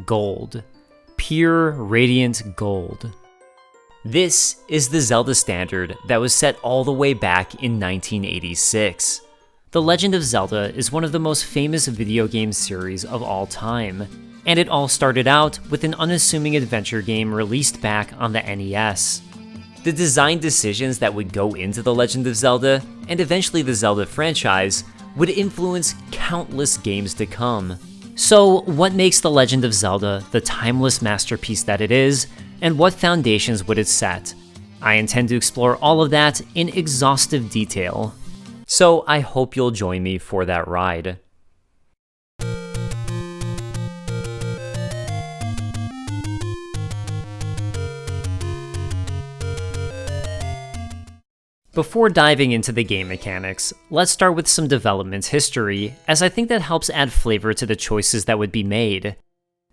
gold. Pure, radiant gold. This is the Zelda standard that was set all the way back in 1986. The Legend of Zelda is one of the most famous video game series of all time, and it all started out with an unassuming adventure game released back on the NES. The design decisions that would go into The Legend of Zelda, and eventually the Zelda franchise, would influence countless games to come. So, what makes The Legend of Zelda the timeless masterpiece that it is, and what foundations would it set? I intend to explore all of that in exhaustive detail. So I hope you'll join me for that ride. Before diving into the game mechanics, let's start with some development history, as I think that helps add flavor to the choices that would be made.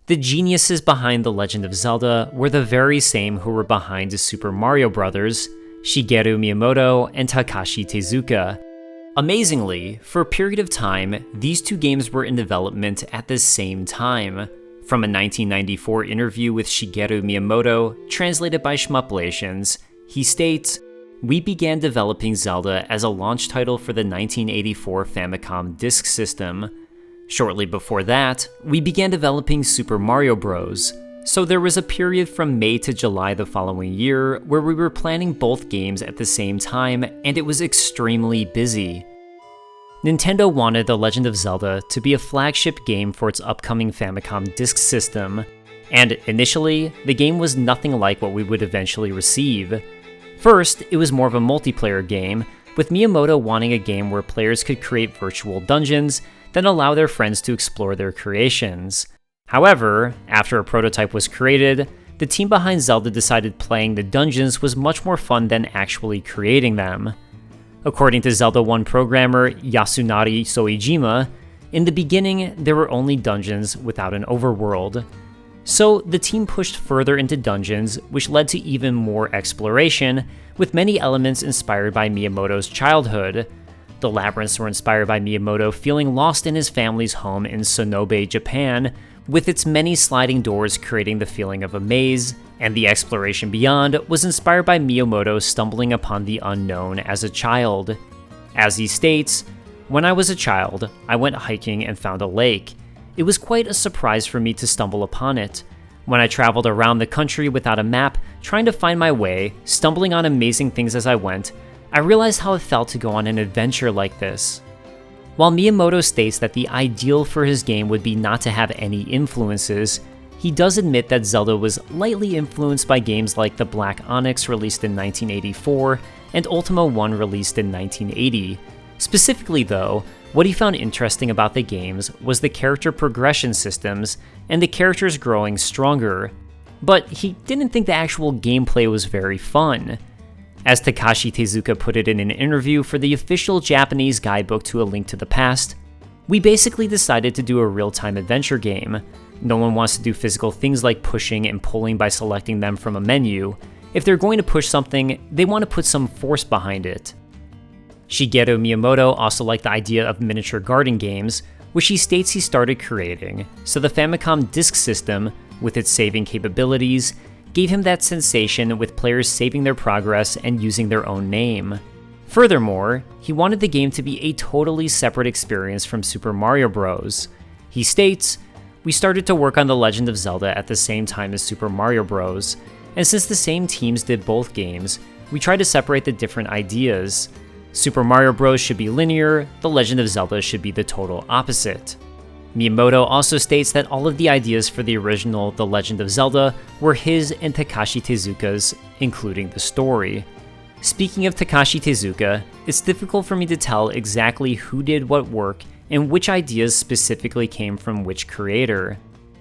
The geniuses behind The Legend of Zelda were the very same who were behind Super Mario Bros., Shigeru Miyamoto and Takashi Tezuka. Amazingly, for a period of time, these two games were in development at the same time. From a 1994 interview with Shigeru Miyamoto, translated by Shmuplations, he states, "We began developing Zelda as a launch title for the 1984 Famicom Disk System. Shortly before that, we began developing Super Mario Bros. So there was a period from May to July the following year where we were planning both games at the same time, and it was extremely busy." Nintendo wanted The Legend of Zelda to be a flagship game for its upcoming Famicom Disk System, and initially, the game was nothing like what we would eventually receive. First, it was more of a multiplayer game, with Miyamoto wanting a game where players could create virtual dungeons, then allow their friends to explore their creations. However, after a prototype was created, the team behind Zelda decided playing the dungeons was much more fun than actually creating them. According to Zelda 1 programmer Yasunari Soejima, in the beginning there were only dungeons without an overworld. So the team pushed further into dungeons, which led to even more exploration, with many elements inspired by Miyamoto's childhood. The labyrinths were inspired by Miyamoto feeling lost in his family's home in Sonobe, Japan, with its many sliding doors creating the feeling of a maze, and the exploration beyond was inspired by Miyamoto stumbling upon the unknown as a child. As he states, "When I was a child, I went hiking and found a lake. It was quite a surprise for me to stumble upon it. When I traveled around the country without a map, trying to find my way, stumbling on amazing things as I went, I realized how it felt to go on an adventure like this." While Miyamoto states that the ideal for his game would be not to have any influences, he does admit that Zelda was lightly influenced by games like the Black Onyx released in 1984 and Ultima 1 released in 1980. Specifically though, what he found interesting about the games was the character progression systems and the characters growing stronger, but he didn't think the actual gameplay was very fun. As Takashi Tezuka put it in an interview for the official Japanese guidebook to A Link to the Past, "We basically decided to do a real-time adventure game. No one wants to do physical things like pushing and pulling by selecting them from a menu. If they're going to push something, they want to put some force behind it." Shigeru Miyamoto also liked the idea of miniature garden games, which he states he started creating, so the Famicom Disk System, with its saving capabilities, gave him that sensation with players saving their progress and using their own name. Furthermore, he wanted the game to be a totally separate experience from Super Mario Bros. He states, "We started to work on The Legend of Zelda at the same time as Super Mario Bros, and since the same teams did both games, we tried to separate the different ideas. Super Mario Bros. Should be linear, The Legend of Zelda should be the total opposite." Miyamoto also states that all of the ideas for the original The Legend of Zelda were his and Takashi Tezuka's, including the story. Speaking of Takashi Tezuka, it's difficult for me to tell exactly who did what work and which ideas specifically came from which creator.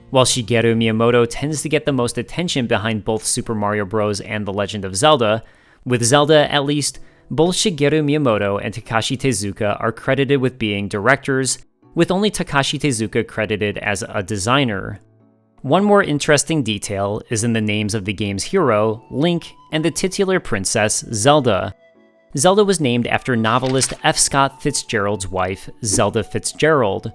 While Shigeru Miyamoto tends to get the most attention behind both Super Mario Bros. And The Legend of Zelda, with Zelda at least, both Shigeru Miyamoto and Takashi Tezuka are credited with being directors, with only Takashi Tezuka credited as a designer. One more interesting detail is in the names of the game's hero, Link, and the titular princess, Zelda. Zelda was named after novelist F. Scott Fitzgerald's wife, Zelda Fitzgerald.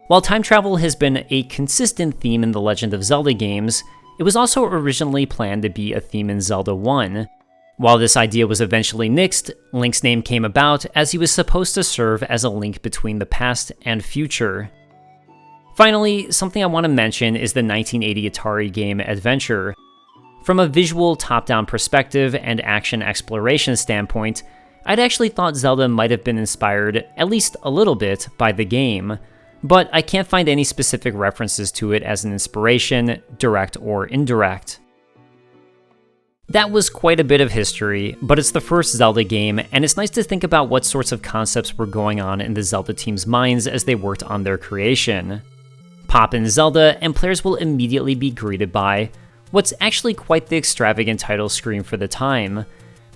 While time travel has been a consistent theme in the Legend of Zelda games, it was also originally planned to be a theme in Zelda 1. While this idea was eventually nixed, Link's name came about as he was supposed to serve as a link between the past and future. Finally, something I want to mention is the 1980 Atari game Adventure. From a visual top-down perspective and action exploration standpoint, I'd actually thought Zelda might have been inspired, at least a little bit, by the game, but I can't find any specific references to it as an inspiration, direct or indirect. That was quite a bit of history, but it's the first Zelda game, and it's nice to think about what sorts of concepts were going on in the Zelda team's minds as they worked on their creation. Pop in Zelda, and players will immediately be greeted by what's actually quite the extravagant title screen for the time.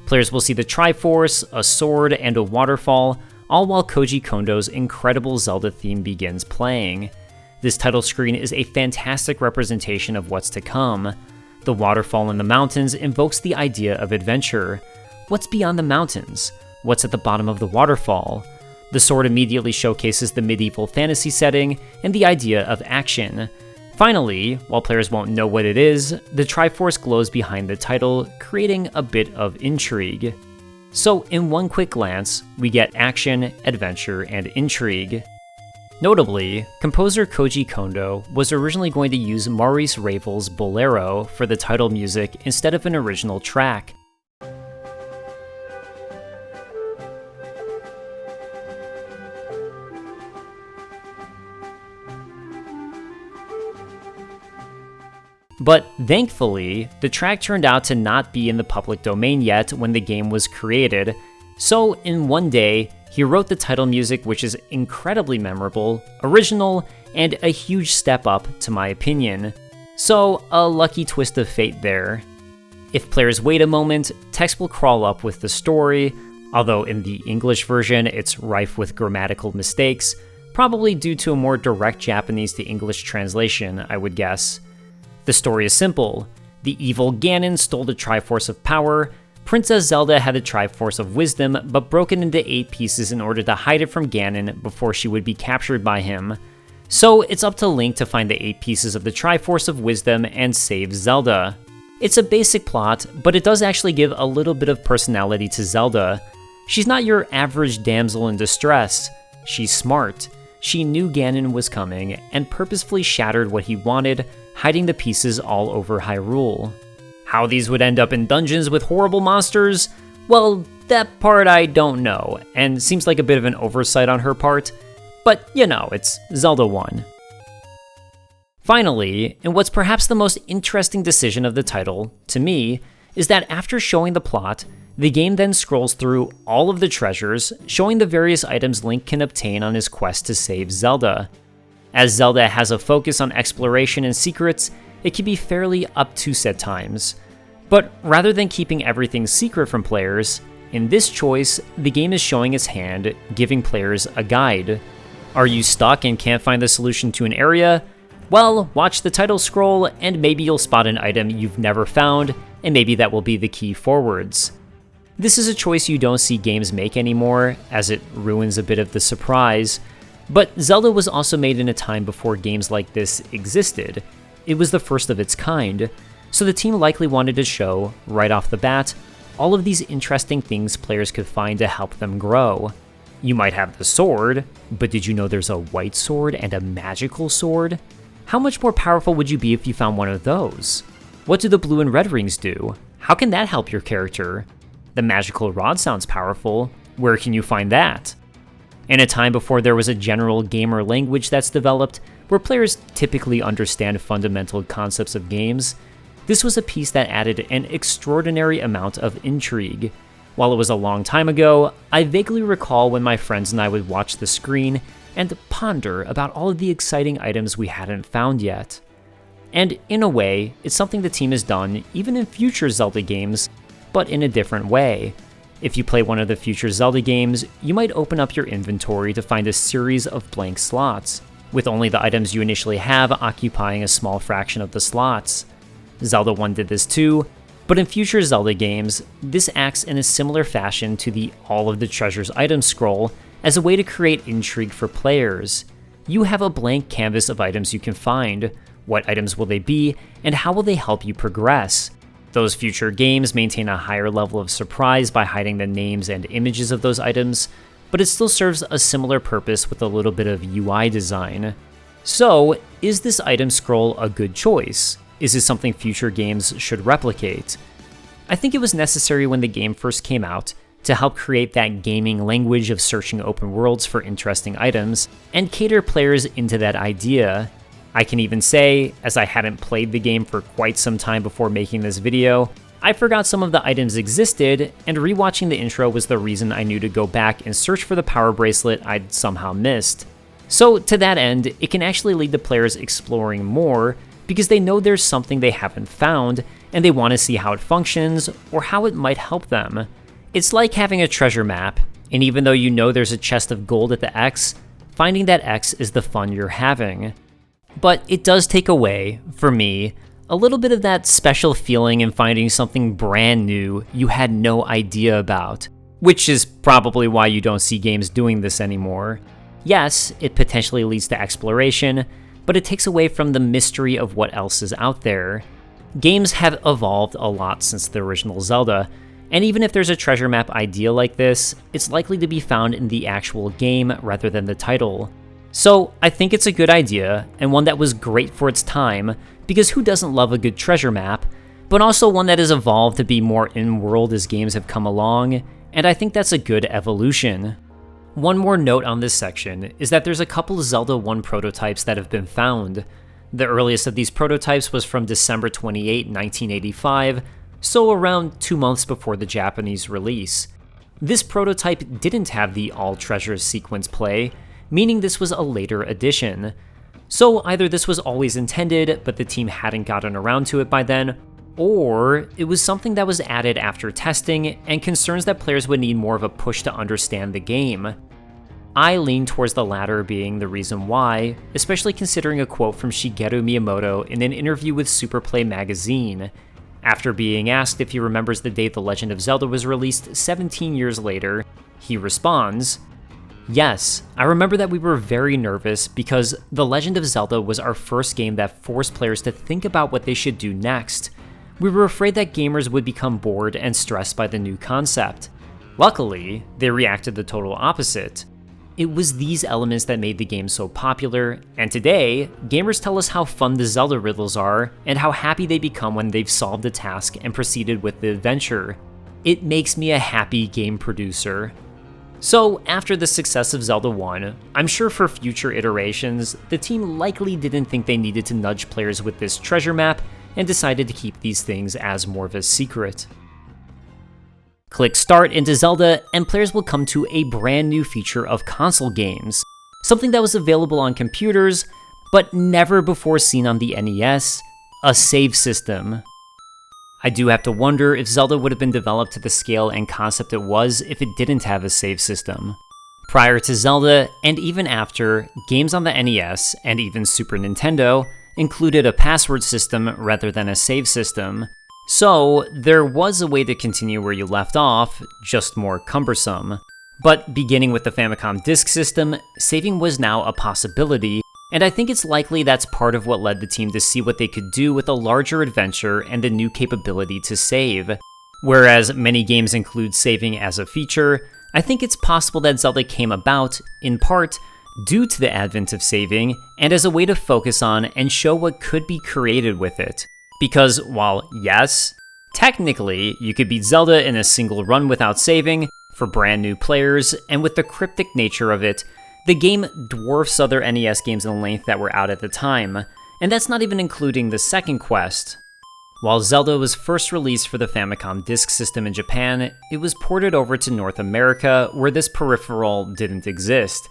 Players will see the Triforce, a sword, and a waterfall, all while Koji Kondo's incredible Zelda theme begins playing. This title screen is a fantastic representation of what's to come. The waterfall in the mountains invokes the idea of adventure. What's beyond the mountains? What's at the bottom of the waterfall? The sword immediately showcases the medieval fantasy setting and the idea of action. Finally, while players won't know what it is, the Triforce glows behind the title, creating a bit of intrigue. So in one quick glance, we get action, adventure, and intrigue. Notably, composer Koji Kondo was originally going to use Maurice Ravel's Bolero for the title music instead of an original track. But thankfully, the track turned out to not be in the public domain yet when the game was created, so in one day, he wrote the title music, which is incredibly memorable, original, and a huge step up to my opinion. So, a lucky twist of fate there. If players wait a moment, text will crawl up with the story, although in the English version it's rife with grammatical mistakes, probably due to a more direct Japanese to English translation, I would guess. The story is simple. The evil Ganon stole the Triforce of Power. Princess Zelda had the Triforce of Wisdom, but broke it into 8 pieces in order to hide it from Ganon before she would be captured by him. So it's up to Link to find the 8 pieces of the Triforce of Wisdom and save Zelda. It's a basic plot, but it does actually give a little bit of personality to Zelda. She's not your average damsel in distress. She's smart. She knew Ganon was coming, and purposefully shattered what he wanted, hiding the pieces all over Hyrule. How these would end up in dungeons with horrible monsters? Well, that part I don't know, and seems like a bit of an oversight on her part, but you know, it's Zelda 1. Finally, and what's perhaps the most interesting decision of the title, to me, is that after showing the plot, the game then scrolls through all of the treasures, showing the various items Link can obtain on his quest to save Zelda. As Zelda has a focus on exploration and secrets, it can be fairly obtuse at times. But rather than keeping everything secret from players, in this choice, the game is showing its hand, giving players a guide. Are you stuck and can't find the solution to an area? Well, watch the title scroll and maybe you'll spot an item you've never found, and maybe that will be the key forwards. This is a choice you don't see games make anymore, as it ruins a bit of the surprise. But Zelda was also made in a time before games like this existed. It was the first of its kind, so the team likely wanted to show, right off the bat, all of these interesting things players could find to help them grow. You might have the sword, but did you know there's a white sword and a magical sword? How much more powerful would you be if you found one of those? What do the blue and red rings do? How can that help your character? The magical rod sounds powerful. Where can you find that? In a time before there was a general gamer language that's developed, where players typically understand fundamental concepts of games, this was a piece that added an extraordinary amount of intrigue. While it was a long time ago, I vaguely recall when my friends and I would watch the screen and ponder about all of the exciting items we hadn't found yet. And in a way, it's something the team has done even in future Zelda games, but in a different way. If you play one of the future Zelda games, you might open up your inventory to find a series of blank slots, with only the items you initially have occupying a small fraction of the slots. Zelda 1 did this too, but in future Zelda games, this acts in a similar fashion to the All of the Treasures item scroll as a way to create intrigue for players. you have a blank canvas of items you can find. What items will they be, and how will they help you progress? Those future games maintain a higher level of surprise by hiding the names and images of those items, but it still serves a similar purpose with a little bit of UI design. So, is this item scroll a good choice? Is this something future games should replicate? I think it was necessary when the game first came out to help create that gaming language of searching open worlds for interesting items and cater players into that idea. I can even say, as I hadn't played the game for quite some time before making this video, I forgot some of the items existed, and rewatching the intro was the reason I knew to go back and search for the power bracelet I'd somehow missed. So to that end, it can actually lead to players exploring more because they know there's something they haven't found, and they want to see how it functions or how it might help them. It's like having a treasure map, and even though you know there's a chest of gold at the X, finding that X is the fun you're having. But it does take away, for me, a little bit of that special feeling in finding something brand new you had no idea about, which is probably why you don't see games doing this anymore. Yes, it potentially leads to exploration, but it takes away from the mystery of what else is out there. Games have evolved a lot since the original Zelda, and even if there's a treasure map idea like this, it's likely to be found in the actual game rather than the title. So I think it's a good idea, and one that was great for its time, because who doesn't love a good treasure map, but also one that has evolved to be more in-world as games have come along, and I think that's a good evolution. One more note on this section is that there's a couple Zelda 1 prototypes that have been found. The earliest of these prototypes was from December 28, 1985, so around 2 months before the Japanese release. This prototype didn't have the All Treasures sequence play, meaning this was a later addition. So either this was always intended, but the team hadn't gotten around to it by then, or it was something that was added after testing and concerns that players would need more of a push to understand the game. I lean towards the latter being the reason why, especially considering a quote from Shigeru Miyamoto in an interview with Superplay magazine. After being asked if he remembers the date The Legend of Zelda was released 17 years later, he responds, "Yes, I remember that we were very nervous because The Legend of Zelda was our first game that forced players to think about what they should do next. We were afraid that gamers would become bored and stressed by the new concept. Luckily, they reacted the total opposite. It was these elements that made the game so popular, and today, gamers tell us how fun the Zelda riddles are and how happy they become when they've solved a task and proceeded with the adventure. It makes me a happy game producer." So, after the success of Zelda 1, I'm sure for future iterations, the team likely didn't think they needed to nudge players with this treasure map and decided to keep these things as more of a secret. Click Start into Zelda, and players will come to a brand new feature of console games, something that was available on computers, but never before seen on the NES, a save system. I do have to wonder if Zelda would have been developed to the scale and concept it was if it didn't have a save system. Prior to Zelda, and even after, games on the NES, and even Super Nintendo, included a password system rather than a save system. So, there was a way to continue where you left off, just more cumbersome. But beginning with the Famicom Disk System, saving was now a possibility, and I think it's likely that's part of what led the team to see what they could do with a larger adventure and the new capability to save. Whereas many games include saving as a feature, I think it's possible that Zelda came about, in part, due to the advent of saving, and as a way to focus on and show what could be created with it. Because while, yes, technically you could beat Zelda in a single run without saving, for brand new players, and with the cryptic nature of it, the game dwarfs other NES games in length that were out at the time, and that's not even including the second quest. While Zelda was first released for the Famicom Disk System in Japan, it was ported over to North America where this peripheral didn't exist.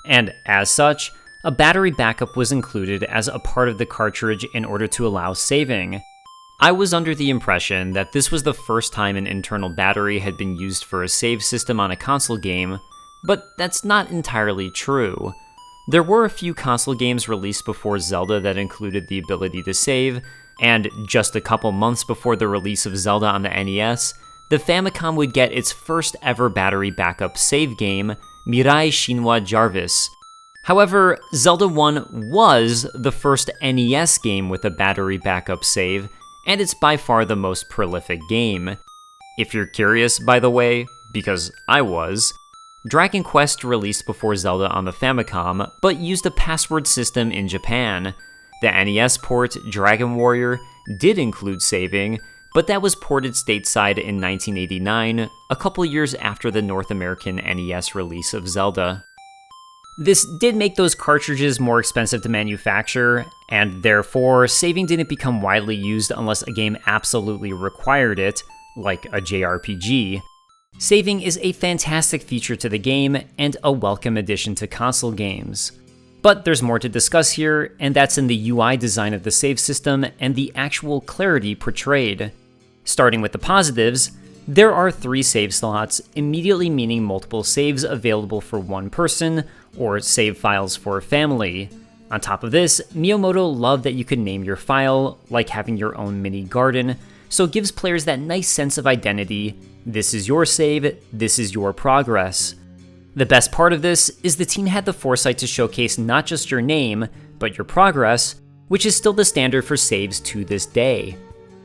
And as such, a battery backup was included as a part of the cartridge in order to allow saving. I was under the impression that this was the first time an internal battery had been used for a save system on a console game, but that's not entirely true. There were a few console games released before Zelda that included the ability to save, and just a couple months before the release of Zelda on the NES, the Famicom would get its first ever battery backup save game, Mirai Shinwa Jarvis. However, Zelda 1 was the first NES game with a battery backup save, and it's by far the most prolific game. If you're curious, by the way, because I was, Dragon Quest released before Zelda on the Famicom, but used a password system in Japan. The NES port, Dragon Warrior, did include saving, but that was ported stateside in 1989, a couple years after the North American NES release of Zelda. This did make those cartridges more expensive to manufacture, and therefore, saving didn't become widely used unless a game absolutely required it, like a JRPG. Saving is a fantastic feature to the game, and a welcome addition to console games. But there's more to discuss here, and that's in the UI design of the save system and the actual clarity portrayed. Starting with the positives, there are 3 save slots, immediately meaning multiple saves available for one person, or save files for a family. On top of this, Miyamoto loved that you could name your file, like having your own mini garden, so it gives players that nice sense of identity. This is your save, this is your progress. The best part of this is the team had the foresight to showcase not just your name, but your progress, which is still the standard for saves to this day.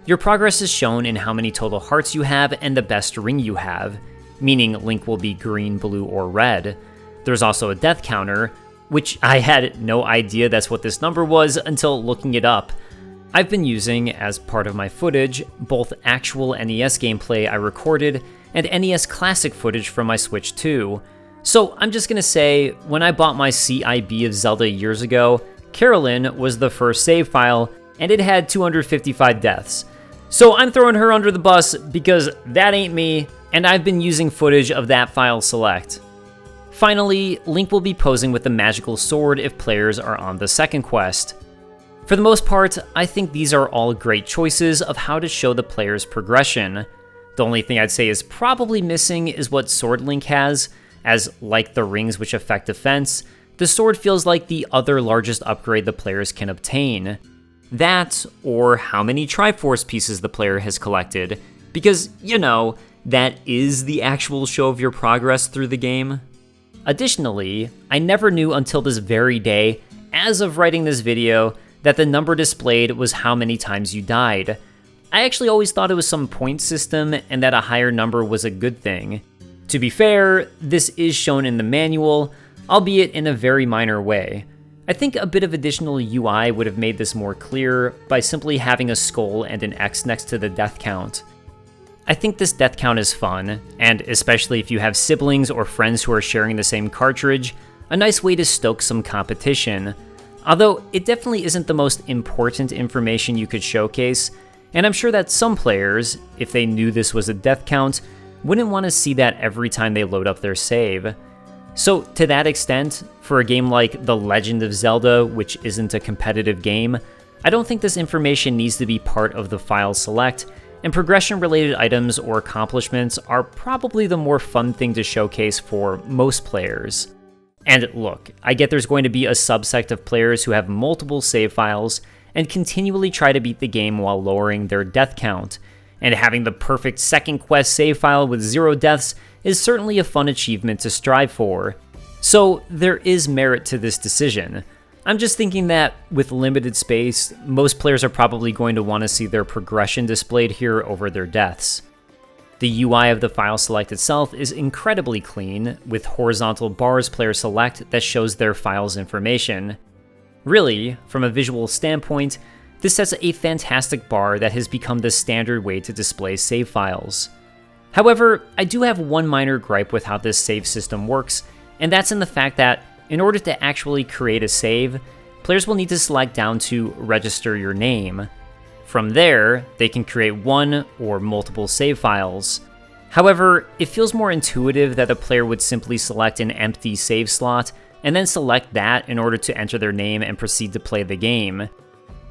Your progress is shown in how many total hearts you have and the best ring you have, meaning Link will be green, blue, or red. There's also a death counter, which I had no idea that's what this number was until looking it up. I've been using, as part of my footage, both actual NES gameplay I recorded and NES Classic footage from my Switch 2. So I'm just gonna say, when I bought my CIB of Zelda years ago, Carolyn was the first save file, and it had 255 deaths. So I'm throwing her under the bus because that ain't me, and I've been using footage of that file select. Finally, Link will be posing with the magical sword if players are on the second quest. For the most part, I think these are all great choices of how to show the player's progression. The only thing I'd say is probably missing is what Sword Link has, as like the rings which affect defense, the sword feels like the other largest upgrade the players can obtain. That, or how many Triforce pieces the player has collected, because, you know, that is the actual show of your progress through the game. Additionally, I never knew until this very day, as of writing this video, that the number displayed was how many times you died. I actually always thought it was some point system and that a higher number was a good thing. To be fair, this is shown in the manual, albeit in a very minor way. I think a bit of additional UI would have made this more clear by simply having a skull and an X next to the death count. I think this death count is fun, and especially if you have siblings or friends who are sharing the same cartridge, a nice way to stoke some competition. Although it definitely isn't the most important information you could showcase, and I'm sure that some players, if they knew this was a death count, wouldn't want to see that every time they load up their save. So to that extent, for a game like The Legend of Zelda, which isn't a competitive game, I don't think this information needs to be part of the file select, and progression-related items or accomplishments are probably the more fun thing to showcase for most players. And look, I get there's going to be a subsect of players who have multiple save files and continually try to beat the game while lowering their death count, and having the perfect second quest save file with 0 deaths is certainly a fun achievement to strive for. So there is merit to this decision. I'm just thinking that with limited space, most players are probably going to want to see their progression displayed here over their deaths. The UI of the file select itself is incredibly clean, with horizontal bars player select that shows their file's information. Really, from a visual standpoint, this sets a fantastic bar that has become the standard way to display save files. However, I do have one minor gripe with how this save system works, and that's in the fact that in order to actually create a save, players will need to select down to register your name. From there, they can create one or multiple save files. However, it feels more intuitive that a player would simply select an empty save slot and then select that in order to enter their name and proceed to play the game.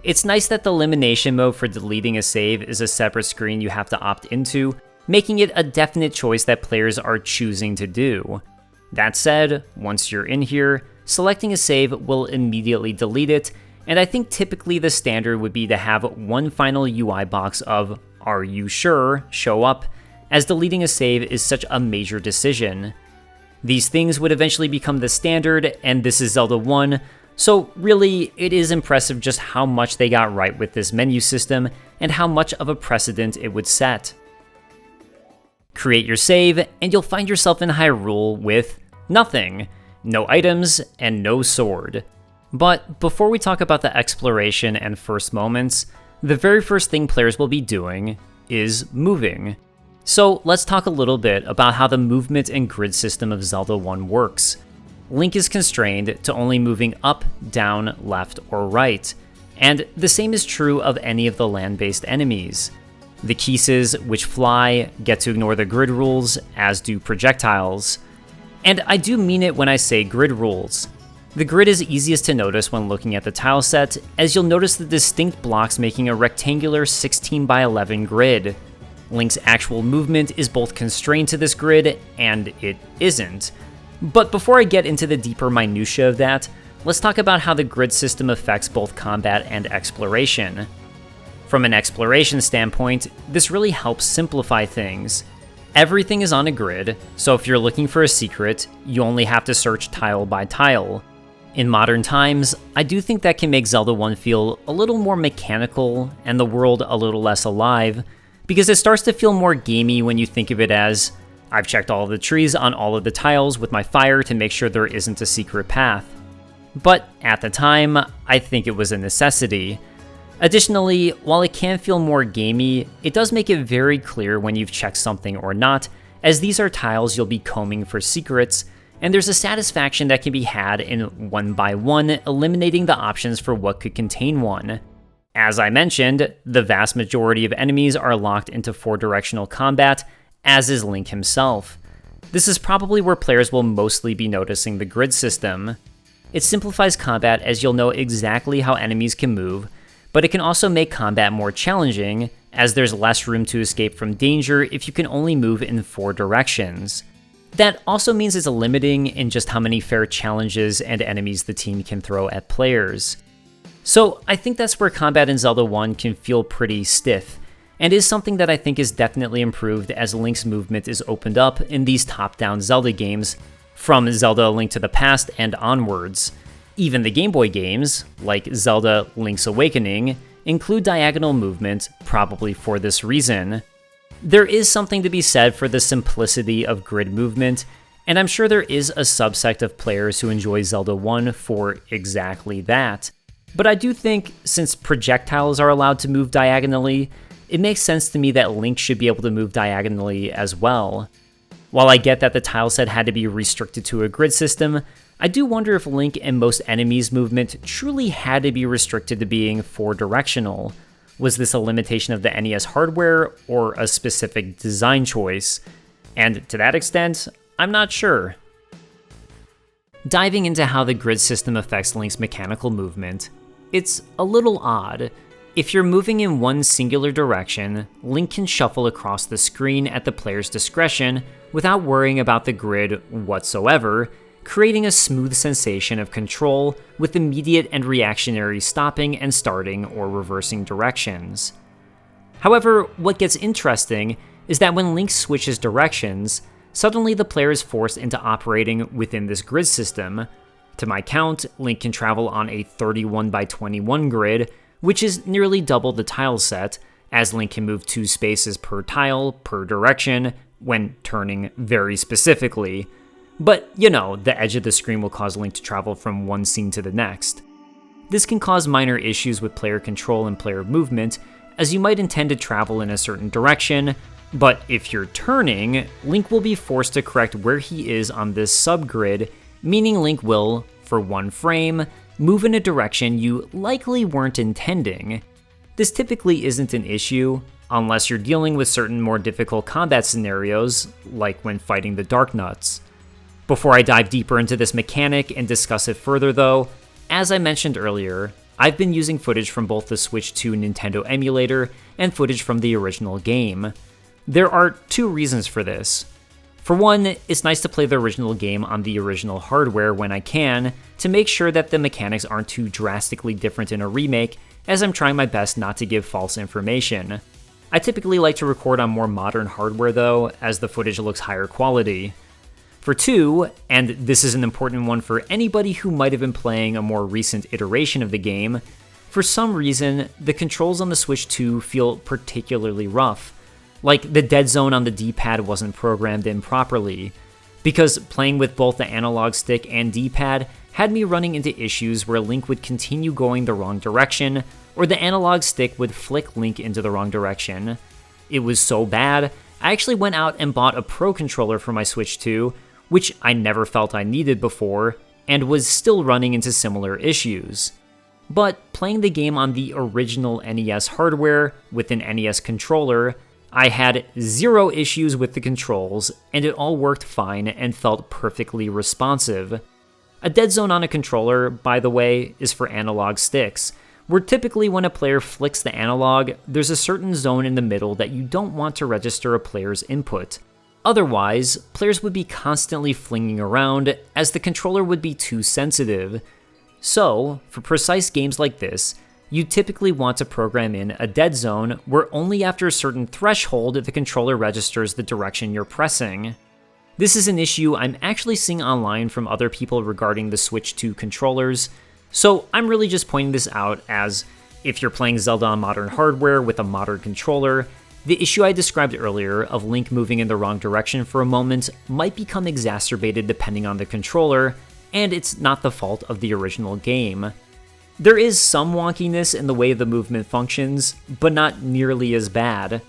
It's nice that the elimination mode for deleting a save is a separate screen you have to opt into, making it a definite choice that players are choosing to do. That said, once you're in here, selecting a save will immediately delete it, and I think typically the standard would be to have one final UI box of "Are you sure?" show up, as deleting a save is such a major decision. These things would eventually become the standard, and this is Zelda 1, so really, it is impressive just how much they got right with this menu system, and how much of a precedent it would set. Create your save, and you'll find yourself in Hyrule with nothing. No items, and no sword. But before we talk about the exploration and first moments, the very first thing players will be doing is moving. So let's talk a little bit about how the movement and grid system of Zelda 1 works. Link is constrained to only moving up, down, left, or right, and the same is true of any of the land-based enemies. The Kisses, which fly, get to ignore the grid rules, as do projectiles. And I do mean it when I say grid rules. The grid is easiest to notice when looking at the tile set, as you'll notice the distinct blocks making a rectangular 16 by 11 grid. Link's actual movement is both constrained to this grid, and it isn't. But before I get into the deeper minutia of that, let's talk about how the grid system affects both combat and exploration. From an exploration standpoint, this really helps simplify things. Everything is on a grid, so if you're looking for a secret, you only have to search tile by tile. In modern times, I do think that can make Zelda 1 feel a little more mechanical and the world a little less alive, because it starts to feel more gamey when you think of it as, I've checked all of the trees on all of the tiles with my fire to make sure there isn't a secret path. But at the time, I think it was a necessity. Additionally, while it can feel more gamey, it does make it very clear when you've checked something or not, as these are tiles you'll be combing for secrets, and there's a satisfaction that can be had in one by one eliminating the options for what could contain one. As I mentioned, the vast majority of enemies are locked into 4-directional combat, as is Link himself. This is probably where players will mostly be noticing the grid system. It simplifies combat as you'll know exactly how enemies can move, but it can also make combat more challenging, as there's less room to escape from danger if you can only move in 4 directions. That also means it's limiting in just how many fair challenges and enemies the team can throw at players. So I think that's where combat in Zelda 1 can feel pretty stiff, and is something that I think is definitely improved as Link's movement is opened up in these top-down Zelda games, from Zelda A Link to the Past and onwards. Even the Game Boy games, like Zelda Link's Awakening, include diagonal movement, probably for this reason. There is something to be said for the simplicity of grid movement, and I'm sure there is a subsect of players who enjoy Zelda 1 for exactly that. But I do think, since projectiles are allowed to move diagonally, it makes sense to me that Link should be able to move diagonally as well. While I get that the tileset had to be restricted to a grid system, I do wonder if Link and most enemies' movement truly had to be restricted to being 4-directional. Was this a limitation of the NES hardware, or a specific design choice? And to that extent, I'm not sure. Diving into how the grid system affects Link's mechanical movement, it's a little odd. If you're moving in one singular direction, Link can shuffle across the screen at the player's discretion without worrying about the grid whatsoever, creating a smooth sensation of control with immediate and reactionary stopping and starting or reversing directions. However, what gets interesting is that when Link switches directions, suddenly the player is forced into operating within this grid system. To my count, Link can travel on a 31 by 21 grid, which is nearly double the tile set, as Link can move 2 spaces per tile per direction when turning very specifically. But, you know, the edge of the screen will cause Link to travel from one scene to the next. This can cause minor issues with player control and player movement, as you might intend to travel in a certain direction, but if you're turning, Link will be forced to correct where he is on this subgrid, meaning Link will, for one frame, move in a direction you likely weren't intending. This typically isn't an issue, unless you're dealing with certain more difficult combat scenarios, like when fighting the Dark Nuts. Before I dive deeper into this mechanic and discuss it further though, as I mentioned earlier, I've been using footage from both the Switch 2 Nintendo emulator and footage from the original game. There are 2 reasons for this. For one, it's nice to play the original game on the original hardware when I can, to make sure that the mechanics aren't too drastically different in a remake, as I'm trying my best not to give false information. I typically like to record on more modern hardware though, as the footage looks higher quality. For 2, and this is an important one for anybody who might have been playing a more recent iteration of the game, for some reason, the controls on the Switch 2 feel particularly rough. Like the dead zone on the D-pad wasn't programmed in properly, because playing with both the analog stick and D-pad had me running into issues where Link would continue going the wrong direction, or the analog stick would flick Link into the wrong direction. It was so bad, I actually went out and bought a Pro controller for my Switch 2, which I never felt I needed before, and was still running into similar issues. But playing the game on the original NES hardware with an NES controller, I had zero issues with the controls, and it all worked fine and felt perfectly responsive. A dead zone on a controller, by the way, is for analog sticks, where typically when a player flicks the analog, there's a certain zone in the middle that you don't want to register a player's input. Otherwise, players would be constantly flinging around, as the controller would be too sensitive. So, for precise games like this, you typically want to program in a dead zone where only after a certain threshold the controller registers the direction you're pressing. This is an issue I'm actually seeing online from other people regarding the Switch 2 controllers, so I'm really just pointing this out as, if you're playing Zelda on modern hardware with a modern controller, the issue I described earlier of Link moving in the wrong direction for a moment might become exacerbated depending on the controller, and it's not the fault of the original game. There is some wonkiness in the way the movement functions, but not nearly as bad.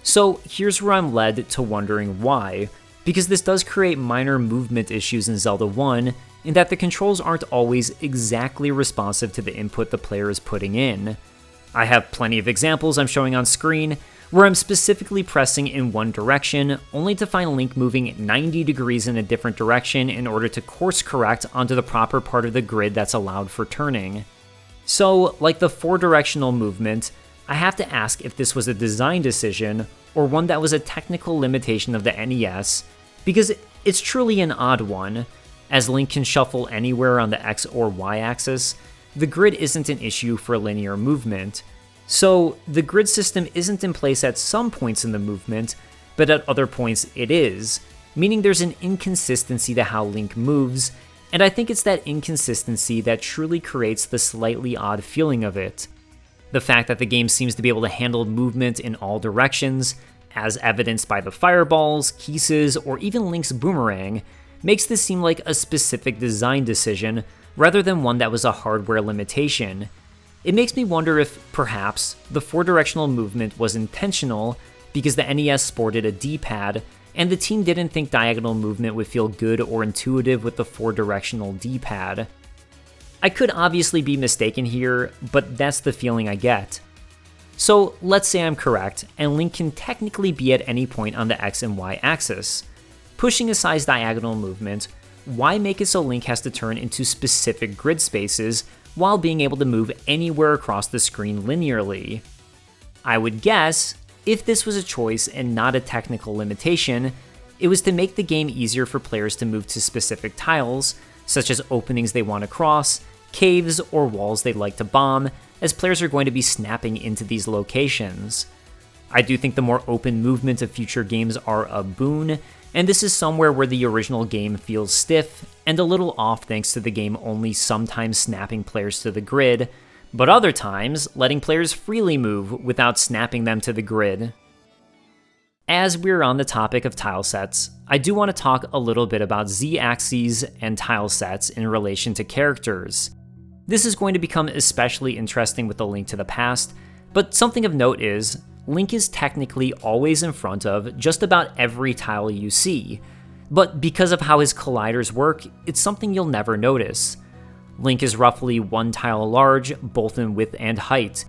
So here's where I'm led to wondering why, because this does create minor movement issues in Zelda 1, in that the controls aren't always exactly responsive to the input the player is putting in. I have plenty of examples I'm showing on screen, where I'm specifically pressing in one direction, only to find Link moving 90 degrees in a different direction in order to course correct onto the proper part of the grid that's allowed for turning. So, like the 4-directional movement, I have to ask if this was a design decision, or one that was a technical limitation of the NES, because it's truly an odd one. As Link can shuffle anywhere on the X or Y axis, the grid isn't an issue for linear movement. So, the grid system isn't in place at some points in the movement, but at other points it is, meaning there's an inconsistency to how Link moves, and I think it's that inconsistency that truly creates the slightly odd feeling of it. The fact that the game seems to be able to handle movement in all directions, as evidenced by the fireballs, kisses, or even Link's boomerang, makes this seem like a specific design decision rather than one that was a hardware limitation. It makes me wonder if, perhaps, the 4-directional movement was intentional because the NES sported a D-pad, and the team didn't think diagonal movement would feel good or intuitive with the 4-directional D-pad. I could obviously be mistaken here, but that's the feeling I get. So let's say I'm correct, and Link can technically be at any point on the X and Y axis. Pushing aside diagonal movement, why make it so Link has to turn into specific grid spaces while being able to move anywhere across the screen linearly? I would guess, if this was a choice and not a technical limitation, it was to make the game easier for players to move to specific tiles, such as openings they want to cross, caves, or walls they'd like to bomb, as players are going to be snapping into these locations. I do think the more open movement of future games are a boon, and this is somewhere where the original game feels stiff and a little off thanks to the game only sometimes snapping players to the grid, but other times letting players freely move without snapping them to the grid. As we're on the topic of tile sets, I do want to talk a little bit about Z-axes and tile sets in relation to characters. This is going to become especially interesting with the Link to the Past, but something of note is, Link is technically always in front of just about every tile you see, but because of how his colliders work, it's something you'll never notice. Link is roughly 1 tile large, both in width and height.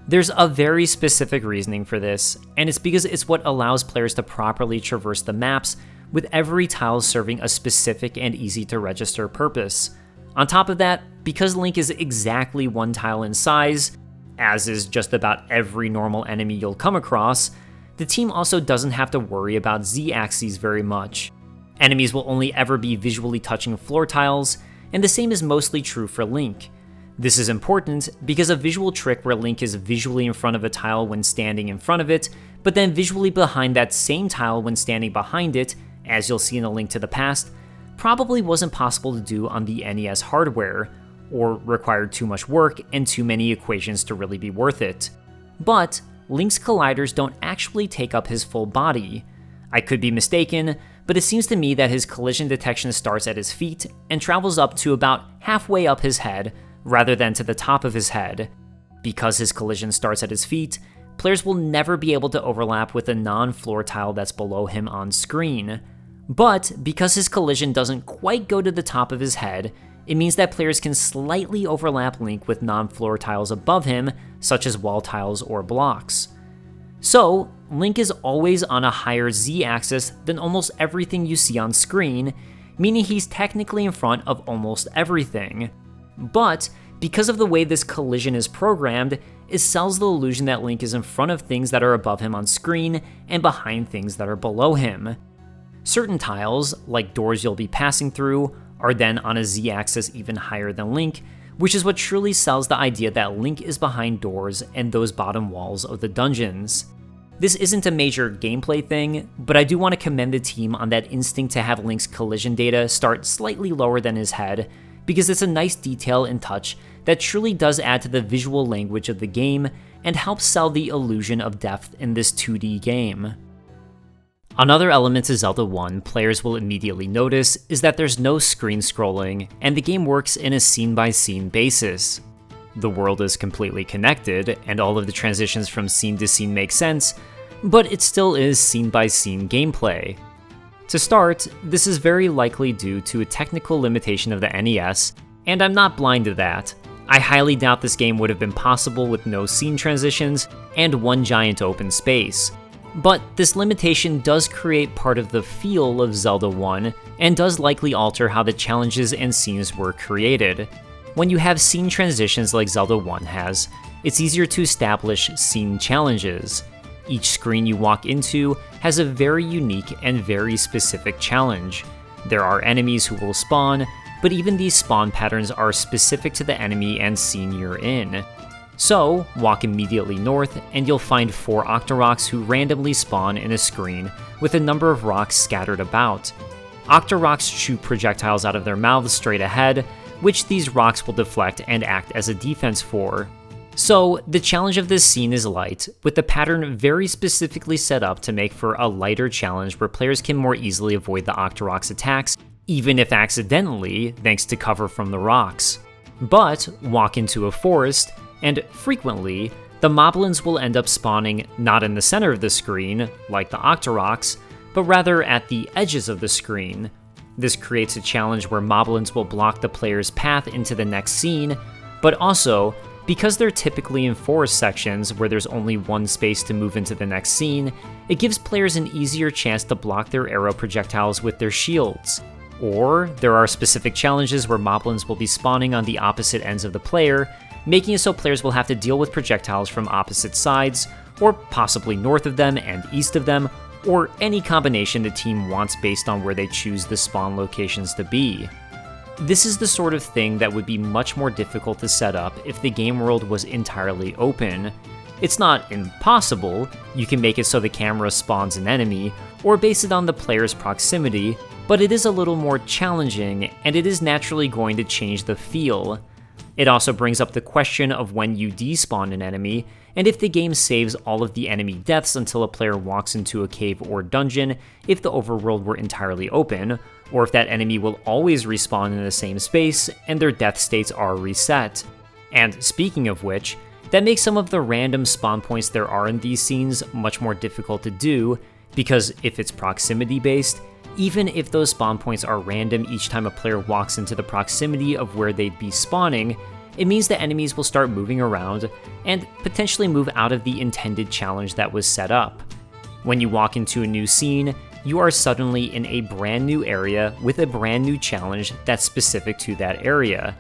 There's a very specific reasoning for this, and it's because it's what allows players to properly traverse the maps, with every tile serving a specific and easy to register purpose. On top of that, because Link is exactly 1 tile in size, as is just about every normal enemy you'll come across, the team also doesn't have to worry about Z-axes very much. Enemies will only ever be visually touching floor tiles, and the same is mostly true for Link. This is important because a visual trick where Link is visually in front of a tile when standing in front of it, but then visually behind that same tile when standing behind it, as you'll see in A Link to the Past, probably wasn't possible to do on the NES hardware, or required too much work and too many equations to really be worth it. But Link's colliders don't actually take up his full body. I could be mistaken, but it seems to me that his collision detection starts at his feet and travels up to about halfway up his head, rather than to the top of his head. Because his collision starts at his feet, players will never be able to overlap with a non-floor tile that's below him on screen. But because his collision doesn't quite go to the top of his head, it means that players can slightly overlap Link with non-floor tiles above him, such as wall tiles or blocks. So, Link is always on a higher Z-axis than almost everything you see on screen, meaning he's technically in front of almost everything. But because of the way this collision is programmed, it sells the illusion that Link is in front of things that are above him on screen and behind things that are below him. Certain tiles, like doors you'll be passing through, are then on a Z-axis even higher than Link, which is what truly sells the idea that Link is behind doors and those bottom walls of the dungeons. This isn't a major gameplay thing, but I do want to commend the team on that instinct to have Link's collision data start slightly lower than his head, because it's a nice detail and touch that truly does add to the visual language of the game and helps sell the illusion of depth in this 2D game. Another element to Zelda 1 players will immediately notice is that there's no screen scrolling, and the game works in a scene-by-scene basis. The world is completely connected, and all of the transitions from scene to scene make sense, but it still is scene-by-scene gameplay. To start, this is very likely due to a technical limitation of the NES, and I'm not blind to that. I highly doubt this game would have been possible with no scene transitions and one giant open space. But this limitation does create part of the feel of Zelda 1, and does likely alter how the challenges and scenes were created. When you have scene transitions like Zelda 1 has, it's easier to establish scene challenges. Each screen you walk into has a very unique and very specific challenge. There are enemies who will spawn, but even these spawn patterns are specific to the enemy and scene you're in. So, walk immediately north, and you'll find 4 Octoroks who randomly spawn in a screen with a number of rocks scattered about. Octoroks shoot projectiles out of their mouths straight ahead, which these rocks will deflect and act as a defense for. So, the challenge of this scene is light, with the pattern very specifically set up to make for a lighter challenge where players can more easily avoid the Octorok's attacks, even if accidentally, thanks to cover from the rocks. But, walk into a forest, and frequently, the moblins will end up spawning not in the center of the screen, like the Octoroks, but rather at the edges of the screen. This creates a challenge where moblins will block the player's path into the next scene, but also, because they're typically in forest sections where there's only one space to move into the next scene, it gives players an easier chance to block their arrow projectiles with their shields. Or, there are specific challenges where moblins will be spawning on the opposite ends of the player, making it so players will have to deal with projectiles from opposite sides, or possibly north of them and east of them, or any combination the team wants based on where they choose the spawn locations to be. This is the sort of thing that would be much more difficult to set up if the game world was entirely open. It's not impossible, you can make it so the camera spawns an enemy, or base it on the player's proximity, but it is a little more challenging, and it is naturally going to change the feel. It also brings up the question of when you despawn an enemy, and if the game saves all of the enemy deaths until a player walks into a cave or dungeon if the overworld were entirely open, or if that enemy will always respawn in the same space and their death states are reset. And speaking of which, that makes some of the random spawn points there are in these scenes much more difficult to do, because if it's proximity based, even if those spawn points are random each time a player walks into the proximity of where they'd be spawning, it means the enemies will start moving around and potentially move out of the intended challenge that was set up. When you walk into a new scene, you are suddenly in a brand new area with a brand new challenge that's specific to that area.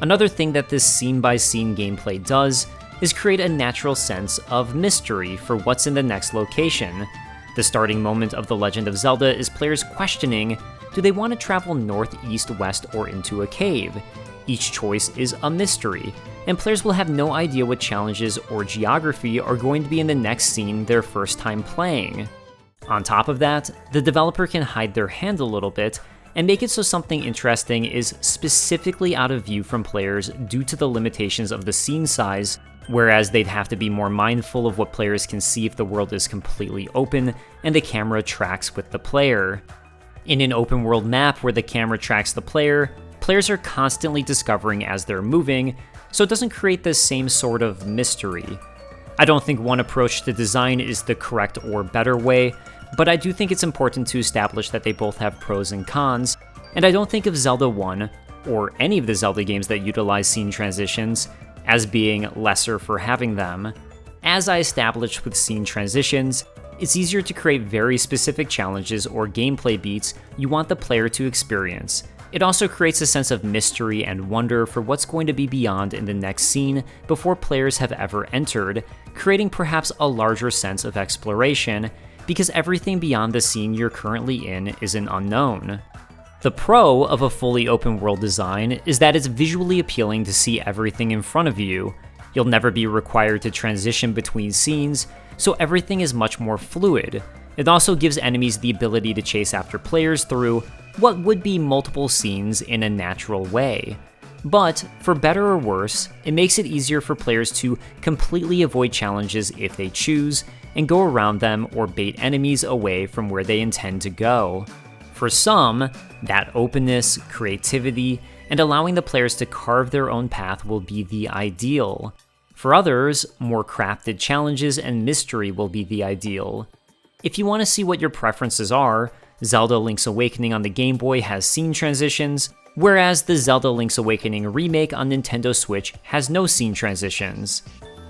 Another thing that this scene-by-scene gameplay does is create a natural sense of mystery for what's in the next location. The starting moment of The Legend of Zelda is players questioning, do they want to travel north, east, west, or into a cave? Each choice is a mystery, and players will have no idea what challenges or geography are going to be in the next scene their first time playing. On top of that, the developer can hide their hand a little bit and make it so something interesting is specifically out of view from players due to the limitations of the scene size, whereas they'd have to be more mindful of what players can see if the world is completely open and the camera tracks with the player. In an open world map where the camera tracks the player, players are constantly discovering as they're moving, so it doesn't create the same sort of mystery. I don't think one approach to design is the correct or better way, but I do think it's important to establish that they both have pros and cons, and I don't think of Zelda 1, or any of the Zelda games that utilize scene transitions, as being lesser for having them. As I established with scene transitions, it's easier to create very specific challenges or gameplay beats you want the player to experience. It also creates a sense of mystery and wonder for what's going to be beyond in the next scene before players have ever entered, creating perhaps a larger sense of exploration, because everything beyond the scene you're currently in is an unknown. The pro of a fully open world design is that it's visually appealing to see everything in front of you. You'll never be required to transition between scenes, so everything is much more fluid. It also gives enemies the ability to chase after players through what would be multiple scenes in a natural way. But, for better or worse, it makes it easier for players to completely avoid challenges if they choose, and go around them or bait enemies away from where they intend to go. For some, that openness, creativity, and allowing the players to carve their own path will be the ideal. For others, more crafted challenges and mystery will be the ideal. If you want to see what your preferences are, Zelda Link's Awakening on the Game Boy has scene transitions, whereas the Zelda Link's Awakening remake on Nintendo Switch has no scene transitions.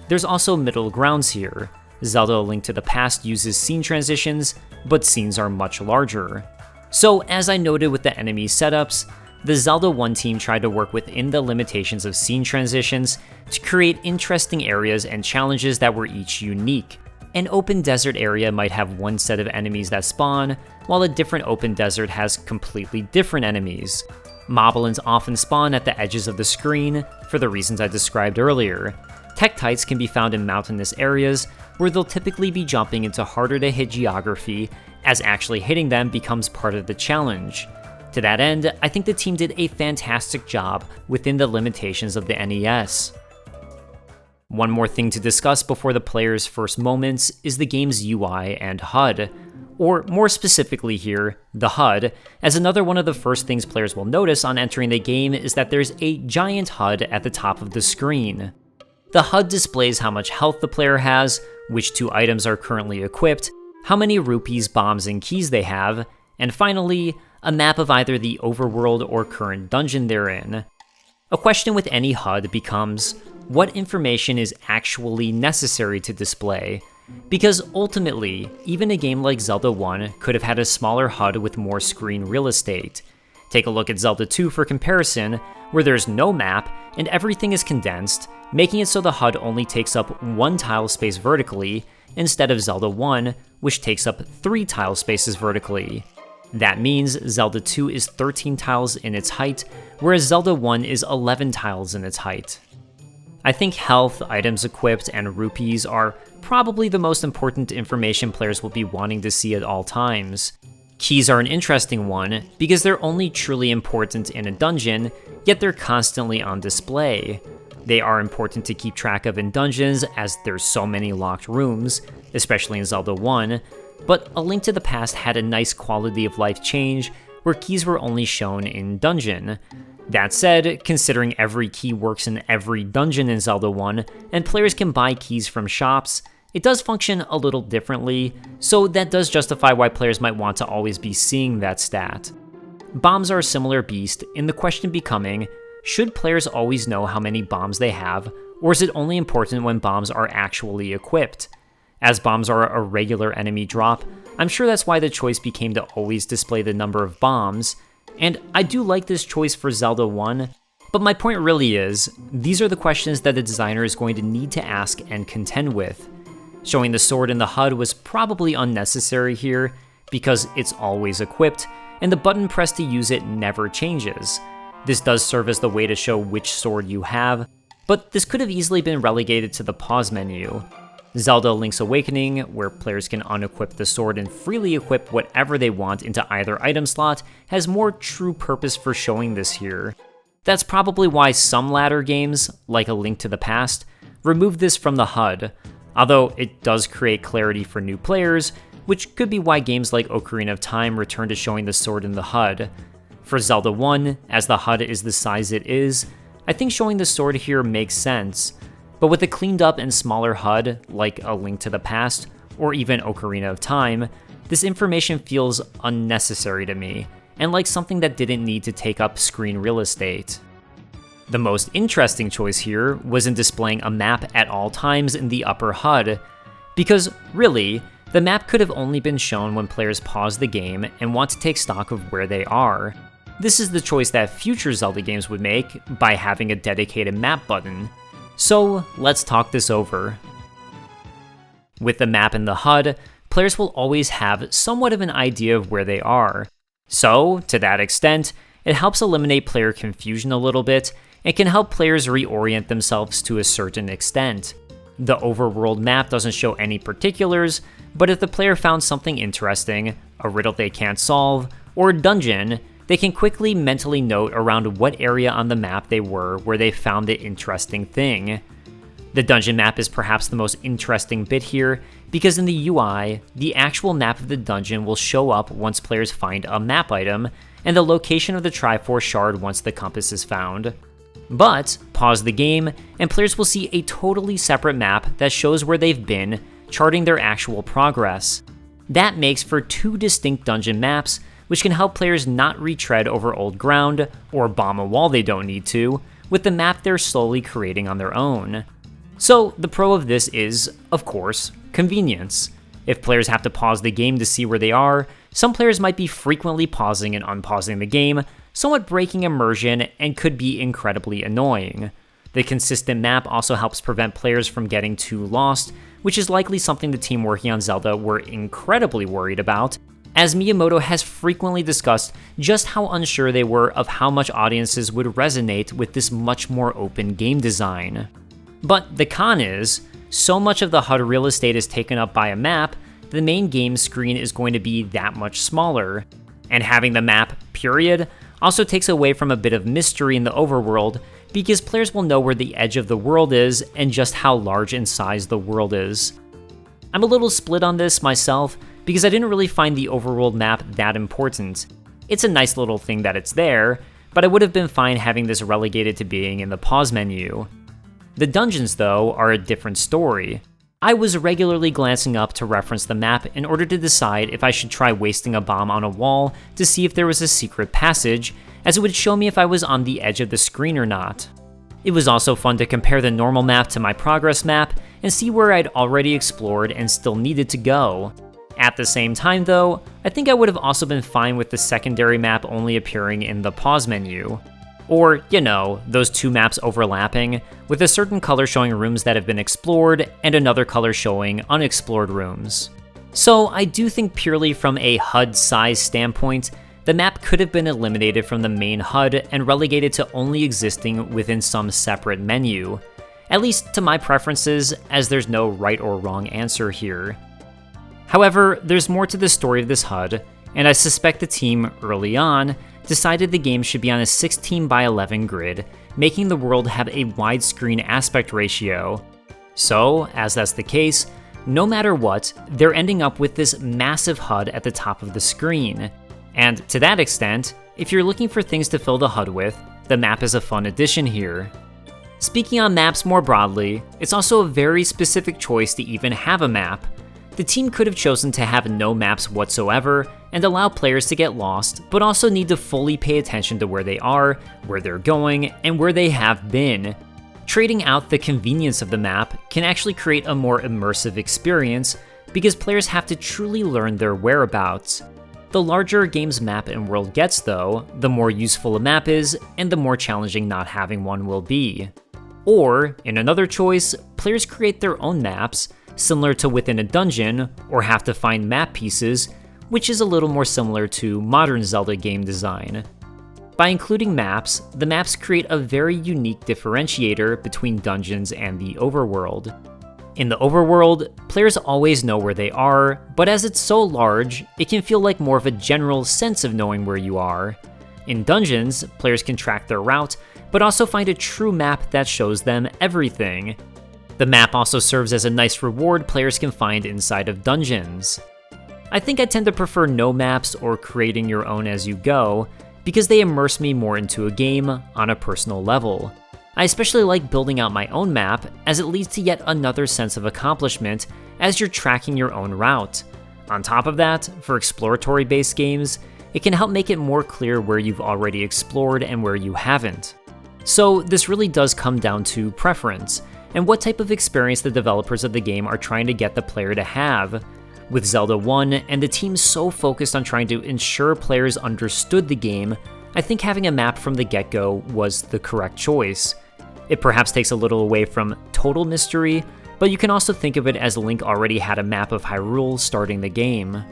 There's also middle grounds here. Zelda A Link to the Past uses scene transitions, but scenes are much larger. So, as I noted with the enemy setups, the Zelda 1 team tried to work within the limitations of scene transitions to create interesting areas and challenges that were each unique. An open desert area might have one set of enemies that spawn, while a different open desert has completely different enemies. Moblins often spawn at the edges of the screen, for the reasons I described earlier. Tektites can be found in mountainous areas, where they'll typically be jumping into harder to hit geography, as actually hitting them becomes part of the challenge. To that end, I think the team did a fantastic job within the limitations of the NES. One more thing to discuss before the player's first moments is the game's UI and HUD, or more specifically here, the HUD, as another one of the first things players will notice on entering the game is that there's a giant HUD at the top of the screen. The HUD displays how much health the player has, which 2 items are currently equipped, how many rupees, bombs, and keys they have, and finally, a map of either the overworld or current dungeon they're in. A question with any HUD becomes, what information is actually necessary to display? Because ultimately, even a game like Zelda 1 could have had a smaller HUD with more screen real estate. Take a look at Zelda 2 for comparison, where there's no map and everything is condensed, making it so the HUD only takes up 1 tile space vertically, instead of Zelda 1, which takes up 3 tile spaces vertically. That means Zelda 2 is 13 tiles in its height, whereas Zelda 1 is 11 tiles in its height. I think health, items equipped, and rupees are probably the most important information players will be wanting to see at all times. Keys are an interesting one, because they're only truly important in a dungeon, yet they're constantly on display. They are important to keep track of in dungeons, as there's so many locked rooms, especially in Zelda 1, but A Link to the Past had a nice quality of life change, where keys were only shown in dungeon. That said, considering every key works in every dungeon in Zelda 1, and players can buy keys from shops, it does function a little differently, so that does justify why players might want to always be seeing that stat. Bombs are a similar beast, in the question becoming, should players always know how many bombs they have, or is it only important when bombs are actually equipped? As bombs are a regular enemy drop, I'm sure that's why the choice became to always display the number of bombs, and I do like this choice for Zelda 1, but my point really is, these are the questions that the designer is going to need to ask and contend with. Showing the sword in the HUD was probably unnecessary here, because it's always equipped, and the button pressed to use it never changes. This does serve as the way to show which sword you have, but this could have easily been relegated to the pause menu. Zelda Link's Awakening, where players can unequip the sword and freely equip whatever they want into either item slot, has more true purpose for showing this here. That's probably why some latter games, like A Link to the Past, remove this from the HUD, although it does create clarity for new players, which could be why games like Ocarina of Time return to showing the sword in the HUD. For Zelda 1, as the HUD is the size it is, I think showing the sword here makes sense, but with a cleaned up and smaller HUD, like A Link to the Past, or even Ocarina of Time, this information feels unnecessary to me, and like something that didn't need to take up screen real estate. The most interesting choice here was in displaying a map at all times in the upper HUD, because really, the map could have only been shown when players pause the game and want to take stock of where they are. This is the choice that future Zelda games would make by having a dedicated map button. So let's talk this over. With the map in the HUD, players will always have somewhat of an idea of where they are. So, to that extent, it helps eliminate player confusion a little bit, and can help players reorient themselves to a certain extent. The overworld map doesn't show any particulars, but if the player found something interesting, a riddle they can't solve, or a dungeon, they can quickly mentally note around what area on the map they were where they found the interesting thing. The dungeon map is perhaps the most interesting bit here, because in the UI, the actual map of the dungeon will show up once players find a map item, and the location of the Triforce shard once the compass is found. But pause the game, and players will see a totally separate map that shows where they've been, charting their actual progress. That makes for two distinct dungeon maps, which can help players not retread over old ground, or bomb a wall they don't need to, with the map they're slowly creating on their own. So the pro of this is, of course, convenience. If players have to pause the game to see where they are, some players might be frequently pausing and unpausing the game, somewhat breaking immersion and could be incredibly annoying. The consistent map also helps prevent players from getting too lost, which is likely something the team working on Zelda were incredibly worried about, as Miyamoto has frequently discussed just how unsure they were of how much audiences would resonate with this much more open game design. But the con is, so much of the HUD real estate is taken up by a map, the main game screen is going to be that much smaller, and having the map, period, also takes away from a bit of mystery in the overworld, because players will know where the edge of the world is and just how large in size the world is. I'm a little split on this myself, because I didn't really find the overworld map that important. It's a nice little thing that it's there, but I would have been fine having this relegated to being in the pause menu. The dungeons, though, are a different story. I was regularly glancing up to reference the map in order to decide if I should try wasting a bomb on a wall to see if there was a secret passage, as it would show me if I was on the edge of the screen or not. It was also fun to compare the normal map to my progress map and see where I'd already explored and still needed to go. At the same time, though, I think I would have also been fine with the secondary map only appearing in the pause menu. Or, you know, those two maps overlapping, with a certain color showing rooms that have been explored and another color showing unexplored rooms. So I do think purely from a HUD size standpoint, the map could have been eliminated from the main HUD and relegated to only existing within some separate menu. At least to my preferences, as there's no right or wrong answer here. However, there's more to the story of this HUD, and I suspect the team, early on, decided the game should be on a 16:11 grid, making the world have a widescreen aspect ratio. So, as that's the case, no matter what, they're ending up with this massive HUD at the top of the screen. And to that extent, if you're looking for things to fill the HUD with, the map is a fun addition here. Speaking on maps more broadly, it's also a very specific choice to even have a map. The team could have chosen to have no maps whatsoever and allow players to get lost, but also need to fully pay attention to where they are, where they're going, and where they have been. Trading out the convenience of the map can actually create a more immersive experience because players have to truly learn their whereabouts. The larger a game's map and world gets, though, the more useful a map is, and the more challenging not having one will be. Or, in another choice, players create their own maps, similar to within a dungeon, or have to find map pieces, which is a little more similar to modern Zelda game design. By including maps, the maps create a very unique differentiator between dungeons and the overworld. In the overworld, players always know where they are, but as it's so large, it can feel like more of a general sense of knowing where you are. In dungeons, players can track their route, but also find a true map that shows them everything. The map also serves as a nice reward players can find inside of dungeons. I think I tend to prefer no maps or creating your own as you go, because they immerse me more into a game on a personal level. I especially like building out my own map, as it leads to yet another sense of accomplishment as you're tracking your own route. On top of that, for exploratory-based games, it can help make it more clear where you've already explored and where you haven't. So this really does come down to preference, and what type of experience the developers of the game are trying to get the player to have. With Zelda 1, and the team so focused on trying to ensure players understood the game, I think having a map from the get-go was the correct choice. It perhaps takes a little away from total mystery, but you can also think of it as Link already had a map of Hyrule starting the game.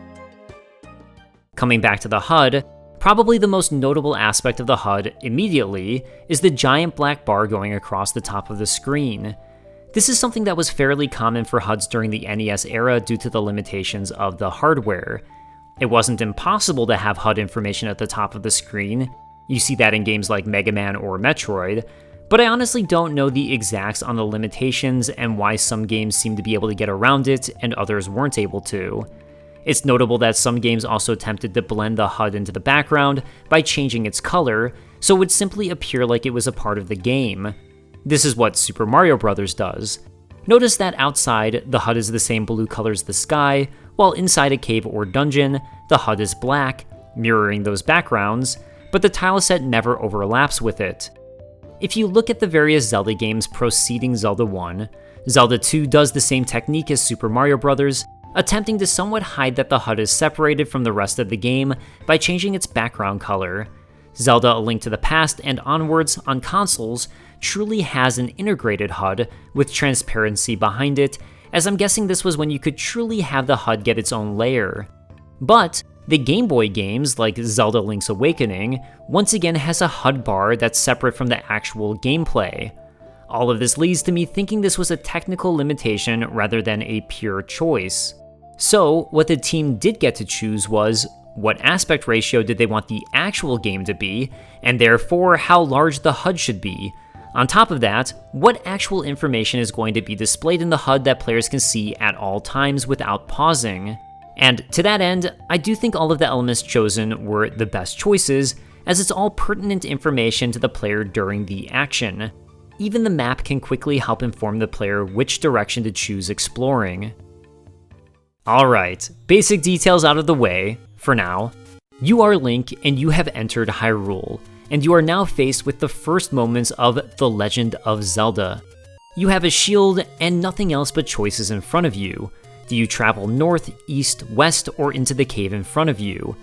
Coming back to the HUD, probably the most notable aspect of the HUD immediately is the giant black bar going across the top of the screen. This is something that was fairly common for HUDs during the NES era due to the limitations of the hardware. It wasn't impossible to have HUD information at the top of the screen. You see that in games like Mega Man or Metroid, but I honestly don't know the exacts on the limitations and why some games seem to be able to get around it and others weren't able to. It's notable that some games also attempted to blend the HUD into the background by changing its color, so it would simply appear like it was a part of the game. This is what Super Mario Bros. Does. Notice that outside, the HUD is the same blue color as the sky, while inside a cave or dungeon, the HUD is black, mirroring those backgrounds, but the tileset never overlaps with it. If you look at the various Zelda games preceding Zelda 1, Zelda 2 does the same technique as Super Mario Bros., attempting to somewhat hide that the HUD is separated from the rest of the game by changing its background color. Zelda: A Link to the Past and onwards on consoles truly has an integrated HUD with transparency behind it, as I'm guessing this was when you could truly have the HUD get its own layer. But the Game Boy games like Zelda: Link's Awakening once again has a HUD bar that's separate from the actual gameplay. All of this leads to me thinking this was a technical limitation rather than a pure choice. So what the team did get to choose was what aspect ratio did they want the actual game to be, and therefore how large the HUD should be. On top of that, what actual information is going to be displayed in the HUD that players can see at all times without pausing. And to that end, I do think all of the elements chosen were the best choices, as it's all pertinent information to the player during the action. Even the map can quickly help inform the player which direction to choose exploring. Alright, basic details out of the way, for now. You are Link and you have entered Hyrule, and you are now faced with the first moments of The Legend of Zelda. You have a shield and nothing else but choices in front of you. Do you travel north, east, west, or into the cave in front of you?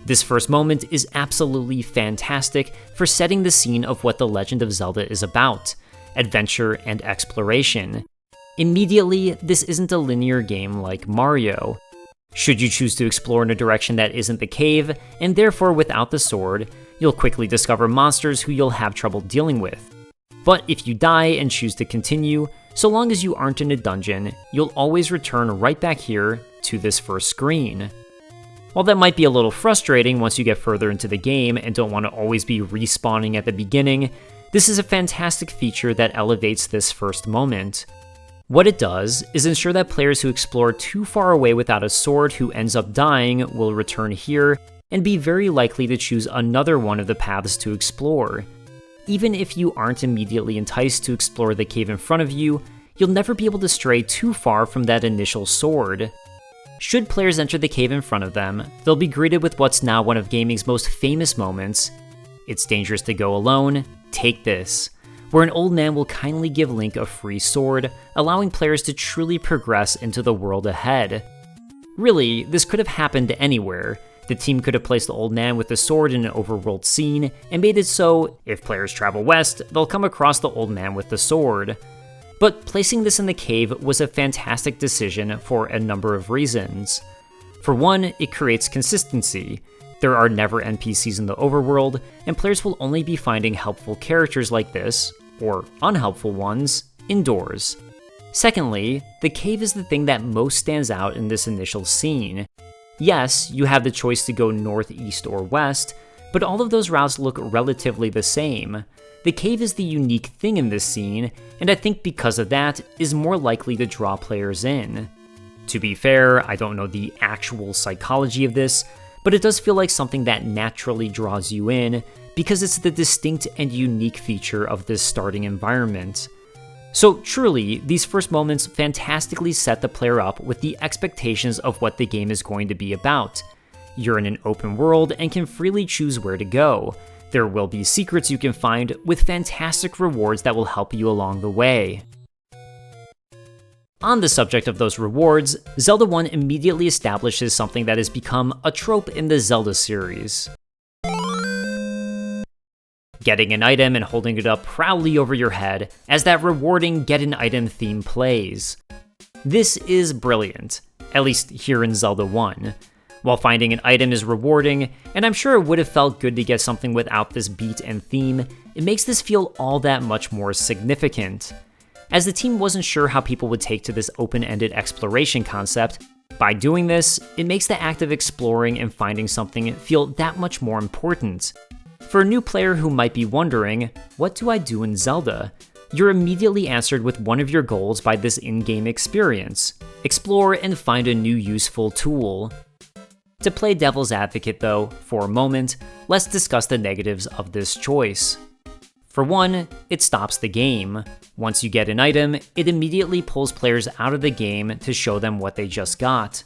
This first moment is absolutely fantastic for setting the scene of what The Legend of Zelda is about: adventure and exploration. Immediately, this isn't a linear game like Mario. Should you choose to explore in a direction that isn't the cave, and therefore without the sword, you'll quickly discover monsters who you'll have trouble dealing with. But if you die and choose to continue, so long as you aren't in a dungeon, you'll always return right back here to this first screen. While that might be a little frustrating once you get further into the game and don't want to always be respawning at the beginning, this is a fantastic feature that elevates this first moment. What it does is ensure that players who explore too far away without a sword who ends up dying will return here and be very likely to choose another one of the paths to explore. Even if you aren't immediately enticed to explore the cave in front of you, you'll never be able to stray too far from that initial sword. Should players enter the cave in front of them, they'll be greeted with what's now one of gaming's most famous moments: "It's dangerous to go alone, take this," where an old man will kindly give Link a free sword, allowing players to truly progress into the world ahead. Really, this could have happened anywhere. The team could have placed the old man with the sword in an overworld scene, and made it so, if players travel west, they'll come across the old man with the sword. But placing this in the cave was a fantastic decision for a number of reasons. For one, it creates consistency. There are never NPCs in the overworld, and players will only be finding helpful characters like this, or unhelpful ones, indoors. Secondly, the cave is the thing that most stands out in this initial scene. Yes, you have the choice to go north, east, or west, but all of those routes look relatively the same. The cave is the unique thing in this scene, and I think because of that, is more likely to draw players in. To be fair, I don't know the actual psychology of this, but it does feel like something that naturally draws you in, because it's the distinct and unique feature of this starting environment. So truly, these first moments fantastically set the player up with the expectations of what the game is going to be about. You're in an open world and can freely choose where to go. There will be secrets you can find with fantastic rewards that will help you along the way. On the subject of those rewards, Zelda 1 immediately establishes something that has become a trope in the Zelda series. Getting an item and holding it up proudly over your head as that rewarding get an item theme plays. This is brilliant, at least here in Zelda 1. While finding an item is rewarding, and I'm sure it would have felt good to get something without this beat and theme, it makes this feel all that much more significant. As the team wasn't sure how people would take to this open-ended exploration concept, by doing this, it makes the act of exploring and finding something feel that much more important. For a new player who might be wondering, what do I do in Zelda? You're immediately answered with one of your goals by this in-game experience. Explore and find a new useful tool. To play devil's advocate though, for a moment, let's discuss the negatives of this choice. For one, it stops the game. Once you get an item, it immediately pulls players out of the game to show them what they just got.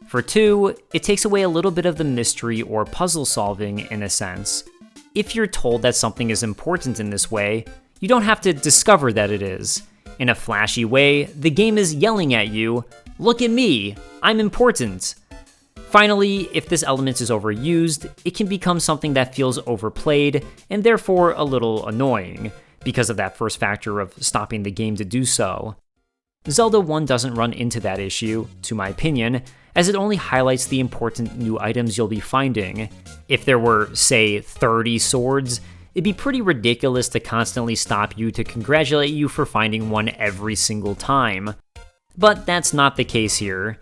For two, it takes away a little bit of the mystery or puzzle solving in a sense. If you're told that something is important in this way, you don't have to discover that it is. In a flashy way, the game is yelling at you, "Look at me, I'm important." Finally, if this element is overused, it can become something that feels overplayed and therefore a little annoying, because of that first factor of stopping the game to do so. Zelda 1 doesn't run into that issue, to my opinion, as it only highlights the important new items you'll be finding. If there were, say, 30 swords, it'd be pretty ridiculous to constantly stop you to congratulate you for finding one every single time. But that's not the case here.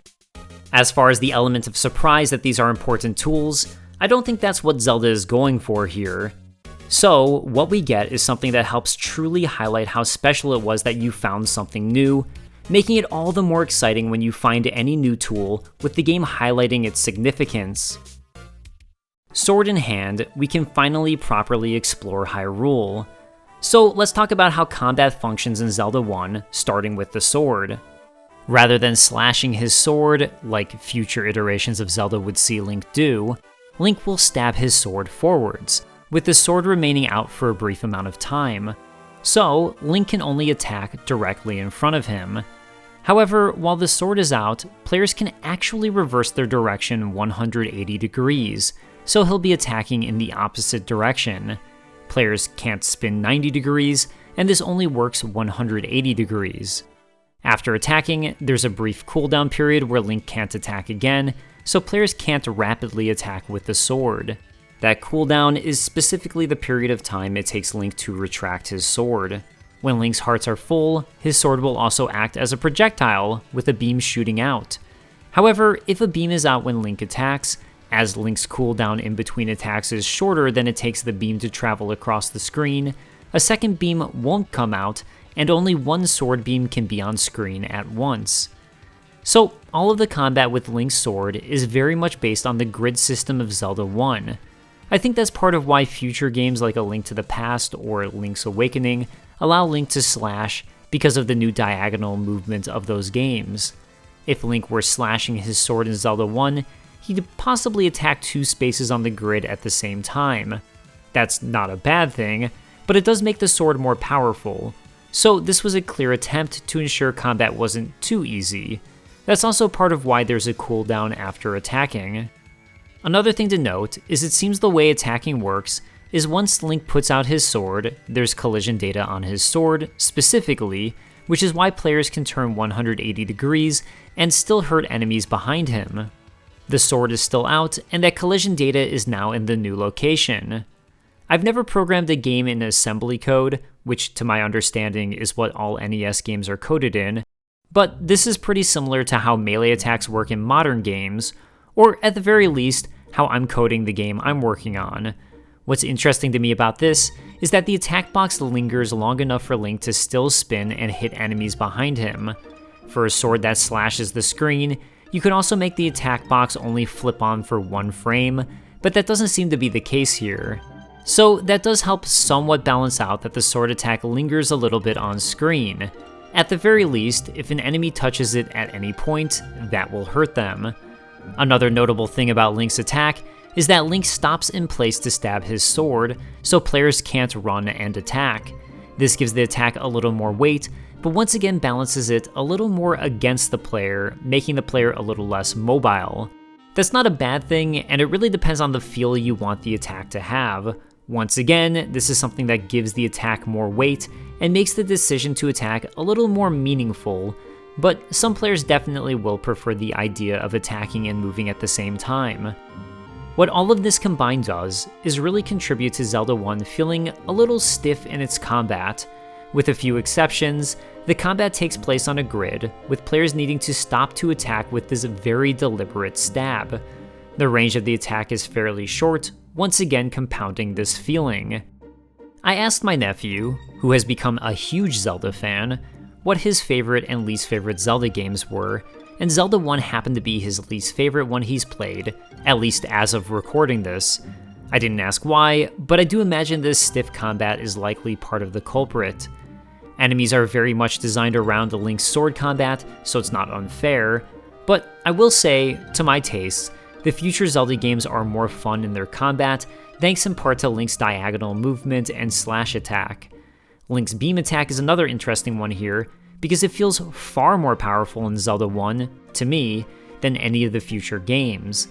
As far as the element of surprise that these are important tools, I don't think that's what Zelda is going for here. So, what we get is something that helps truly highlight how special it was that you found something new, making it all the more exciting when you find any new tool, with the game highlighting its significance. Sword in hand, we can finally properly explore Hyrule. So let's talk about how combat functions in Zelda 1, starting with the sword. Rather than slashing his sword, like future iterations of Zelda would see Link do, Link will stab his sword forwards, with the sword remaining out for a brief amount of time. So, Link can only attack directly in front of him. However, while the sword is out, players can actually reverse their direction 180 degrees, so he'll be attacking in the opposite direction. Players can't spin 90 degrees, and this only works 180 degrees. After attacking, there's a brief cooldown period where Link can't attack again, so players can't rapidly attack with the sword. That cooldown is specifically the period of time it takes Link to retract his sword. When Link's hearts are full, his sword will also act as a projectile, with a beam shooting out. However, if a beam is out when Link attacks, as Link's cooldown in between attacks is shorter than it takes the beam to travel across the screen, a second beam won't come out, and only one sword beam can be on screen at once. So, all of the combat with Link's sword is very much based on the grid system of Zelda 1. I think that's part of why future games like A Link to the Past or Link's Awakening allow Link to slash because of the new diagonal movement of those games. If Link were slashing his sword in Zelda 1, he'd possibly attack 2 spaces on the grid at the same time. That's not a bad thing, but it does make the sword more powerful. So this was a clear attempt to ensure combat wasn't too easy. That's also part of why there's a cooldown after attacking. Another thing to note is it seems the way attacking works is once Link puts out his sword, there's collision data on his sword specifically, which is why players can turn 180 degrees and still hurt enemies behind him. The sword is still out, and that collision data is now in the new location. I've never programmed a game in assembly code, which to my understanding is what all NES games are coded in, but this is pretty similar to how melee attacks work in modern games, or at the very least, how I'm coding the game I'm working on. What's interesting to me about this is that the attack box lingers long enough for Link to still spin and hit enemies behind him. For a sword that slashes the screen, you can also make the attack box only flip on for 1 frame, but that doesn't seem to be the case here. So that does help somewhat balance out that the sword attack lingers a little bit on screen. At the very least, if an enemy touches it at any point, that will hurt them. Another notable thing about Link's attack is that Link stops in place to stab his sword, so players can't run and attack. This gives the attack a little more weight, but once again balances it a little more against the player, making the player a little less mobile. That's not a bad thing, and it really depends on the feel you want the attack to have. Once again, this is something that gives the attack more weight and makes the decision to attack a little more meaningful, but some players definitely will prefer the idea of attacking and moving at the same time. What all of this combined does is really contribute to Zelda 1 feeling a little stiff in its combat. With a few exceptions, the combat takes place on a grid, with players needing to stop to attack with this very deliberate stab. The range of the attack is fairly short, once again compounding this feeling. I asked my nephew, who has become a huge Zelda fan, what his favorite and least favorite Zelda games were, and Zelda 1 happened to be his least favorite one he's played, at least as of recording this. I didn't ask why, but I do imagine this stiff combat is likely part of the culprit. Enemies are very much designed around the Link's sword combat, so it's not unfair, but I will say, to my taste, the future Zelda games are more fun in their combat, thanks in part to Link's diagonal movement and slash attack. Link's beam attack is another interesting one here, because it feels far more powerful in Zelda 1, to me, than any of the future games.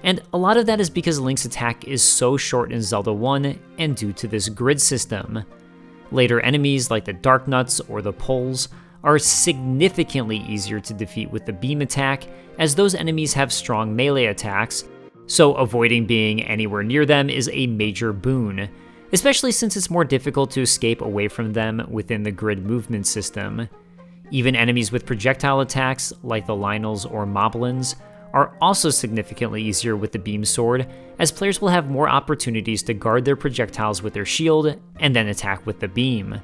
And a lot of that is because Link's attack is so short in Zelda 1 and due to this grid system. Later enemies like the Dark Nuts or the Poles are significantly easier to defeat with the beam attack, as those enemies have strong melee attacks, so avoiding being anywhere near them is a major boon, especially since it's more difficult to escape away from them within the grid movement system. Even enemies with projectile attacks, like the Lynels or Moblins, are also significantly easier with the beam sword, as players will have more opportunities to guard their projectiles with their shield and then attack with the beam.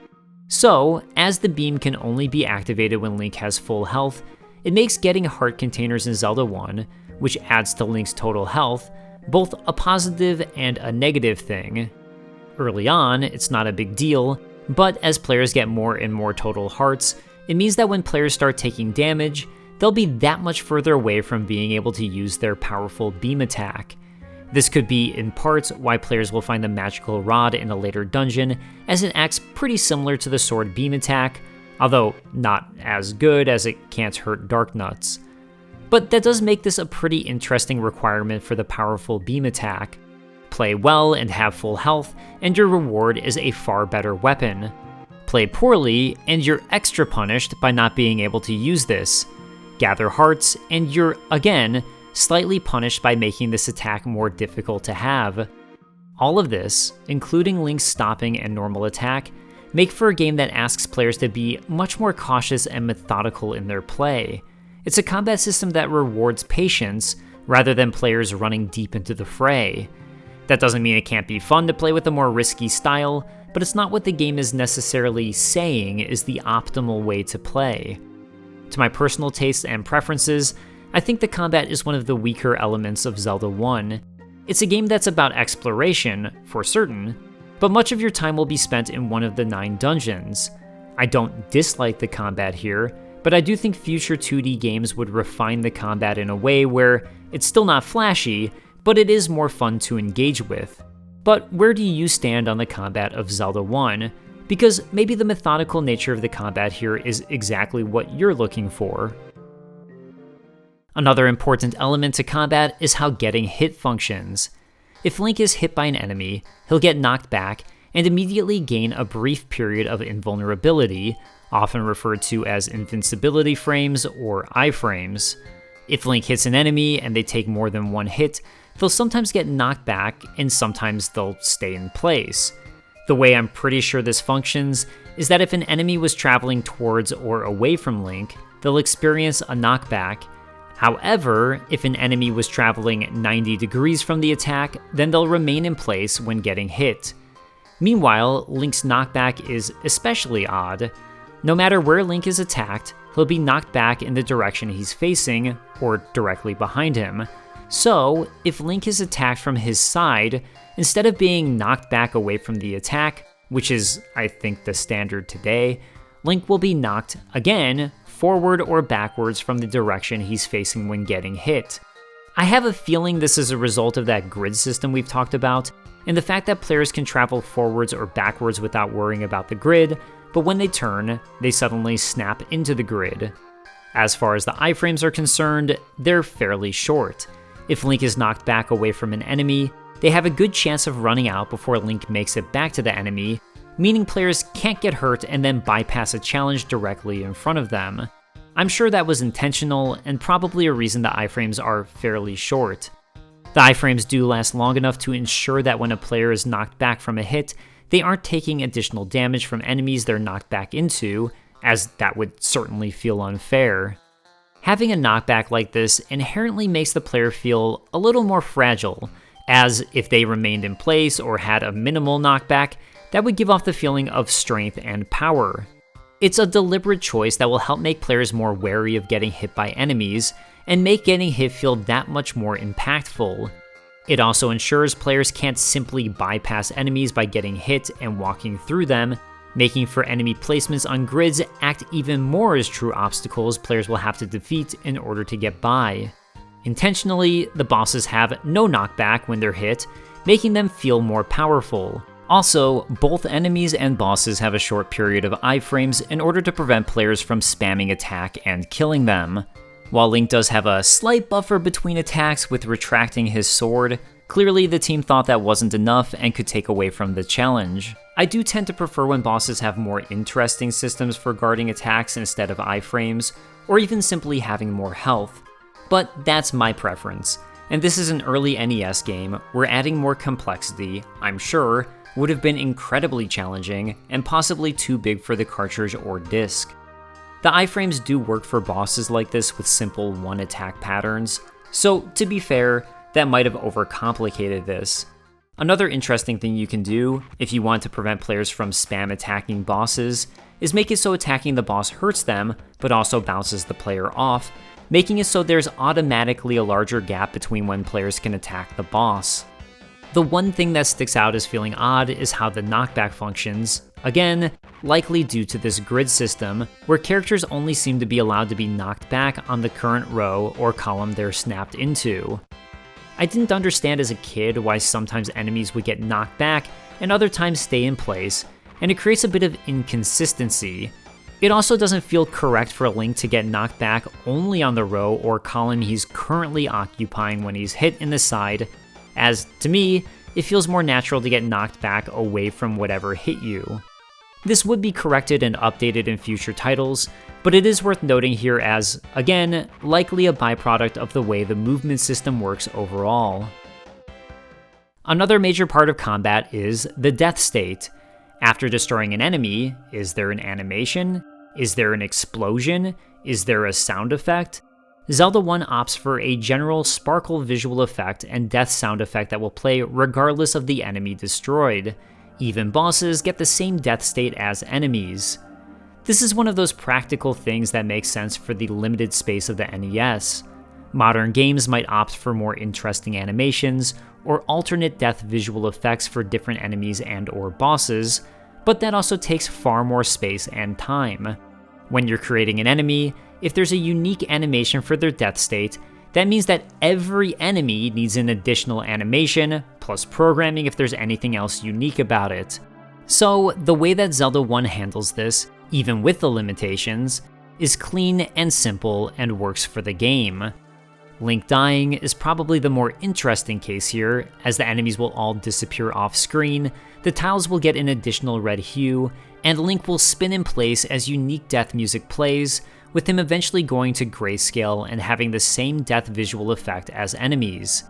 So, as the beam can only be activated when Link has full health, it makes getting heart containers in Zelda 1, which adds to Link's total health, both a positive and a negative thing. Early on, it's not a big deal, but as players get more and more total hearts, it means that when players start taking damage, they'll be that much further away from being able to use their powerful beam attack. This could be, in part, why players will find the magical rod in a later dungeon, as it acts pretty similar to the sword beam attack, although not as good as it can't hurt Dark Nuts. But that does make this a pretty interesting requirement for the powerful beam attack. Play well and have full health, and your reward is a far better weapon. Play poorly, and you're extra punished by not being able to use this. Gather hearts, and you're, again, slightly punished by making this attack more difficult to have. All of this, including Link's stopping and normal attack, make for a game that asks players to be much more cautious and methodical in their play. It's a combat system that rewards patience, rather than players running deep into the fray. That doesn't mean it can't be fun to play with a more risky style, but it's not what the game is necessarily saying is the optimal way to play. To my personal tastes and preferences, I think the combat is one of the weaker elements of Zelda 1. It's a game that's about exploration, for certain, but much of your time will be spent in one of the 9 dungeons. I don't dislike the combat here, but I do think future 2D games would refine the combat in a way where it's still not flashy, but it is more fun to engage with. But where do you stand on the combat of Zelda 1? Because maybe the methodical nature of the combat here is exactly what you're looking for. Another important element to combat is how getting hit functions. If Link is hit by an enemy, he'll get knocked back and immediately gain a brief period of invulnerability, often referred to as invincibility frames or iFrames. If Link hits an enemy and they take more than one hit, they'll sometimes get knocked back and sometimes they'll stay in place. The way I'm pretty sure this functions is that if an enemy was traveling towards or away from Link, they'll experience a knockback. However, if an enemy was traveling 90 degrees from the attack, then they'll remain in place when getting hit. Meanwhile, Link's knockback is especially odd. No matter where Link is attacked, he'll be knocked back in the direction he's facing, or directly behind him. So, if Link is attacked from his side, instead of being knocked back away from the attack, which is, I think, the standard today, Link will be knocked, again, forward or backwards from the direction he's facing when getting hit. I have a feeling this is a result of that grid system we've talked about, and the fact that players can travel forwards or backwards without worrying about the grid, but when they turn, they suddenly snap into the grid. As far as the iframes are concerned, they're fairly short. If Link is knocked back away from an enemy, they have a good chance of running out before Link makes it back to the enemy, meaning players can't get hurt and then bypass a challenge directly in front of them. I'm sure that was intentional, and probably a reason the iframes are fairly short. The iframes do last long enough to ensure that when a player is knocked back from a hit, they aren't taking additional damage from enemies they're knocked back into, as that would certainly feel unfair. Having a knockback like this inherently makes the player feel a little more fragile, as if they remained in place or had a minimal knockback, that would give off the feeling of strength and power. It's a deliberate choice that will help make players more wary of getting hit by enemies, and make getting hit feel that much more impactful. It also ensures players can't simply bypass enemies by getting hit and walking through them, making for enemy placements on grids act even more as true obstacles players will have to defeat in order to get by. Intentionally, the bosses have no knockback when they're hit, making them feel more powerful. Also, both enemies and bosses have a short period of iframes in order to prevent players from spamming attack and killing them. While Link does have a slight buffer between attacks with retracting his sword, clearly the team thought that wasn't enough and could take away from the challenge. I do tend to prefer when bosses have more interesting systems for guarding attacks instead of iframes, or even simply having more health. But that's my preference, and this is an early NES game where adding more complexity, I'm sure, would have been incredibly challenging and possibly too big for the cartridge or disc. The iframes do work for bosses like this with simple one-attack patterns, so to be fair, that might have overcomplicated this. Another interesting thing you can do, if you want to prevent players from spam attacking bosses, is make it so attacking the boss hurts them, but also bounces the player off, making it so there's automatically a larger gap between when players can attack the boss. The one thing that sticks out as feeling odd is how the knockback functions, again, likely due to this grid system, where characters only seem to be allowed to be knocked back on the current row or column they're snapped into. I didn't understand as a kid why sometimes enemies would get knocked back and other times stay in place, and it creates a bit of inconsistency. It also doesn't feel correct for Link to get knocked back only on the row or column he's currently occupying when he's hit in the side, as, to me, it feels more natural to get knocked back away from whatever hit you. This would be corrected and updated in future titles, but it is worth noting here as, again, likely a byproduct of the way the movement system works overall. Another major part of combat is the death state. After destroying an enemy, is there an animation? Is there an explosion? Is there a sound effect? Zelda 1 opts for a general sparkle visual effect and death sound effect that will play regardless of the enemy destroyed. Even bosses get the same death state as enemies. This is one of those practical things that makes sense for the limited space of the NES. Modern games might opt for more interesting animations or alternate death visual effects for different enemies and/or bosses, but that also takes far more space and time. When you're creating an enemy, if there's a unique animation for their death state, that means that every enemy needs an additional animation, plus programming if there's anything else unique about it. So, the way that Zelda 1 handles this, even with the limitations, is clean and simple and works for the game. Link dying is probably the more interesting case here, as the enemies will all disappear off screen, the tiles will get an additional red hue, and Link will spin in place as unique death music plays, with him eventually going to grayscale and having the same death visual effect as enemies.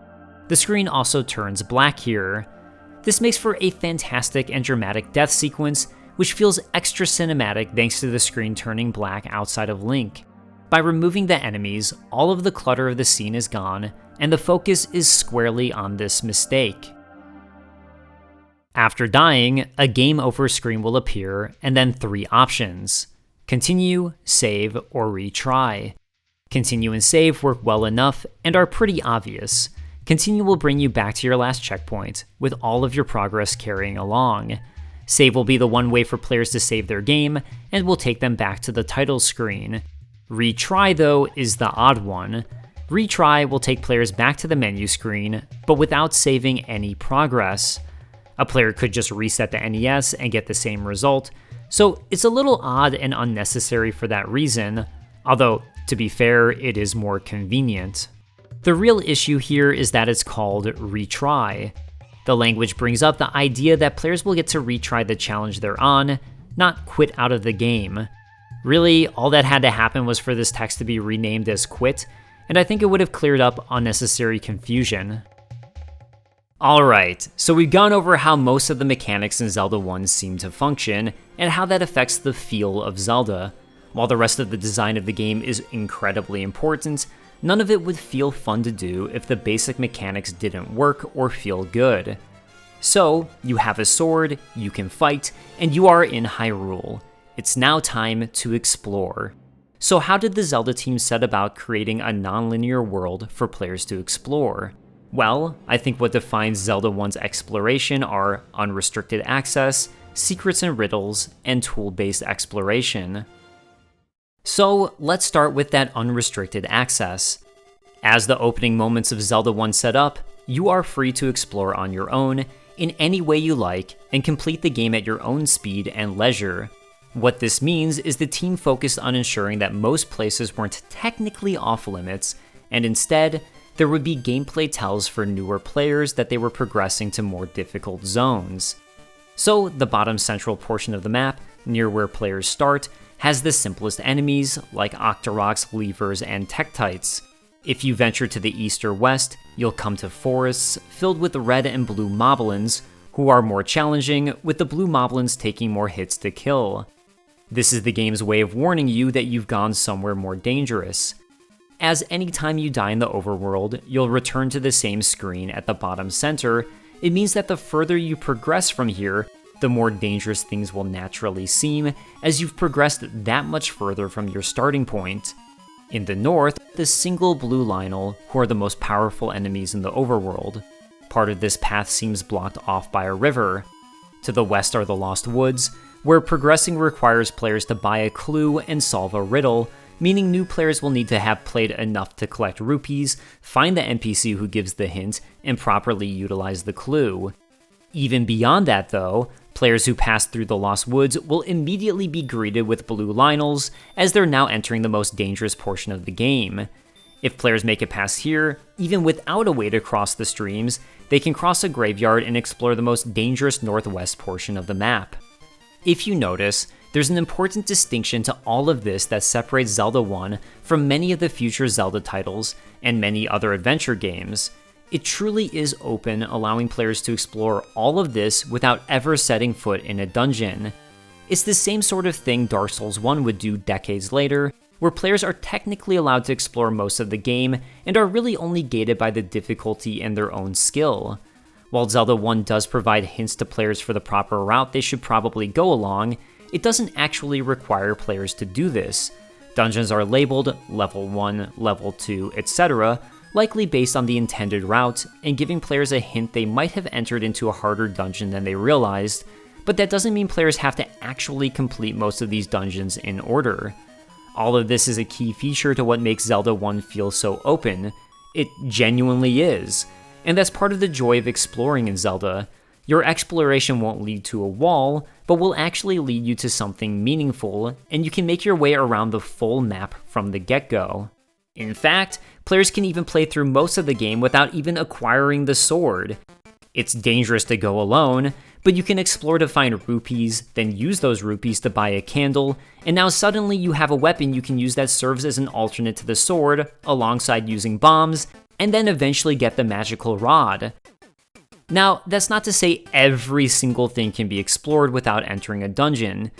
The screen also turns black here. This makes for a fantastic and dramatic death sequence, which feels extra cinematic thanks to the screen turning black outside of Link. By removing the enemies, all of the clutter of the scene is gone, and the focus is squarely on this mistake. After dying, a game over screen will appear, and then 3 options: continue, save, or retry. Continue and save work well enough and are pretty obvious. Continue will bring you back to your last checkpoint, with all of your progress carrying along. Save will be the one way for players to save their game, and will take them back to the title screen. Retry, though, is the odd one. Retry will take players back to the menu screen, but without saving any progress. A player could just reset the NES and get the same result, so it's a little odd and unnecessary for that reason, although, to be fair, it is more convenient. The real issue here is that it's called retry. The language brings up the idea that players will get to retry the challenge they're on, not quit out of the game. Really, all that had to happen was for this text to be renamed as quit, and I think it would have cleared up unnecessary confusion. Alright, so we've gone over how most of the mechanics in Zelda 1 seem to function, and how that affects the feel of Zelda. While the rest of the design of the game is incredibly important, none of it would feel fun to do if the basic mechanics didn't work or feel good. So, you have a sword, you can fight, and you are in Hyrule. It's now time to explore. So how did the Zelda team set about creating a non-linear world for players to explore? Well, I think what defines Zelda 1's exploration are unrestricted access, secrets and riddles, and tool-based exploration. So let's start with that unrestricted access. As the opening moments of Zelda 1 set up, you are free to explore on your own, in any way you like, and complete the game at your own speed and leisure. What this means is the team focused on ensuring that most places weren't technically off-limits, and instead, there would be gameplay tells for newer players that they were progressing to more difficult zones. So, the bottom central portion of the map, near where players start, has the simplest enemies, like Octoroks, Levers, and Tektites. If you venture to the east or west, you'll come to forests filled with red and blue moblins, who are more challenging, with the blue moblins taking more hits to kill. This is the game's way of warning you that you've gone somewhere more dangerous. As anytime you die in the overworld, you'll return to the same screen at the bottom center. It means that the further you progress from here, the more dangerous things will naturally seem, as you've progressed that much further from your starting point. In the north, the single blue Lionel, who are the most powerful enemies in the overworld. Part of this path seems blocked off by a river. To the west are the Lost Woods, where progressing requires players to buy a clue and solve a riddle, meaning new players will need to have played enough to collect rupees, find the NPC who gives the hint, and properly utilize the clue. Even beyond that though, players who pass through the Lost Woods will immediately be greeted with blue Lionels, as they're now entering the most dangerous portion of the game. If players make it past here, even without a way to cross the streams, they can cross a graveyard and explore the most dangerous northwest portion of the map. If you notice, there's an important distinction to all of this that separates Zelda 1 from many of the future Zelda titles and many other adventure games. It truly is open, allowing players to explore all of this without ever setting foot in a dungeon. It's the same sort of thing Dark Souls 1 would do decades later, where players are technically allowed to explore most of the game and are really only gated by the difficulty and their own skill. While Zelda 1 does provide hints to players for the proper route they should probably go along, it doesn't actually require players to do this. Dungeons are labeled Level 1, Level 2, etc., likely based on the intended route, and giving players a hint they might have entered into a harder dungeon than they realized, but that doesn't mean players have to actually complete most of these dungeons in order. All of this is a key feature to what makes Zelda 1 feel so open. It genuinely is. And that's part of the joy of exploring in Zelda. Your exploration won't lead to a wall, but will actually lead you to something meaningful, and you can make your way around the full map from the get-go. In fact, players can even play through most of the game without even acquiring the sword. It's dangerous to go alone, but you can explore to find rupees, then use those rupees to buy a candle, and now suddenly you have a weapon you can use that serves as an alternate to the sword, alongside using bombs, and then eventually get the magical rod. Now, that's not to say every single thing can be explored without entering a dungeon.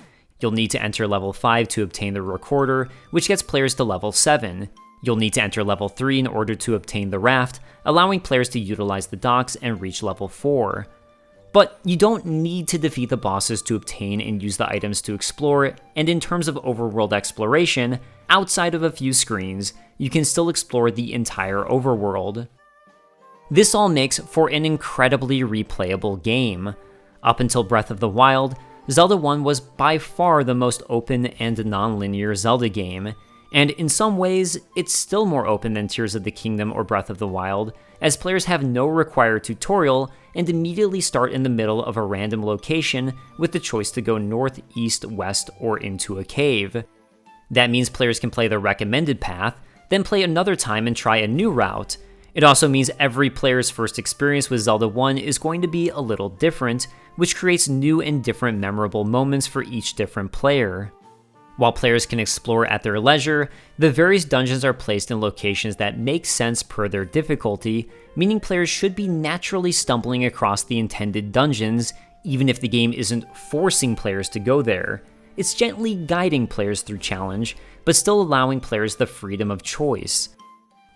You'll need to enter level 5 to obtain the Recorder, which gets players to level 7. You'll need to enter level 3 in order to obtain the Raft, allowing players to utilize the docks and reach level 4. But you don't need to defeat the bosses to obtain and use the items to explore, and in terms of overworld exploration, outside of a few screens, you can still explore the entire overworld. This all makes for an incredibly replayable game. Up until Breath of the Wild, Zelda 1 was by far the most open and non-linear Zelda game, and in some ways, it's still more open than Tears of the Kingdom or Breath of the Wild, as players have no required tutorial and immediately start in the middle of a random location with the choice to go north, east, west, or into a cave. That means players can play the recommended path, then play another time and try a new route. It also means every player's first experience with Zelda 1 is going to be a little different, which creates new and different memorable moments for each different player. While players can explore at their leisure, the various dungeons are placed in locations that make sense per their difficulty, meaning players should be naturally stumbling across the intended dungeons, even if the game isn't forcing players to go there. It's gently guiding players through challenge, but still allowing players the freedom of choice.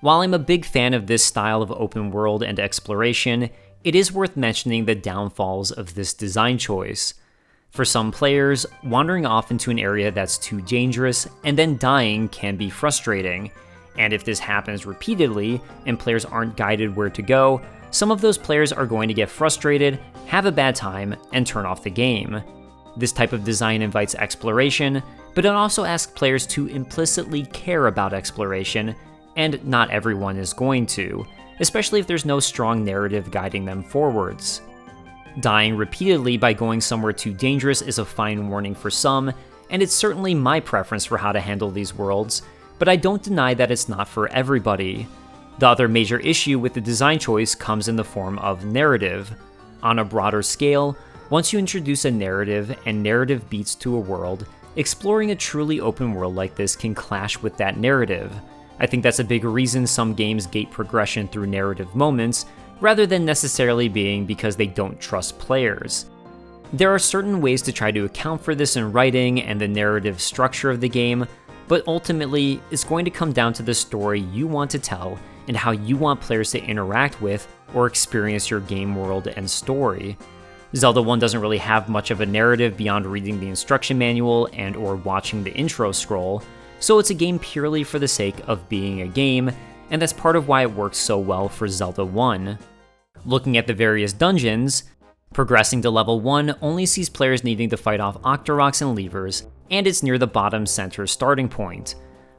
While I'm a big fan of this style of open world and exploration, it is worth mentioning the downfalls of this design choice. For some players, wandering off into an area that's too dangerous and then dying can be frustrating, and if this happens repeatedly and players aren't guided where to go, some of those players are going to get frustrated, have a bad time, and turn off the game. This type of design invites exploration, but it also asks players to implicitly care about exploration, and not everyone is going to, especially if there's no strong narrative guiding them forwards. Dying repeatedly by going somewhere too dangerous is a fine warning for some, and it's certainly my preference for how to handle these worlds, but I don't deny that it's not for everybody. The other major issue with the design choice comes in the form of narrative. On a broader scale, once you introduce a narrative and narrative beats to a world, exploring a truly open world like this can clash with that narrative. I think that's a big reason some games gate progression through narrative moments, rather than necessarily being because they don't trust players. There are certain ways to try to account for this in writing and the narrative structure of the game, but ultimately, it's going to come down to the story you want to tell and how you want players to interact with or experience your game world and story. Zelda 1 doesn't really have much of a narrative beyond reading the instruction manual and or watching the intro scroll, so it's a game purely for the sake of being a game, and that's part of why it works so well for Zelda 1. Looking at the various dungeons, progressing to level 1 only sees players needing to fight off Octoroks and Levers, and it's near the bottom center starting point.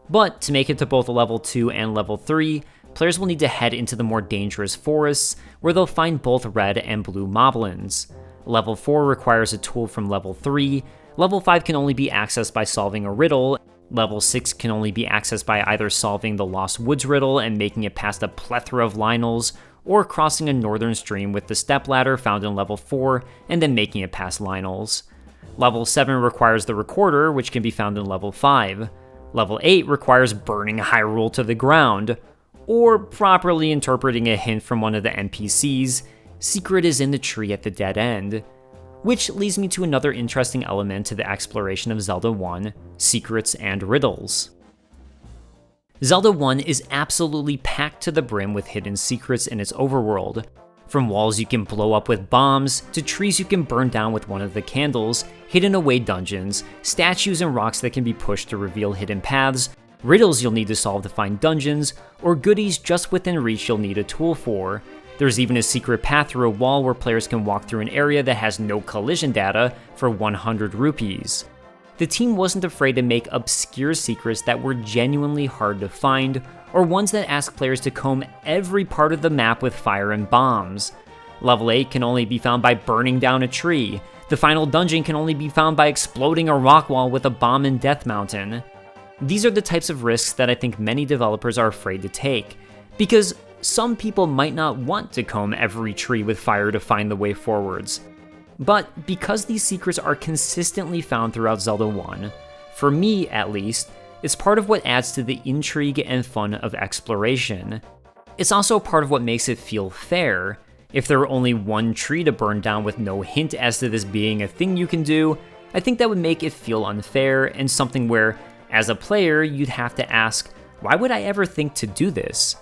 But to make it to both level 2 and level 3, players will need to head into the more dangerous forests, where they'll find both red and blue moblins. Level 4 requires a tool from level 3, level 5 can only be accessed by solving a riddle, level 6 can only be accessed by either solving the Lost Woods riddle and making it past a plethora of Lynels, or crossing a northern stream with the stepladder found in level 4 and then making it past Lynels. Level 7 requires the Recorder, which can be found in level 5. Level 8 requires burning Hyrule to the ground, or properly interpreting a hint from one of the NPCs, secret is in the tree at the dead end. Which leads me to another interesting element to the exploration of Zelda 1, secrets and riddles. Zelda 1 is absolutely packed to the brim with hidden secrets in its overworld. From walls you can blow up with bombs, to trees you can burn down with one of the candles, hidden away dungeons, statues and rocks that can be pushed to reveal hidden paths, riddles you'll need to solve to find dungeons, or goodies just within reach you'll need a tool for. There's even a secret path through a wall where players can walk through an area that has no collision data for 100 rupees. The team wasn't afraid to make obscure secrets that were genuinely hard to find, or ones that ask players to comb every part of the map with fire and bombs. Level 8 can only be found by burning down a tree. The final dungeon can only be found by exploding a rock wall with a bomb in Death Mountain. These are the types of risks that I think many developers are afraid to take, because some people might not want to comb every tree with fire to find the way forwards. But because these secrets are consistently found throughout Zelda 1, for me at least, it's part of what adds to the intrigue and fun of exploration. It's also part of what makes it feel fair. If there were only one tree to burn down with no hint as to this being a thing you can do, I think that would make it feel unfair and something where, as a player, you'd have to ask, why would I ever think to do this?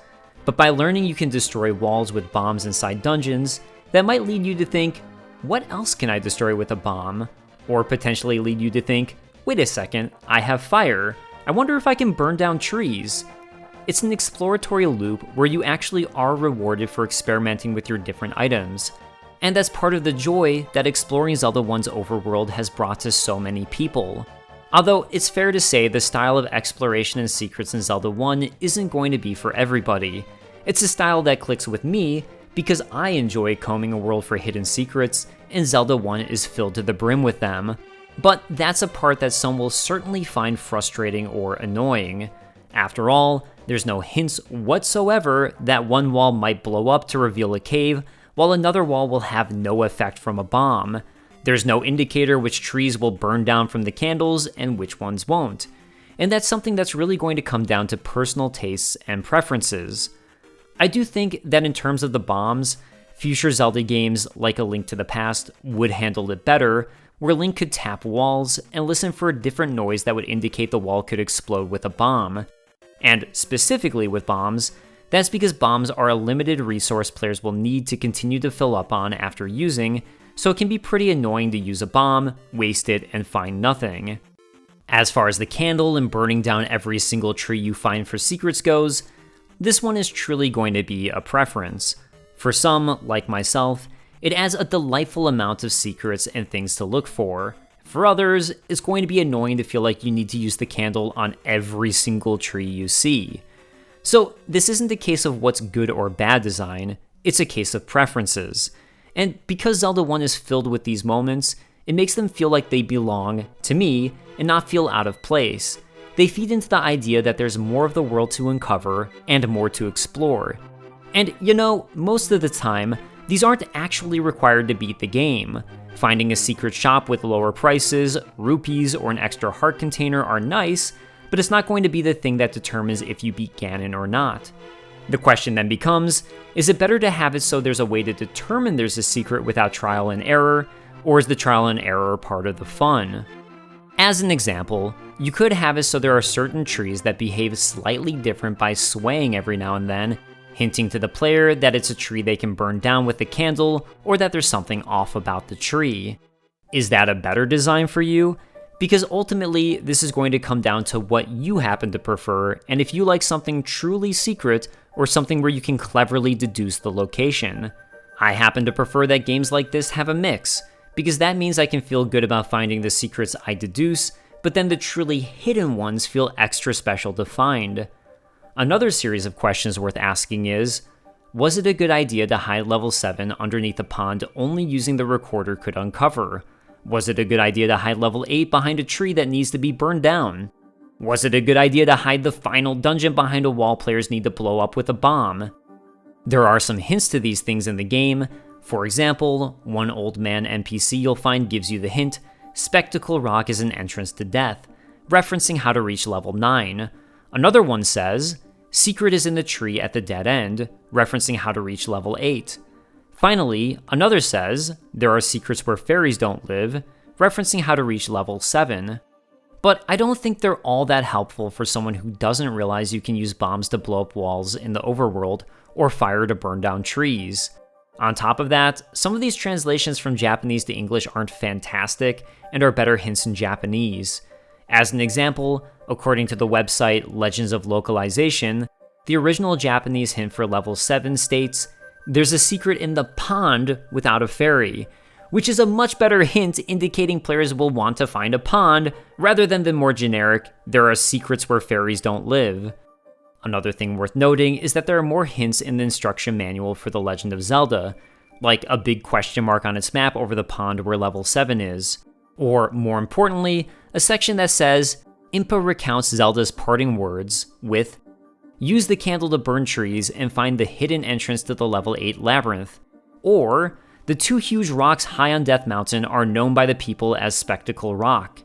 But by learning you can destroy walls with bombs inside dungeons, that might lead you to think, what else can I destroy with a bomb? Or potentially lead you to think, wait a second, I have fire. I wonder if I can burn down trees. It's an exploratory loop where you actually are rewarded for experimenting with your different items. And that's part of the joy that exploring Zelda 1's overworld has brought to so many people. Although it's fair to say the style of exploration and secrets in Zelda 1 isn't going to be for everybody. It's a style that clicks with me because I enjoy combing a world for hidden secrets, and Zelda 1 is filled to the brim with them. But that's a part that some will certainly find frustrating or annoying. After all, there's no hints whatsoever that one wall might blow up to reveal a cave, while another wall will have no effect from a bomb. There's no indicator which trees will burn down from the candles and which ones won't. And that's something that's really going to come down to personal tastes and preferences. I do think that in terms of the bombs, future Zelda games like A Link to the Past would handle it better, where Link could tap walls and listen for a different noise that would indicate the wall could explode with a bomb. And specifically with bombs, that's because bombs are a limited resource players will need to continue to fill up on after using, so it can be pretty annoying to use a bomb, waste it, and find nothing. As far as the candle and burning down every single tree you find for secrets goes, this one is truly going to be a preference. For some, like myself, it adds a delightful amount of secrets and things to look for. For others, it's going to be annoying to feel like you need to use the candle on every single tree you see. So this isn't a case of what's good or bad design, it's a case of preferences. And because Zelda 1 is filled with these moments, it makes them feel like they belong to me and not feel out of place. They feed into the idea that there's more of the world to uncover and more to explore. And you know, most of the time, these aren't actually required to beat the game. Finding a secret shop with lower prices, rupees, or an extra heart container are nice, but it's not going to be the thing that determines if you beat Ganon or not. The question then becomes, is it better to have it so there's a way to determine there's a secret without trial and error, or is the trial and error part of the fun? As an example, you could have it so there are certain trees that behave slightly different by swaying every now and then, hinting to the player that it's a tree they can burn down with a candle, or that there's something off about the tree. Is that a better design for you? Because ultimately, this is going to come down to what you happen to prefer, and if you like something truly secret, or something where you can cleverly deduce the location. I happen to prefer that games like this have a mix, because that means I can feel good about finding the secrets I deduce, but then the truly hidden ones feel extra special to find. Another series of questions worth asking is, was it a good idea to hide level 7 underneath a pond only using the recorder could uncover? Was it a good idea to hide level 8 behind a tree that needs to be burned down? Was it a good idea to hide the final dungeon behind a wall players need to blow up with a bomb? There are some hints to these things in the game. For example, one old man NPC you'll find gives you the hint, Spectacle Rock is an entrance to death, referencing how to reach level 9. Another one says, Secret is in the tree at the dead end, referencing how to reach level 8. Finally, another says, there are secrets where fairies don't live, referencing how to reach level 7. But I don't think they're all that helpful for someone who doesn't realize you can use bombs to blow up walls in the overworld, or fire to burn down trees. On top of that, some of these translations from Japanese to English aren't fantastic, and are better hints in Japanese. As an example, according to the website Legends of Localization, the original Japanese hint for level 7 states, there's a secret in the pond without a fairy, which is a much better hint indicating players will want to find a pond, rather than the more generic, there are secrets where fairies don't live. Another thing worth noting is that there are more hints in the instruction manual for The Legend of Zelda, like a big question mark on its map over the pond where level 7 is. Or, more importantly, a section that says, Impa recounts Zelda's parting words with, use the candle to burn trees and find the hidden entrance to the level 8 labyrinth. Or, the two huge rocks high on Death Mountain are known by the people as Spectacle Rock.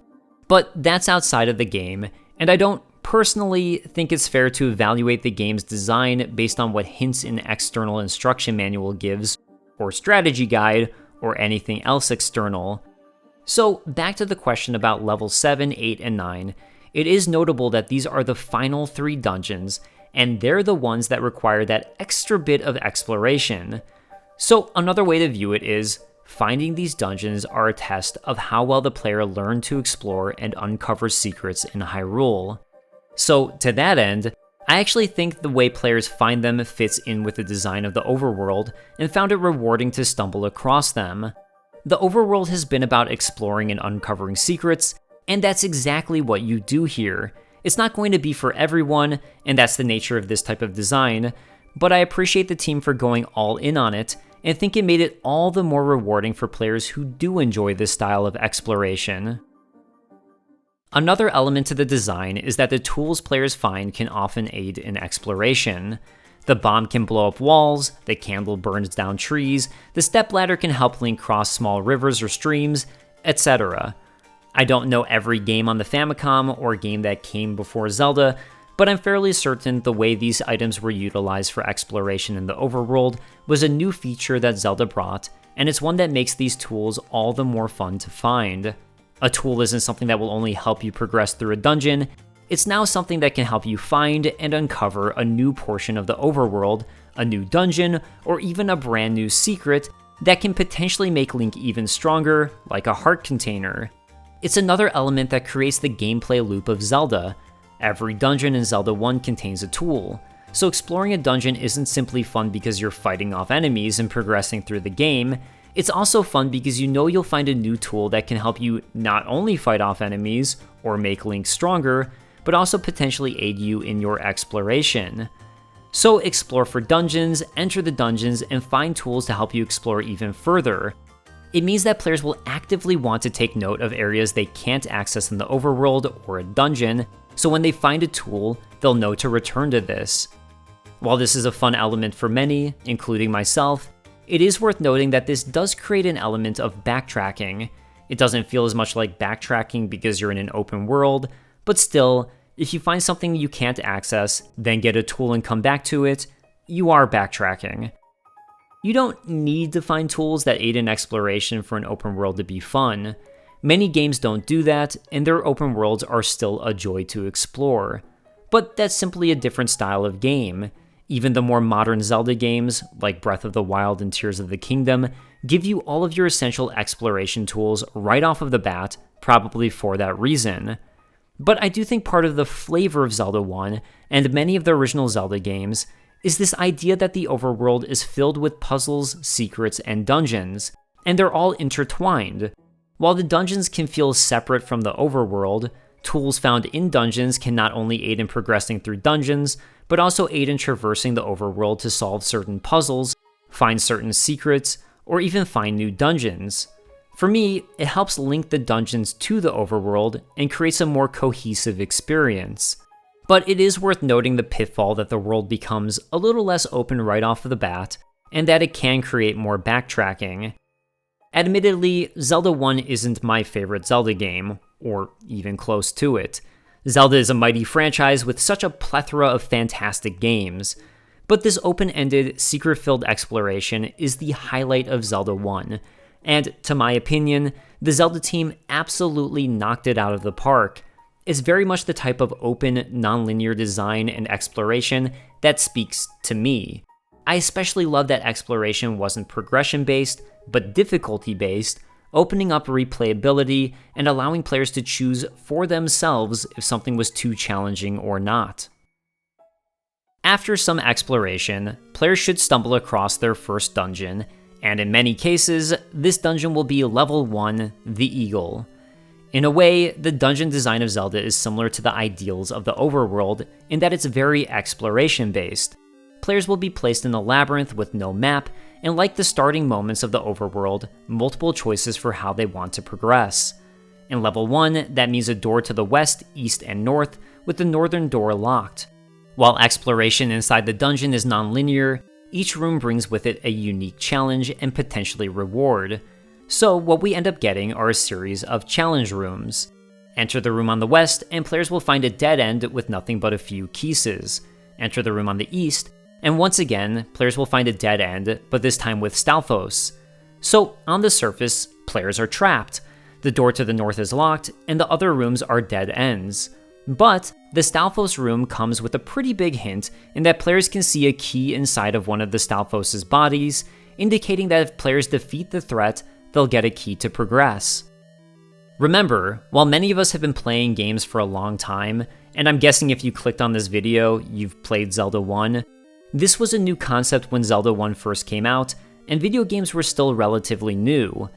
But that's outside of the game, and I don't personally think it's fair to evaluate the game's design based on what hints an external instruction manual gives, or strategy guide, or anything else external. So back to the question about levels 7, 8, and 9, it is notable that these are the final 3 dungeons, and they're the ones that require that extra bit of exploration. So another way to view it is, finding these dungeons are a test of how well the player learned to explore and uncover secrets in Hyrule. So to that end, I actually think the way players find them fits in with the design of the overworld, and found it rewarding to stumble across them. The overworld has been about exploring and uncovering secrets, and that's exactly what you do here. It's not going to be for everyone, and that's the nature of this type of design, but I appreciate the team for going all in on it, and think it made it all the more rewarding for players who do enjoy this style of exploration. Another element to the design is that the tools players find can often aid in exploration. The bomb can blow up walls, the candle burns down trees, the stepladder can help Link cross small rivers or streams, etc. I don't know every game on the Famicom or game that came before Zelda, but I'm fairly certain the way these items were utilized for exploration in the overworld was a new feature that Zelda brought, and it's one that makes these tools all the more fun to find. A tool isn't something that will only help you progress through a dungeon, it's now something that can help you find and uncover a new portion of the overworld, a new dungeon, or even a brand new secret that can potentially make Link even stronger, like a heart container. It's another element that creates the gameplay loop of Zelda. Every dungeon in Zelda 1 contains a tool, so exploring a dungeon isn't simply fun because you're fighting off enemies and progressing through the game, it's also fun because you know you'll find a new tool that can help you not only fight off enemies or make Link stronger, but also potentially aid you in your exploration. So explore for dungeons, enter the dungeons, and find tools to help you explore even further. It means that players will actively want to take note of areas they can't access in the overworld or a dungeon, so when they find a tool, they'll know to return to this. While this is a fun element for many, including myself, it is worth noting that this does create an element of backtracking. It doesn't feel as much like backtracking because you're in an open world, but still, if you find something you can't access, then get a tool and come back to it, you are backtracking. You don't need to find tools that aid in exploration for an open world to be fun. Many games don't do that, and their open worlds are still a joy to explore. But that's simply a different style of game. Even the more modern Zelda games, like Breath of the Wild and Tears of the Kingdom, give you all of your essential exploration tools right off of the bat, probably for that reason. But I do think part of the flavor of Zelda 1, and many of the original Zelda games, is this idea that the overworld is filled with puzzles, secrets, and dungeons, and they're all intertwined. While the dungeons can feel separate from the overworld, tools found in dungeons can not only aid in progressing through dungeons, but also aid in traversing the overworld to solve certain puzzles, find certain secrets, or even find new dungeons. For me, it helps link the dungeons to the overworld and creates a more cohesive experience. But it is worth noting the pitfall that the world becomes a little less open right off of the bat, and that it can create more backtracking. Admittedly, Zelda 1 isn't my favorite Zelda game, or even close to it. Zelda is a mighty franchise with such a plethora of fantastic games, but this open-ended, secret-filled exploration is the highlight of Zelda 1, and to my opinion, the Zelda team absolutely knocked it out of the park. It's very much the type of open, non-linear design and exploration that speaks to me. I especially love that exploration wasn't progression-based, but difficulty-based, opening up replayability and allowing players to choose for themselves if something was too challenging or not. After some exploration, players should stumble across their first dungeon, and in many cases, this dungeon will be level 1, the Eagle. In a way, the dungeon design of Zelda is similar to the ideals of the overworld in that it's very exploration-based. Players will be placed in a labyrinth with no map, and like the starting moments of the overworld, multiple choices for how they want to progress. In level 1, that means a door to the west, east, and north, with the northern door locked. While exploration inside the dungeon is non-linear, each room brings with it a unique challenge and potentially reward. So what we end up getting are a series of challenge rooms. Enter the room on the west, and players will find a dead end with nothing but a few pieces. Enter the room on the east, and once again, players will find a dead end, but this time with Stalfos. So on the surface, players are trapped. The door to the north is locked, and the other rooms are dead ends. But the Stalfos room comes with a pretty big hint in that players can see a key inside of one of the Stalfos' bodies, indicating that if players defeat the threat, they'll get a key to progress. Remember, while many of us have been playing games for a long time, and I'm guessing if you clicked on this video, you've played Zelda 1, this was a new concept when Zelda 1 first came out, and video games were still relatively new.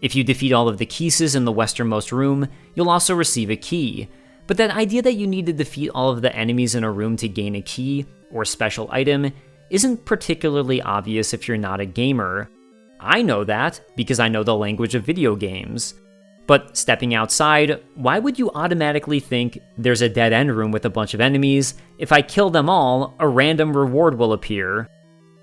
If you defeat all of the Keeses in the westernmost room, you'll also receive a key. But that idea that you need to defeat all of the enemies in a room to gain a key, or special item, isn't particularly obvious if you're not a gamer. I know that, because I know the language of video games. But stepping outside, why would you automatically think there's a dead-end room with a bunch of enemies? If I kill them all, a random reward will appear.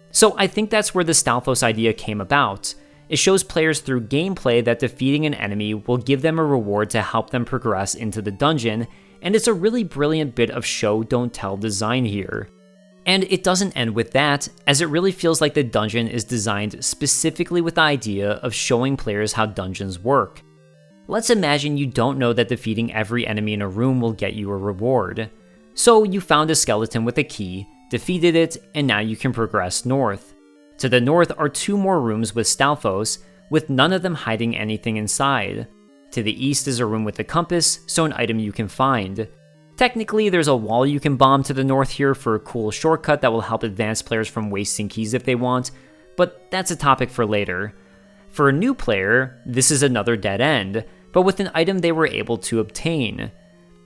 So I think that's where the Stalfos idea came about. It shows players through gameplay that defeating an enemy will give them a reward to help them progress into the dungeon, and it's a really brilliant bit of show don't tell design here. And it doesn't end with that, as it really feels like the dungeon is designed specifically with the idea of showing players how dungeons work. Let's imagine you don't know that defeating every enemy in a room will get you a reward. So you found a skeleton with a key, defeated it, and now you can progress north. To the north are 2 more rooms with Stalfos, with none of them hiding anything inside. To the east is a room with a compass, so an item you can find. Technically, there's a wall you can bomb to the north here for a cool shortcut that will help advanced players from wasting keys if they want, but that's a topic for later. For a new player, this is another dead end, but with an item they were able to obtain.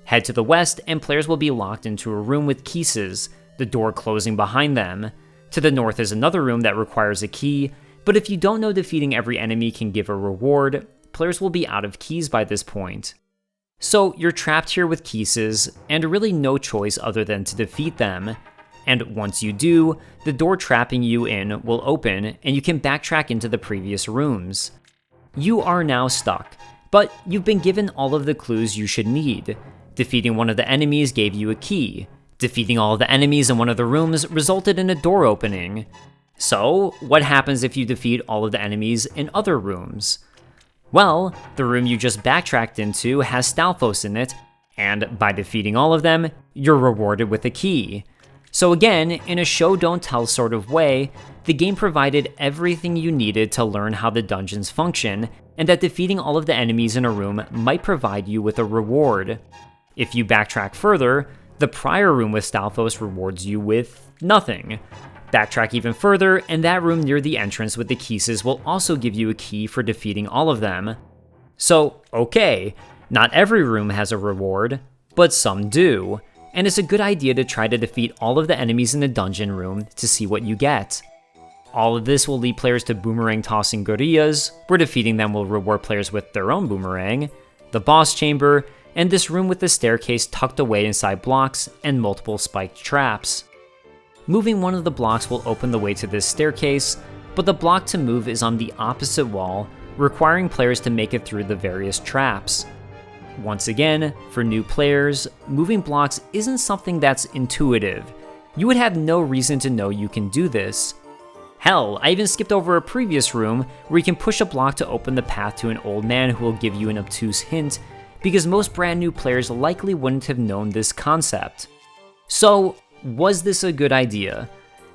Head to the west, and players will be locked into a room with Keeses, the door closing behind them. To the north is another room that requires a key, but if you don't know defeating every enemy can give a reward, players will be out of keys by this point. So you're trapped here with Keeses, and really no choice other than to defeat them. And once you do, the door trapping you in will open, and you can backtrack into the previous rooms. You are now stuck, but you've been given all of the clues you should need. Defeating one of the enemies gave you a key. Defeating all of the enemies in one of the rooms resulted in a door opening. So, what happens if you defeat all of the enemies in other rooms? Well, the room you just backtracked into has Stalfos in it, and by defeating all of them, you're rewarded with a key. So again, in a show-don't-tell sort of way, the game provided everything you needed to learn how the dungeons function, and that defeating all of the enemies in a room might provide you with a reward. If you backtrack further, the prior room with Stalfos rewards you with nothing. Backtrack even further, and that room near the entrance with the Keeses will also give you a key for defeating all of them. So, okay, not every room has a reward, but some do, and it's a good idea to try to defeat all of the enemies in the dungeon room to see what you get. All of this will lead players to boomerang tossing gorillas, where defeating them will reward players with their own boomerang, the boss chamber, and this room with the staircase tucked away inside blocks and multiple spiked traps. Moving one of the blocks will open the way to this staircase, but the block to move is on the opposite wall, requiring players to make it through the various traps. Once again, for new players, moving blocks isn't something that's intuitive. You would have no reason to know you can do this. Hell, I even skipped over a previous room where you can push a block to open the path to an old man who will give you an obtuse hint, because most brand new players likely wouldn't have known this concept. So, was this a good idea?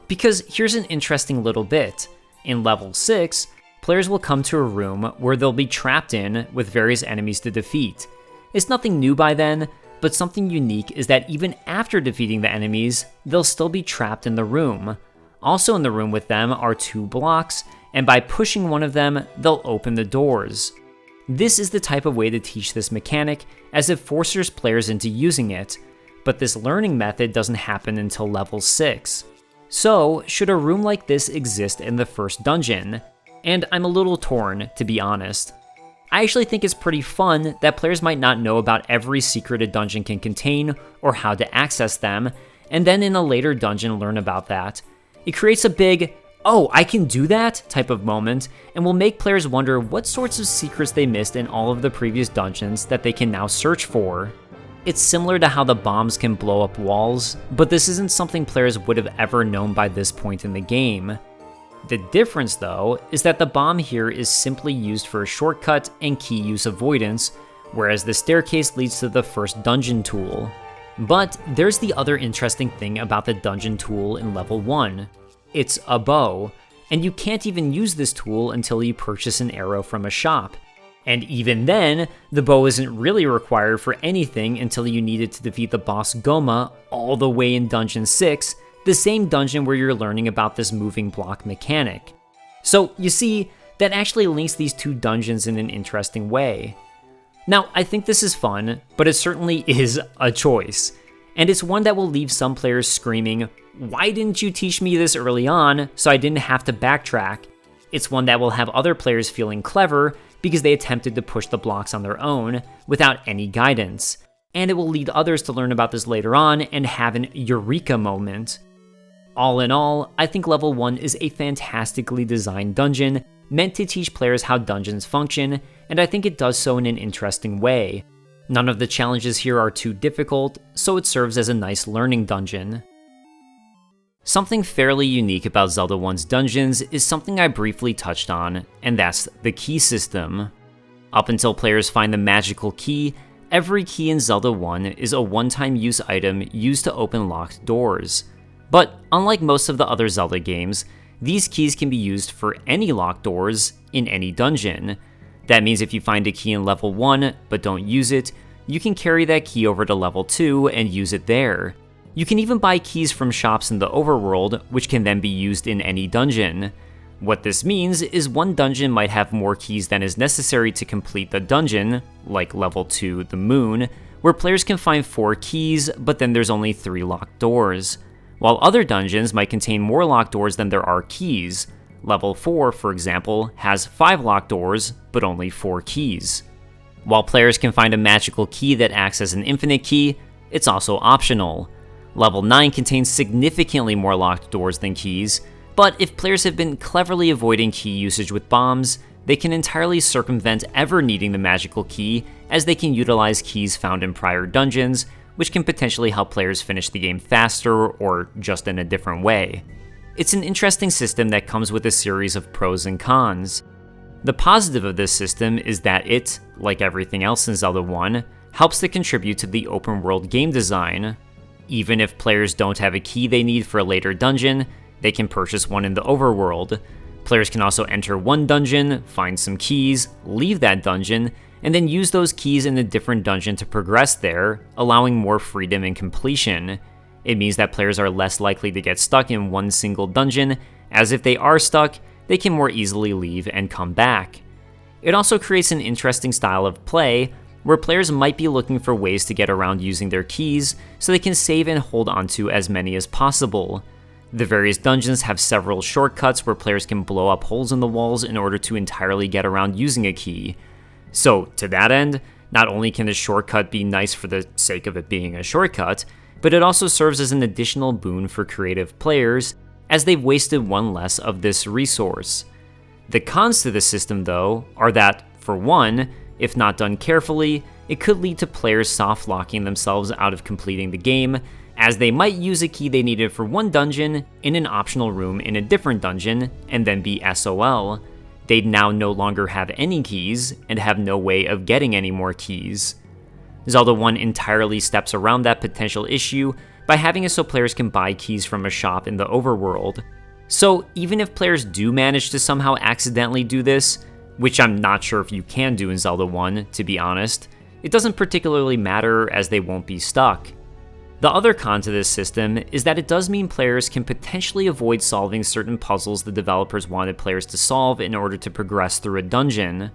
Because here's an interesting little bit. In level 6, players will come to a room where they'll be trapped in with various enemies to defeat. It's nothing new by then, but something unique is that even after defeating the enemies, they'll still be trapped in the room. Also in the room with them are 2 blocks, and by pushing one of them, they'll open the doors. This is the type of way to teach this mechanic, as it forces players into using it, but this learning method doesn't happen until level 6. So, should a room like this exist in the first dungeon? And I'm a little torn, to be honest. I actually think it's pretty fun that players might not know about every secret a dungeon can contain, or how to access them, and then in a later dungeon learn about that. It creates a big, "Oh, I can do that?" type of moment, and will make players wonder what sorts of secrets they missed in all of the previous dungeons that they can now search for. It's similar to how the bombs can blow up walls, but this isn't something players would have ever known by this point in the game. The difference, though, is that the bomb here is simply used for a shortcut and key use avoidance, whereas the staircase leads to the first dungeon tool. But there's the other interesting thing about the dungeon tool in level 1. It's a bow, and you can't even use this tool until you purchase an arrow from a shop. And even then, the bow isn't really required for anything until you need it to defeat the boss Gohma all the way in Dungeon 6, the same dungeon where you're learning about this moving block mechanic. So you see, that actually links these two dungeons in an interesting way. Now, I think this is fun, but it certainly is a choice. And it's one that will leave some players screaming, "Why didn't you teach me this early on so I didn't have to backtrack?" It's one that will have other players feeling clever because they attempted to push the blocks on their own without any guidance. And it will lead others to learn about this later on and have an eureka moment. All in all, I think level 1 is a fantastically designed dungeon meant to teach players how dungeons function, and I think it does so in an interesting way. None of the challenges here are too difficult, so it serves as a nice learning dungeon. Something fairly unique about Zelda 1's dungeons is something I briefly touched on, and that's the key system. Up until players find the magical key, every key in Zelda 1 is a one-time use item used to open locked doors. But unlike most of the other Zelda games, these keys can be used for any locked doors in any dungeon. That means if you find a key in level 1 but don't use it, you can carry that key over to level 2 and use it there. You can even buy keys from shops in the overworld, which can then be used in any dungeon. What this means is one dungeon might have more keys than is necessary to complete the dungeon, like level 2, the Moon, where players can find 4 keys, but then there's only 3 locked doors. While other dungeons might contain more locked doors than there are keys. Level 4, for example, has 5 locked doors, but only 4 keys. While players can find a magical key that acts as an infinite key, it's also optional. Level 9 contains significantly more locked doors than keys, but if players have been cleverly avoiding key usage with bombs, they can entirely circumvent ever needing the magical key, as they can utilize keys found in prior dungeons, which can potentially help players finish the game faster or just in a different way. It's an interesting system that comes with a series of pros and cons. The positive of this system is that it, like everything else in Zelda 1, helps to contribute to the open world game design. Even if players don't have a key they need for a later dungeon, they can purchase one in the overworld. Players can also enter one dungeon, find some keys, leave that dungeon, and then use those keys in a different dungeon to progress there, allowing more freedom and completion. It means that players are less likely to get stuck in one single dungeon, as if they are stuck, they can more easily leave and come back. It also creates an interesting style of play, where players might be looking for ways to get around using their keys, so they can save and hold onto as many as possible. The various dungeons have several shortcuts where players can blow up holes in the walls in order to entirely get around using a key. So, to that end, not only can the shortcut be nice for the sake of it being a shortcut, but it also serves as an additional boon for creative players, as they've wasted one less of this resource. The cons to the system, though, are that, for one, if not done carefully, it could lead to players soft-locking themselves out of completing the game, as they might use a key they needed for one dungeon in an optional room in a different dungeon, and then be SOL. They'd now no longer have any keys, and have no way of getting any more keys. Zelda 1 entirely steps around that potential issue by having it so players can buy keys from a shop in the overworld. So even if players do manage to somehow accidentally do this, which I'm not sure if you can do in Zelda 1, to be honest, it doesn't particularly matter as they won't be stuck. The other con to this system is that it does mean players can potentially avoid solving certain puzzles the developers wanted players to solve in order to progress through a dungeon.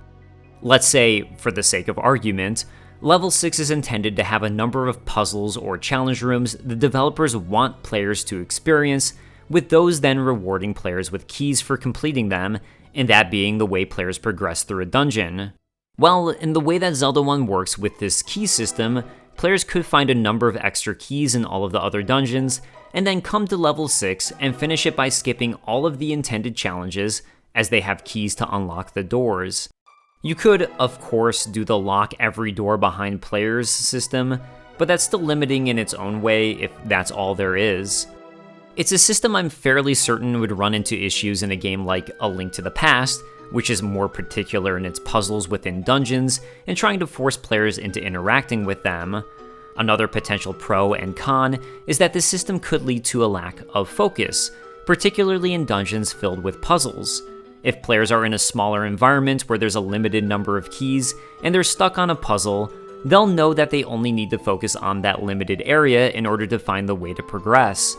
Let's say, for the sake of argument, Level 6 is intended to have a number of puzzles or challenge rooms the developers want players to experience, with those then rewarding players with keys for completing them, and that being the way players progress through a dungeon. Well, in the way that Zelda 1 works with this key system, players could find a number of extra keys in all of the other dungeons, and then come to level 6 and finish it by skipping all of the intended challenges, as they have keys to unlock the doors. You could, of course, do the lock every door behind players system, but that's still limiting in its own way if that's all there is. It's a system I'm fairly certain would run into issues in a game like A Link to the Past, which is more particular in its puzzles within dungeons and trying to force players into interacting with them. Another potential pro and con is that this system could lead to a lack of focus, particularly in dungeons filled with puzzles. If players are in a smaller environment where there's a limited number of keys and they're stuck on a puzzle, they'll know that they only need to focus on that limited area in order to find the way to progress.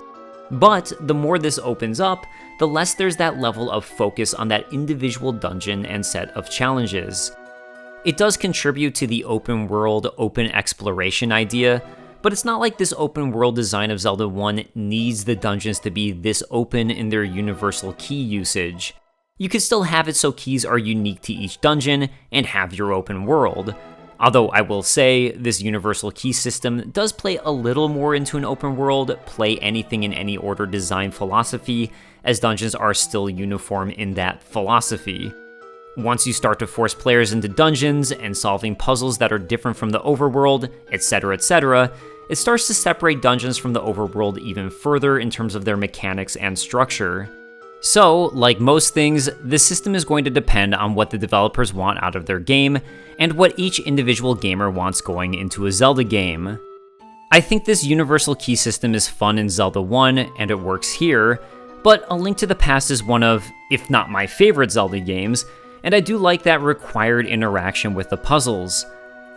But the more this opens up, the less there's that level of focus on that individual dungeon and set of challenges. It does contribute to the open world, open exploration idea, but it's not like this open world design of Zelda 1 needs the dungeons to be this open in their universal key usage. You could still have it so keys are unique to each dungeon and have your open world. Although I will say, this universal key system does play a little more into an open world, play anything in any order design philosophy, as dungeons are still uniform in that philosophy. Once you start to force players into dungeons and solving puzzles that are different from the overworld, etc., it starts to separate dungeons from the overworld even further in terms of their mechanics and structure. So, like most things, this system is going to depend on what the developers want out of their game, and what each individual gamer wants going into a Zelda game. I think this universal key system is fun in Zelda 1, and it works here, but A Link to the Past is one of, if not my favorite Zelda games, and I do like that required interaction with the puzzles.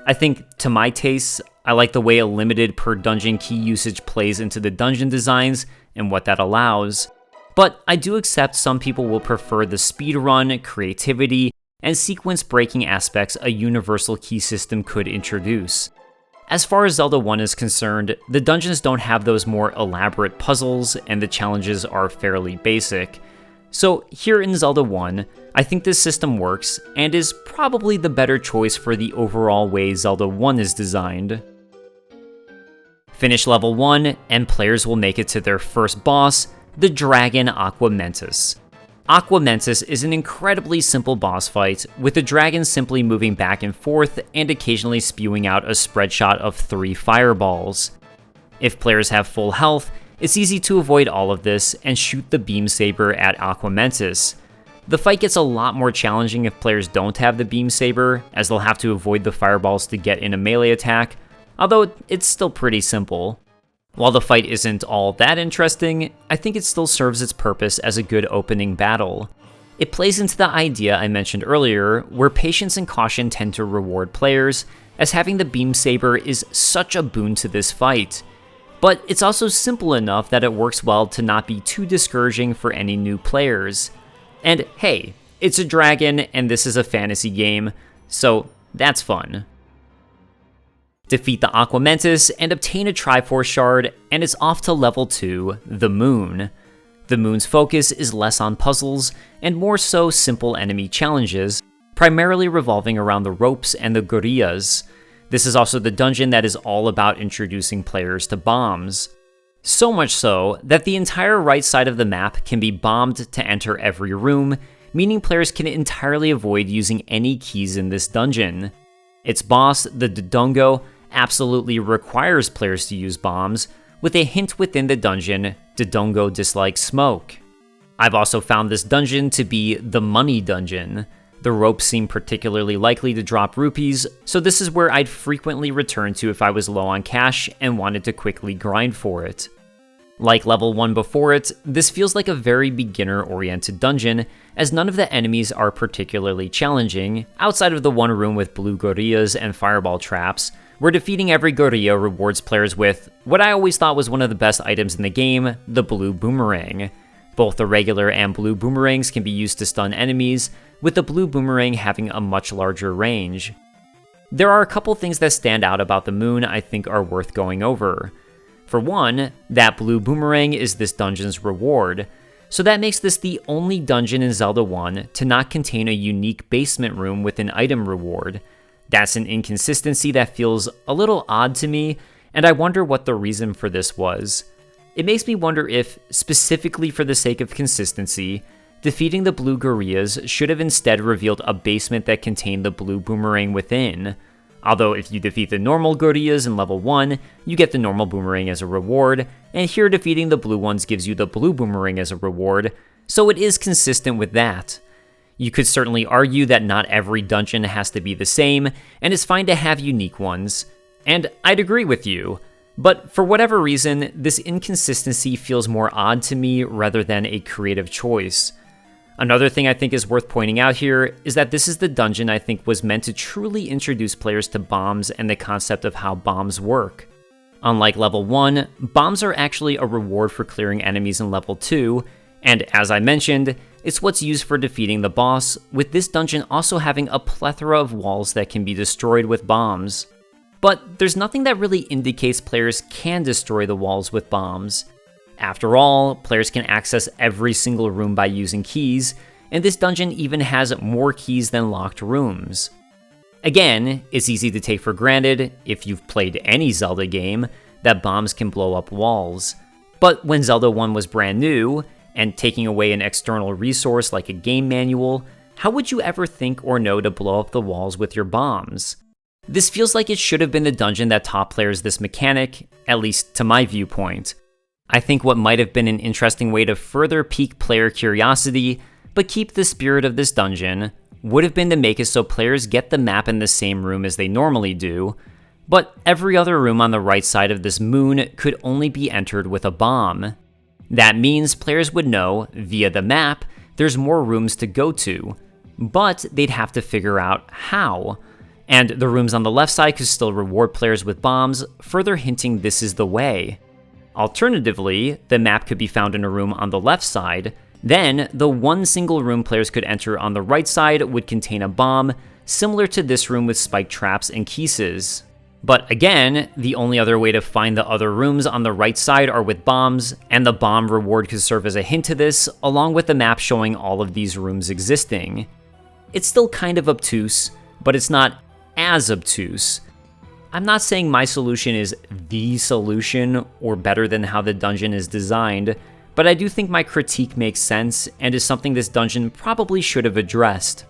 I think, to my tastes, I like the way a limited per dungeon key usage plays into the dungeon designs and what that allows. But I do accept some people will prefer the speedrun, creativity, and sequence-breaking aspects a universal key system could introduce. As far as Zelda 1 is concerned, the dungeons don't have those more elaborate puzzles, and the challenges are fairly basic. So here in Zelda 1, I think this system works, and is probably the better choice for the overall way Zelda 1 is designed. Finish level 1, and players will make it to their first boss, the dragon Aquamentus. Aquamentus is an incredibly simple boss fight, with the dragon simply moving back and forth and occasionally spewing out a spread shot of 3 fireballs. If players have full health, it's easy to avoid all of this and shoot the beam saber at Aquamentus. The fight gets a lot more challenging if players don't have the beam saber, as they'll have to avoid the fireballs to get in a melee attack, although it's still pretty simple. While the fight isn't all that interesting, I think it still serves its purpose as a good opening battle. It plays into the idea I mentioned earlier, where patience and caution tend to reward players, as having the beam saber is such a boon to this fight. But it's also simple enough that it works well to not be too discouraging for any new players. And hey, it's a dragon and this is a fantasy game, so that's fun. Defeat the Aquamentus and obtain a Triforce Shard, and it's off to level 2, the Moon. The Moon's focus is less on puzzles, and more so simple enemy challenges, primarily revolving around the ropes and the gorillas. This is also the dungeon that is all about introducing players to bombs. So much so that the entire right side of the map can be bombed to enter every room, meaning players can entirely avoid using any keys in this dungeon. Its boss, the Dodongo, absolutely requires players to use bombs, with a hint within the dungeon, Dodongo dislikes smoke. I've also found this dungeon to be the money dungeon. The ropes seem particularly likely to drop rupees, so this is where I'd frequently return to if I was low on cash and wanted to quickly grind for it. Like level 1 before it, this feels like a very beginner-oriented dungeon, as none of the enemies are particularly challenging, outside of the one room with blue gorillas and fireball traps, where defeating every gorilla rewards players with what I always thought was one of the best items in the game, the blue boomerang. Both the regular and blue boomerangs can be used to stun enemies, with the blue boomerang having a much larger range. There are a couple things that stand out about the Moon I think are worth going over. For one, that blue boomerang is this dungeon's reward, so that makes this the only dungeon in Zelda 1 to not contain a unique basement room with an item reward. That's an inconsistency that feels a little odd to me, and I wonder what the reason for this was. It makes me wonder if, specifically for the sake of consistency, defeating the blue gorillas should have instead revealed a basement that contained the blue boomerang within. Although if you defeat the normal Gordias in level 1, you get the normal boomerang as a reward, and here defeating the blue ones gives you the blue boomerang as a reward, so it is consistent with that. You could certainly argue that not every dungeon has to be the same, and it's fine to have unique ones. And I'd agree with you, but for whatever reason, this inconsistency feels more odd to me rather than a creative choice. Another thing I think is worth pointing out here is that this is the dungeon I think was meant to truly introduce players to bombs and the concept of how bombs work. Unlike level 1, bombs are actually a reward for clearing enemies in level 2, and as I mentioned, it's what's used for defeating the boss, with this dungeon also having a plethora of walls that can be destroyed with bombs. But there's nothing that really indicates players can destroy the walls with bombs. After all, players can access every single room by using keys, and this dungeon even has more keys than locked rooms. Again, it's easy to take for granted, if you've played any Zelda game, that bombs can blow up walls. But when Zelda 1 was brand new, and taking away an external resource like a game manual, how would you ever think or know to blow up the walls with your bombs? This feels like it should have been the dungeon that taught players this mechanic, at least to my viewpoint. I think what might have been an interesting way to further pique player curiosity, but keep the spirit of this dungeon, would have been to make it so players get the map in the same room as they normally do, but every other room on the right side of this moon could only be entered with a bomb. That means players would know, via the map, there's more rooms to go to, but they'd have to figure out how. And the rooms on the left side could still reward players with bombs, further hinting this is the way. Alternatively, the map could be found in a room on the left side, then the one single room players could enter on the right side would contain a bomb, similar to this room with spike traps and keys. But again, the only other way to find the other rooms on the right side are with bombs, and the bomb reward could serve as a hint to this, along with the map showing all of these rooms existing. It's still kind of obtuse, but it's not as obtuse. I'm not saying my solution is the solution or better than how the dungeon is designed, but I do think my critique makes sense and is something this dungeon probably should have addressed.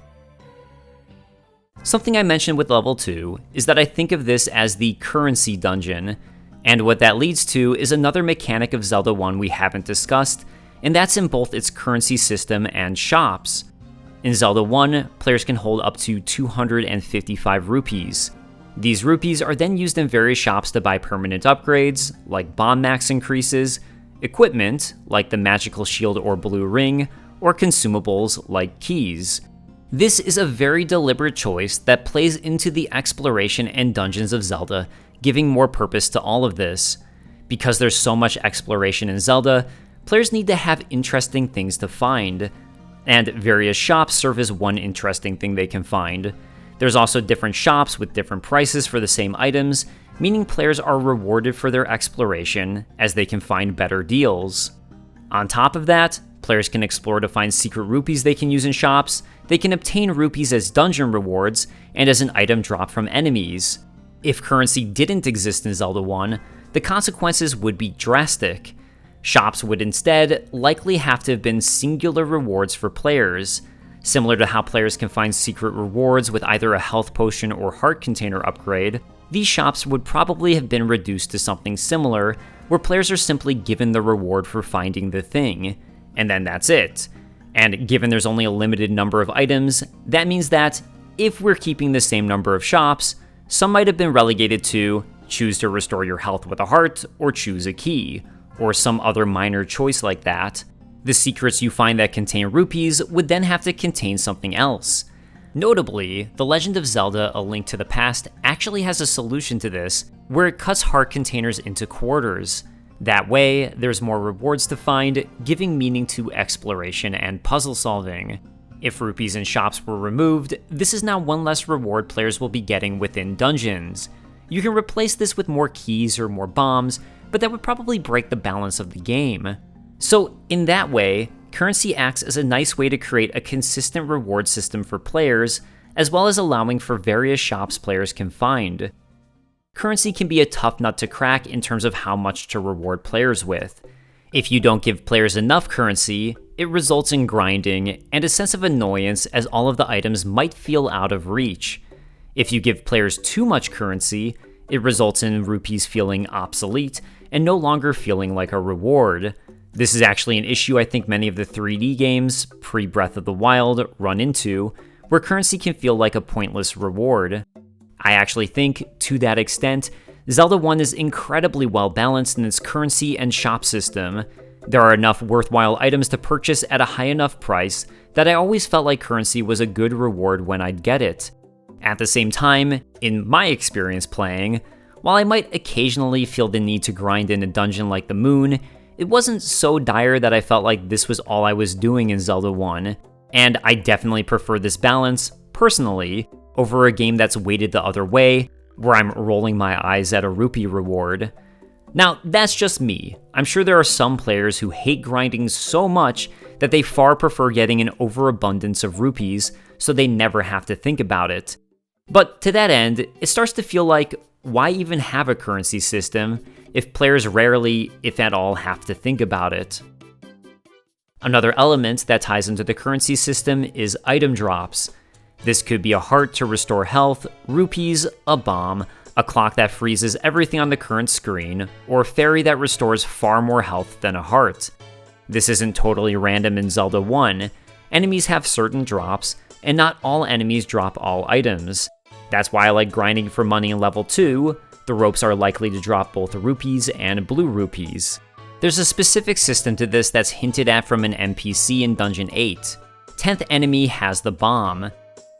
Something I mentioned with level 2 is that I think of this as the currency dungeon, and what that leads to is another mechanic of Zelda 1 we haven't discussed, and that's in both its currency system and shops. In Zelda 1, players can hold up to 255 rupees. These rupees are then used in various shops to buy permanent upgrades, like bomb max increases, equipment, like the magical shield or blue ring, or consumables, like keys. This is a very deliberate choice that plays into the exploration and dungeons of Zelda, giving more purpose to all of this. Because there's so much exploration in Zelda, players need to have interesting things to find, and various shops serve as one interesting thing they can find. There's also different shops with different prices for the same items, meaning players are rewarded for their exploration as they can find better deals. On top of that, players can explore to find secret rupees they can use in shops, they can obtain rupees as dungeon rewards, and as an item drop from enemies. If currency didn't exist in Zelda 1, the consequences would be drastic. Shops would instead likely have to have been singular rewards for players. Similar to how players can find secret rewards with either a health potion or heart container upgrade, these shops would probably have been reduced to something similar, where players are simply given the reward for finding the thing, and then that's it. And given there's only a limited number of items, that means that, if we're keeping the same number of shops, some might have been relegated to choose to restore your health with a heart, or choose a key, or some other minor choice like that. The secrets you find that contain rupees would then have to contain something else. Notably, The Legend of Zelda: A Link to the Past actually has a solution to this, where it cuts heart containers into quarters. That way, there's more rewards to find, giving meaning to exploration and puzzle solving. If rupees in shops were removed, this is now one less reward players will be getting within dungeons. You can replace this with more keys or more bombs, but that would probably break the balance of the game. So in that way, currency acts as a nice way to create a consistent reward system for players, as well as allowing for various shops players can find. Currency can be a tough nut to crack in terms of how much to reward players with. If you don't give players enough currency, it results in grinding and a sense of annoyance as all of the items might feel out of reach. If you give players too much currency, it results in rupees feeling obsolete and no longer feeling like a reward. This is actually an issue I think many of the 3D games, pre-Breath of the Wild, run into, where currency can feel like a pointless reward. I actually think, to that extent, Zelda 1 is incredibly well balanced in its currency and shop system. There are enough worthwhile items to purchase at a high enough price that I always felt like currency was a good reward when I'd get it. At the same time, in my experience playing, while I might occasionally feel the need to grind in a dungeon like the Moon, it wasn't so dire that I felt like this was all I was doing in Zelda 1, and I definitely prefer this balance, personally, over a game that's weighted the other way, where I'm rolling my eyes at a rupee reward. Now, that's just me. I'm sure there are some players who hate grinding so much that they far prefer getting an overabundance of rupees so they never have to think about it. But to that end, it starts to feel like, why even have a currency system if players rarely, if at all, have to think about it? Another element that ties into the currency system is item drops. This could be a heart to restore health, rupees, a bomb, a clock that freezes everything on the current screen, or a fairy that restores far more health than a heart. This isn't totally random in Zelda 1. Enemies have certain drops, and not all enemies drop all items. That's why I like grinding for money in level 2. The ropes are likely to drop both rupees and blue rupees. There's a specific system to this that's hinted at from an NPC in Dungeon 8. 10th enemy has the bomb.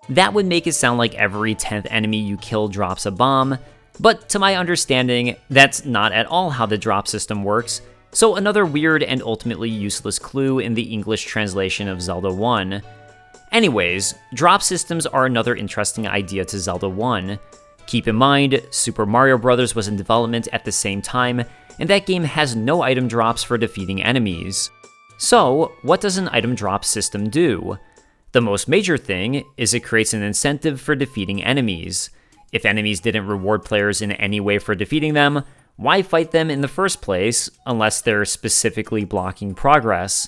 That would make it sound like every 10th enemy you kill drops a bomb, but to my understanding, that's not at all how the drop system works, so another weird and ultimately useless clue in the English translation of Zelda 1. Anyways, drop systems are another interesting idea to Zelda 1. Keep in mind, Super Mario Bros. Was in development at the same time, and that game has no item drops for defeating enemies. So, what does an item drop system do? The most major thing is it creates an incentive for defeating enemies. If enemies didn't reward players in any way for defeating them, why fight them in the first place unless they're specifically blocking progress?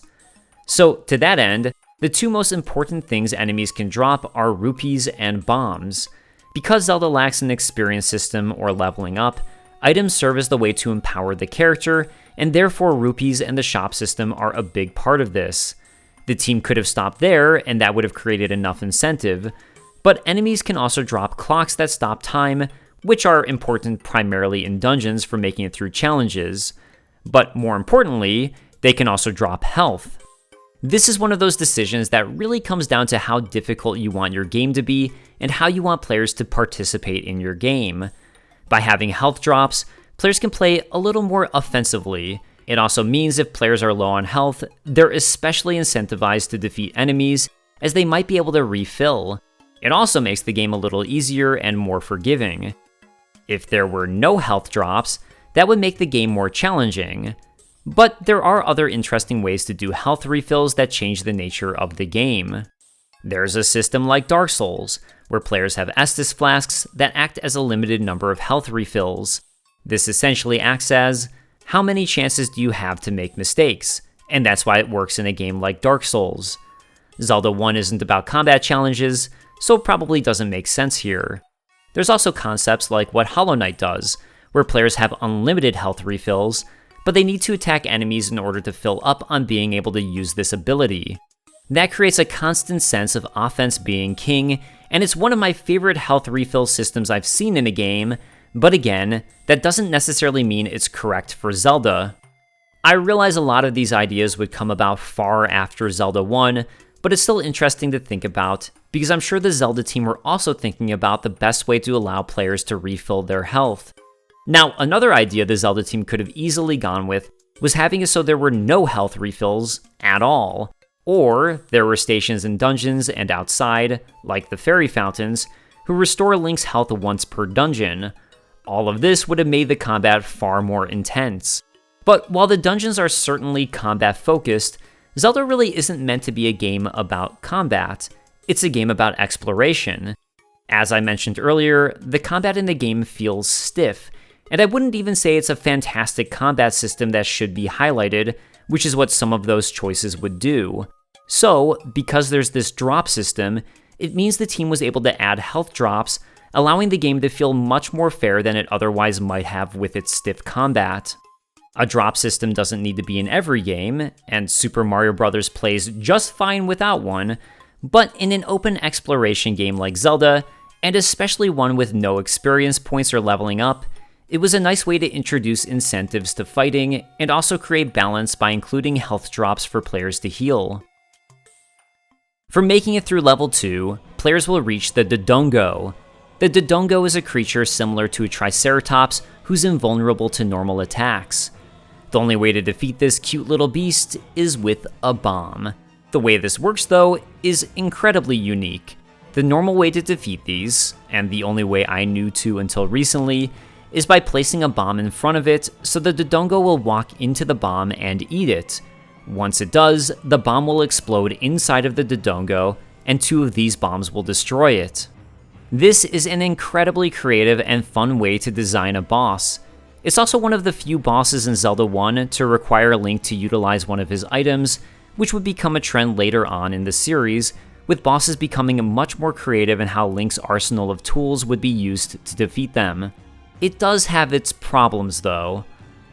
So, to that end, the two most important things enemies can drop are rupees and bombs. Because Zelda lacks an experience system or leveling up, items serve as the way to empower the character, and therefore rupees and the shop system are a big part of this. The team could have stopped there, and that would have created enough incentive, but enemies can also drop clocks that stop time, which are important primarily in dungeons for making it through challenges. But more importantly, they can also drop health. This is one of those decisions that really comes down to how difficult you want your game to be and how you want players to participate in your game. By having health drops, players can play a little more offensively. It also means if players are low on health, they're especially incentivized to defeat enemies, as they might be able to refill. It also makes the game a little easier and more forgiving. If there were no health drops, that would make the game more challenging. But there are other interesting ways to do health refills that change the nature of the game. There's a system like Dark Souls, where players have Estus flasks that act as a limited number of health refills. This essentially acts as, how many chances do you have to make mistakes? And that's why it works in a game like Dark Souls. Zelda 1 isn't about combat challenges, so it probably doesn't make sense here. There's also concepts like what Hollow Knight does, where players have unlimited health refills, but they need to attack enemies in order to fill up on being able to use this ability. That creates a constant sense of offense being king, and it's one of my favorite health refill systems I've seen in a game, but again, that doesn't necessarily mean it's correct for Zelda. I realize a lot of these ideas would come about far after Zelda 1, but it's still interesting to think about, because I'm sure the Zelda team were also thinking about the best way to allow players to refill their health. Now, another idea the Zelda team could have easily gone with was having it so there were no health refills at all, or there were stations in dungeons and outside, like the fairy fountains, who restore Link's health once per dungeon. All of this would have made the combat far more intense. But while the dungeons are certainly combat-focused, Zelda really isn't meant to be a game about combat. It's a game about exploration. As I mentioned earlier, the combat in the game feels stiff, and I wouldn't even say it's a fantastic combat system that should be highlighted, which is what some of those choices would do. So, because there's this drop system, it means the team was able to add health drops, allowing the game to feel much more fair than it otherwise might have with its stiff combat. A drop system doesn't need to be in every game, and Super Mario Bros. Plays just fine without one, but in an open exploration game like Zelda, and especially one with no experience points or leveling up, it was a nice way to introduce incentives to fighting and also create balance by including health drops for players to heal. For making it through level 2, players will reach the Dodongo. The Dodongo is a creature similar to a Triceratops who's invulnerable to normal attacks. The only way to defeat this cute little beast is with a bomb. The way this works, though, is incredibly unique. The normal way to defeat these, and the only way I knew to until recently, is by placing a bomb in front of it so the Dodongo will walk into the bomb and eat it. Once it does, the bomb will explode inside of the Dodongo, and 2 of these bombs will destroy it. This is an incredibly creative and fun way to design a boss. It's also one of the few bosses in Zelda 1 to require Link to utilize one of his items, which would become a trend later on in the series, with bosses becoming much more creative in how Link's arsenal of tools would be used to defeat them. It does have its problems though.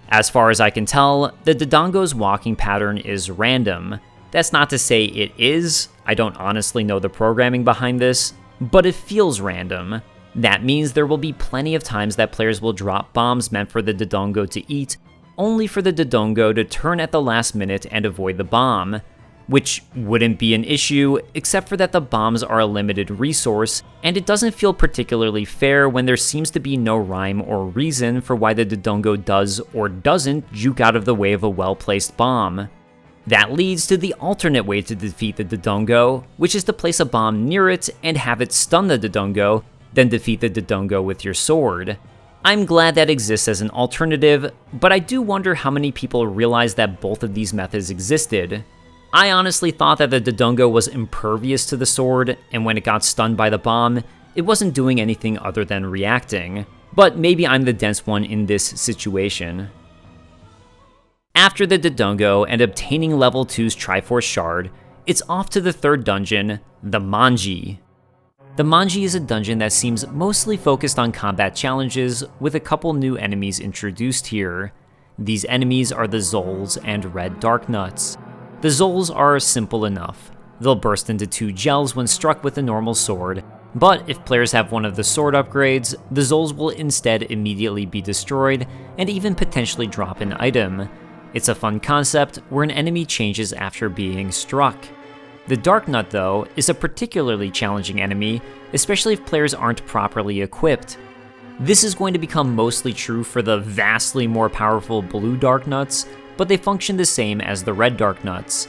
As far as I can tell, the Dodongo's walking pattern is random. That's not to say it is, I don't honestly know the programming behind this, but it feels random. That means there will be plenty of times that players will drop bombs meant for the Dodongo to eat, only for the Dodongo to turn at the last minute and avoid the bomb, which wouldn't be an issue except for that the bombs are a limited resource, and it doesn't feel particularly fair when there seems to be no rhyme or reason for why the Dodongo does or doesn't juke out of the way of a well-placed bomb. That leads to the alternate way to defeat the Dodongo, which is to place a bomb near it and have it stun the Dodongo, then defeat the Dodongo with your sword. I'm glad that exists as an alternative, but I do wonder how many people realize that both of these methods existed. I honestly thought that the Dodongo was impervious to the sword, and when it got stunned by the bomb, it wasn't doing anything other than reacting. But maybe I'm the dense one in this situation. After the Dodongo and obtaining level 2's Triforce Shard, it's off to the 3rd dungeon, the Manji. The Manji is a dungeon that seems mostly focused on combat challenges, with a couple new enemies introduced here. These enemies are the Zoles and Red Darknuts. The Zoles are simple enough. They'll burst into 2 gels when struck with a normal sword, but if players have one of the sword upgrades, the Zoles will instead immediately be destroyed and even potentially drop an item. It's a fun concept where an enemy changes after being struck. The Darknut, though, is a particularly challenging enemy, especially if players aren't properly equipped. This is going to become mostly true for the vastly more powerful blue Darknuts, but they function the same as the red Darknuts.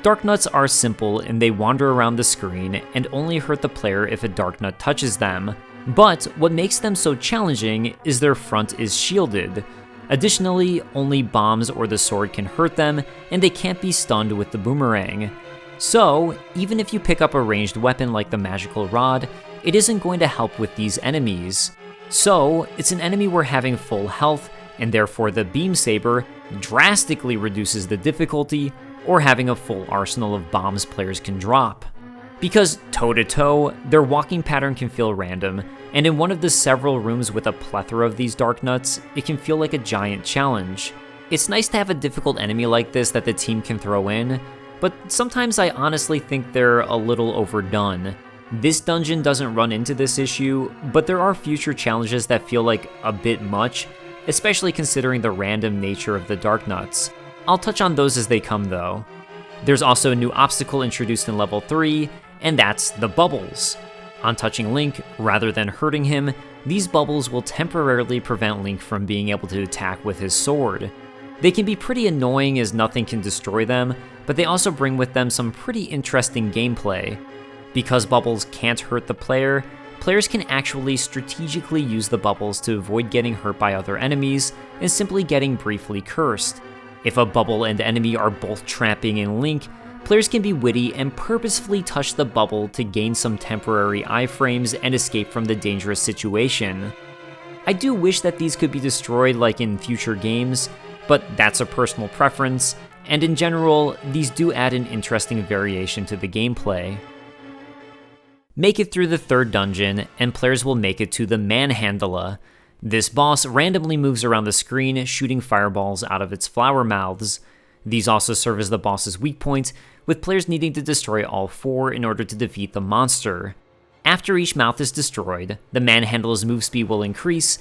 Darknuts are simple and they wander around the screen and only hurt the player if a Darknut touches them, but what makes them so challenging is their front is shielded. Additionally, only bombs or the sword can hurt them, and they can't be stunned with the boomerang. So, even if you pick up a ranged weapon like the magical rod, it isn't going to help with these enemies. So, it's an enemy where having full health, and therefore the beam saber, drastically reduces the difficulty, or having a full arsenal of bombs players can drop. Because toe-to-toe, their walking pattern can feel random, and in one of the several rooms with a plethora of these Darknuts, it can feel like a giant challenge. It's nice to have a difficult enemy like this that the team can throw in, but sometimes I honestly think they're a little overdone. This dungeon doesn't run into this issue, but there are future challenges that feel like a bit much, especially considering the random nature of the Darknuts. I'll touch on those as they come though. There's also a new obstacle introduced in level 3, and that's the bubbles. On touching Link, rather than hurting him, these bubbles will temporarily prevent Link from being able to attack with his sword. They can be pretty annoying as nothing can destroy them, but they also bring with them some pretty interesting gameplay. Because bubbles can't hurt the player, players can actually strategically use the bubbles to avoid getting hurt by other enemies and simply getting briefly cursed. If a bubble and enemy are both trapping in Link, players can be witty and purposefully touch the bubble to gain some temporary iframes and escape from the dangerous situation. I do wish that these could be destroyed like in future games, but that's a personal preference, and in general, these do add an interesting variation to the gameplay. Make it through the third dungeon, and players will make it to the Manhandla. This boss randomly moves around the screen, shooting fireballs out of its flower mouths. These also serve as the boss's weak point, with players needing to destroy all 4 in order to defeat the monster. After each mouth is destroyed, the Manhandla's move speed will increase.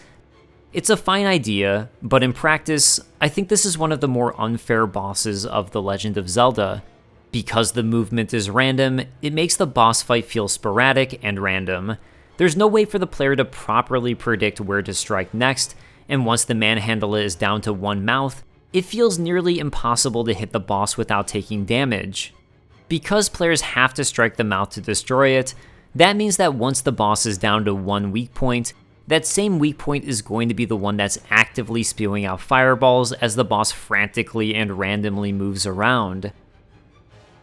It's a fine idea, but in practice, I think this is one of the more unfair bosses of The Legend of Zelda. Because the movement is random, it makes the boss fight feel sporadic and random. There's no way for the player to properly predict where to strike next, and once the Manhandla is down to 1 mouth, it feels nearly impossible to hit the boss without taking damage. Because players have to strike the mouth to destroy it, that means that once the boss is down to 1 weak point, that same weak point is going to be the one that's actively spewing out fireballs as the boss frantically and randomly moves around.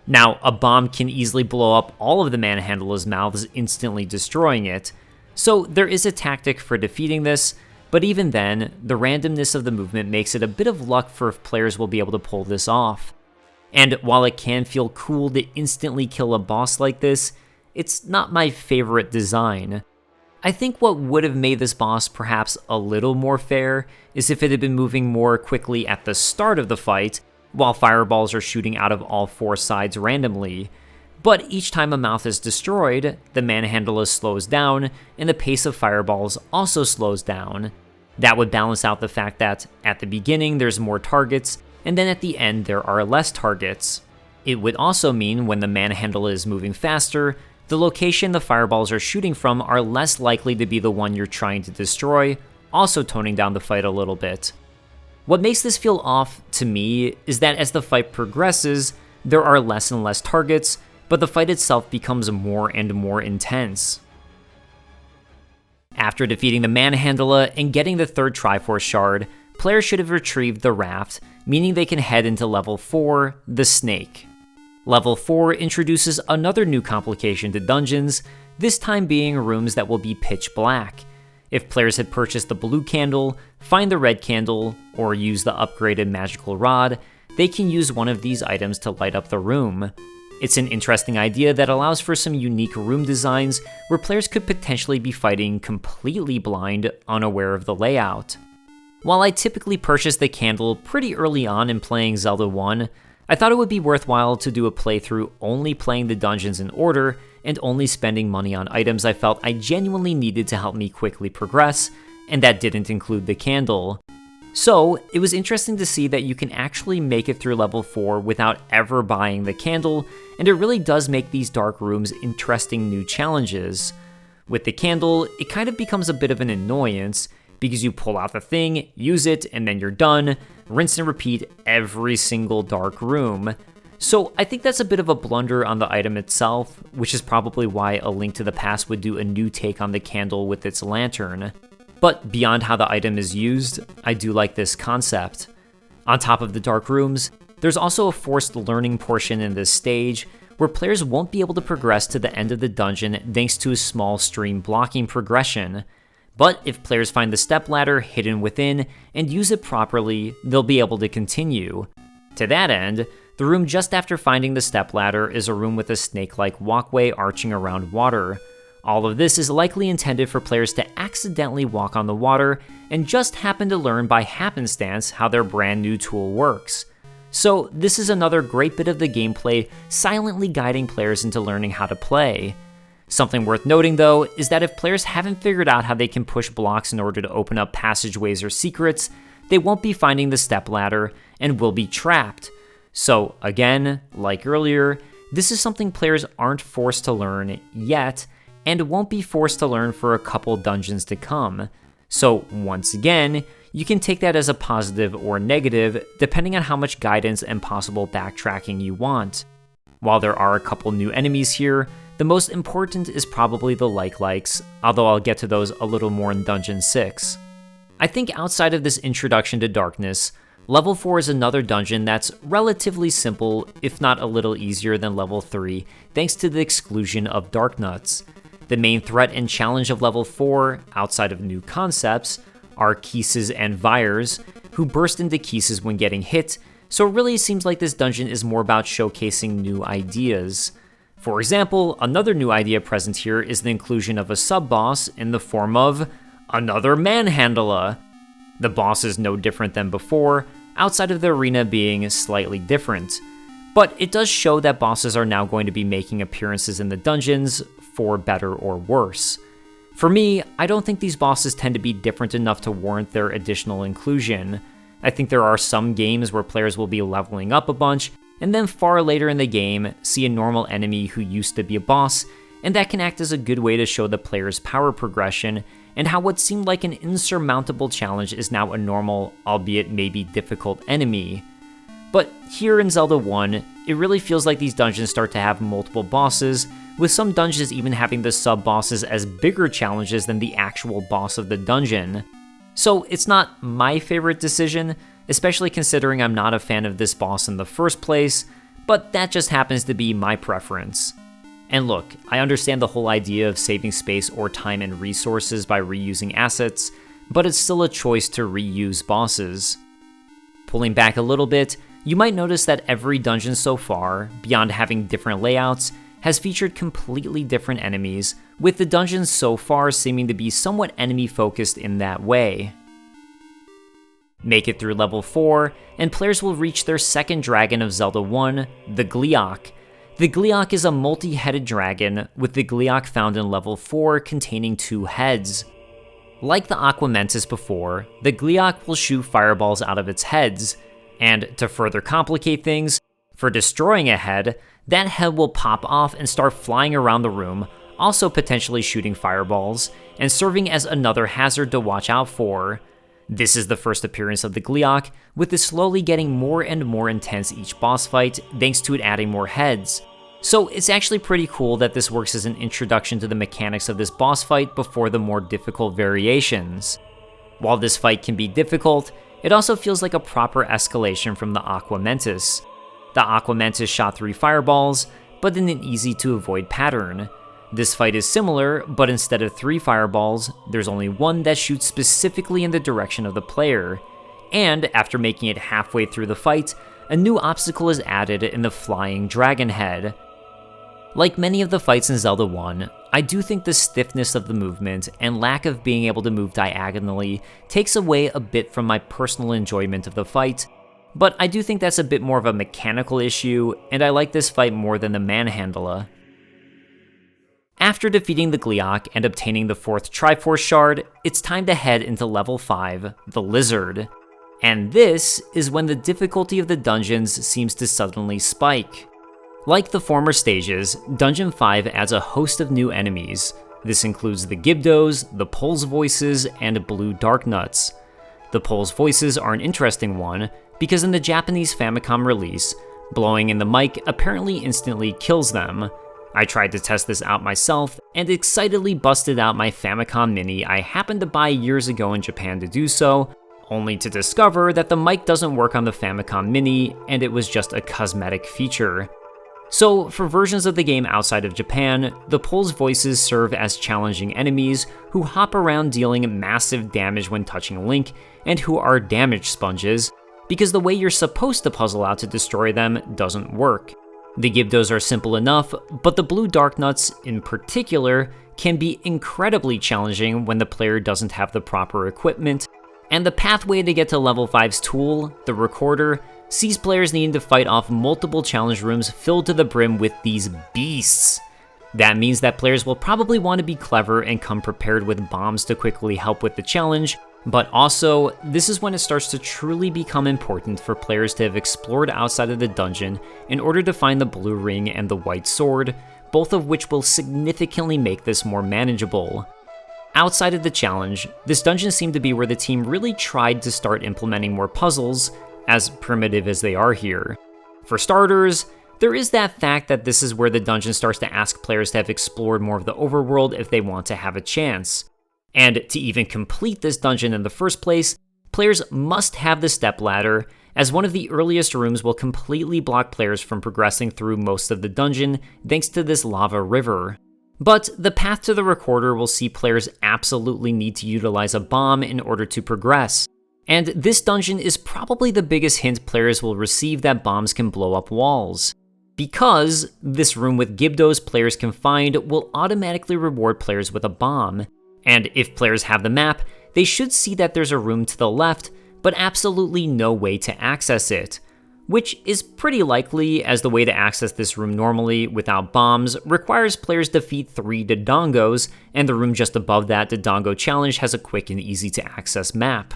Now, a bomb can easily blow up all of the Manhandla's mouths, instantly destroying it, so there is a tactic for defeating this, but even then, the randomness of the movement makes it a bit of luck for if players will be able to pull this off. And while it can feel cool to instantly kill a boss like this, it's not my favorite design. I think what would have made this boss perhaps a little more fair is if it had been moving more quickly at the start of the fight, while fireballs are shooting out of all 4 sides randomly. But each time a mouth is destroyed, the Manhandla slows down, and the pace of fireballs also slows down. That would balance out the fact that at the beginning there's more targets, and then at the end there are less targets. It would also mean when the Manhandla is moving faster, the location the fireballs are shooting from are less likely to be the one you're trying to destroy, also toning down the fight a little bit. What makes this feel off to me is that as the fight progresses, there are less and less targets, but the fight itself becomes more and more intense. After defeating the Manhandla and getting the 3rd Triforce Shard, players should have retrieved the Raft, meaning they can head into level 4, the Snake. Level 4 introduces another new complication to dungeons, this time being rooms that will be pitch black. If players had purchased the blue candle, find the red candle, or use the upgraded magical rod, they can use one of these items to light up the room. It's an interesting idea that allows for some unique room designs where players could potentially be fighting completely blind, unaware of the layout. While I typically purchase the candle pretty early on in playing Zelda 1, I thought it would be worthwhile to do a playthrough only playing the dungeons in order and only spending money on items I felt I genuinely needed to help me quickly progress, and that didn't include the candle. So, it was interesting to see that you can actually make it through level 4 without ever buying the candle, and it really does make these dark rooms interesting new challenges. With the candle, it kind of becomes a bit of an annoyance, because you pull out the thing, use it, and then you're done, rinse and repeat every single dark room. So I think that's a bit of a blunder on the item itself, which is probably why A Link to the Past would do a new take on the candle with its lantern. But beyond how the item is used, I do like this concept. On top of the dark rooms, there's also a forced learning portion in this stage, where players won't be able to progress to the end of the dungeon thanks to a small stream blocking progression. But if players find the stepladder hidden within and use it properly, they'll be able to continue. To that end, the room just after finding the stepladder is a room with a snake-like walkway arching around water. All of this is likely intended for players to accidentally walk on the water and just happen to learn by happenstance how their brand new tool works. So this is another great bit of the gameplay silently guiding players into learning how to play. Something worth noting though is that if players haven't figured out how they can push blocks in order to open up passageways or secrets, they won't be finding the stepladder and will be trapped. So again, like earlier, this is something players aren't forced to learn yet, and won't be forced to learn for a couple dungeons to come. So once again, you can take that as a positive or negative, depending on how much guidance and possible backtracking you want. While there are a couple new enemies here, the most important is probably the like-likes, although I'll get to those a little more in Dungeon 6. I think outside of this introduction to darkness, Level 4 is another dungeon that's relatively simple, if not a little easier than Level 3, thanks to the exclusion of Dark Nuts. The main threat and challenge of Level 4, outside of new concepts, are Keeses and Vyres, who burst into Keeses when getting hit, so it really seems like this dungeon is more about showcasing new ideas. For example, another new idea present here is the inclusion of a sub-boss in the form of another Manhandla. The boss is no different than before, outside of the arena being slightly different. But it does show that bosses are now going to be making appearances in the dungeons, for better or worse. For me, I don't think these bosses tend to be different enough to warrant their additional inclusion. I think there are some games where players will be leveling up a bunch, and then far later in the game, see a normal enemy who used to be a boss, and that can act as a good way to show the player's power progression, and how what seemed like an insurmountable challenge is now a normal, albeit maybe difficult enemy. But here in Zelda 1, it really feels like these dungeons start to have multiple bosses, with some dungeons even having the sub-bosses as bigger challenges than the actual boss of the dungeon. So it's not my favorite decision, especially considering I'm not a fan of this boss in the first place, but that just happens to be my preference. And look, I understand the whole idea of saving space or time and resources by reusing assets, but it's still a choice to reuse bosses. Pulling back a little bit, you might notice that every dungeon so far, beyond having different layouts, has featured completely different enemies, with the dungeons so far seeming to be somewhat enemy-focused in that way. Make it through level 4, and players will reach their second dragon of Zelda 1, the Gleeok. The Gleeok is a multi-headed dragon, with the Gleeok found in level 4 containing 2 heads. Like the Aquamentus before, the Gleeok will shoot fireballs out of its heads, and to further complicate things, for destroying a head, that head will pop off and start flying around the room, also potentially shooting fireballs, and serving as another hazard to watch out for. This is the first appearance of the Gleeok, with it slowly getting more and more intense each boss fight, thanks to it adding more heads. So it's actually pretty cool that this works as an introduction to the mechanics of this boss fight before the more difficult variations. While this fight can be difficult, it also feels like a proper escalation from the Aquamentus. The Aquamentus shot 3 fireballs, but in an easy-to-avoid pattern. This fight is similar, but instead of 3 fireballs, there's only 1 that shoots specifically in the direction of the player. And after making it halfway through the fight, a new obstacle is added in the flying dragon head. Like many of the fights in Zelda 1, I do think the stiffness of the movement and lack of being able to move diagonally takes away a bit from my personal enjoyment of the fight, but I do think that's a bit more of a mechanical issue, and I like this fight more than the Manhandla. After defeating the Gleeok and obtaining the 4th Triforce Shard, it's time to head into level 5, the Lizard. And this is when the difficulty of the dungeons seems to suddenly spike. Like the former stages, Dungeon 5 adds a host of new enemies. This includes the Gibdos, the Pole's Voices, and Blue Dark Nuts. The Pole's Voices are an interesting one, because in the Japanese Famicom release, blowing in the mic apparently instantly kills them. I tried to test this out myself, and excitedly busted out my Famicom Mini I happened to buy years ago in Japan to do so, only to discover that the mic doesn't work on the Famicom Mini, and it was just a cosmetic feature. So, for versions of the game outside of Japan, the Pole's Voices serve as challenging enemies who hop around dealing massive damage when touching Link, and who are damage sponges, because the way you're supposed to puzzle out to destroy them doesn't work. The Gibdos are simple enough, but the Blue Dark Nuts, in particular, can be incredibly challenging when the player doesn't have the proper equipment, and the pathway to get to level 5's tool, the Recorder, sees players needing to fight off multiple challenge rooms filled to the brim with these beasts. That means that players will probably want to be clever and come prepared with bombs to quickly help with the challenge, but also, this is when it starts to truly become important for players to have explored outside of the dungeon in order to find the blue ring and the white sword, both of which will significantly make this more manageable. Outside of the challenge, this dungeon seemed to be where the team really tried to start implementing more puzzles, as primitive as they are here. For starters, there is that fact that this is where the dungeon starts to ask players to have explored more of the overworld if they want to have a chance. And to even complete this dungeon in the first place, players must have the stepladder, as one of the earliest rooms will completely block players from progressing through most of the dungeon thanks to this lava river. But the path to the Recorder will see players absolutely need to utilize a bomb in order to progress. And this dungeon is probably the biggest hint players will receive that bombs can blow up walls. because this room with Gibdos players can find will automatically reward players with a bomb, and if players have the map, they should see that there's a room to the left, but absolutely no way to access it, which is pretty likely, as the way to access this room normally without bombs requires players defeat 3 Dodongos, and the room just above that Dodongo challenge has a quick and easy to access map.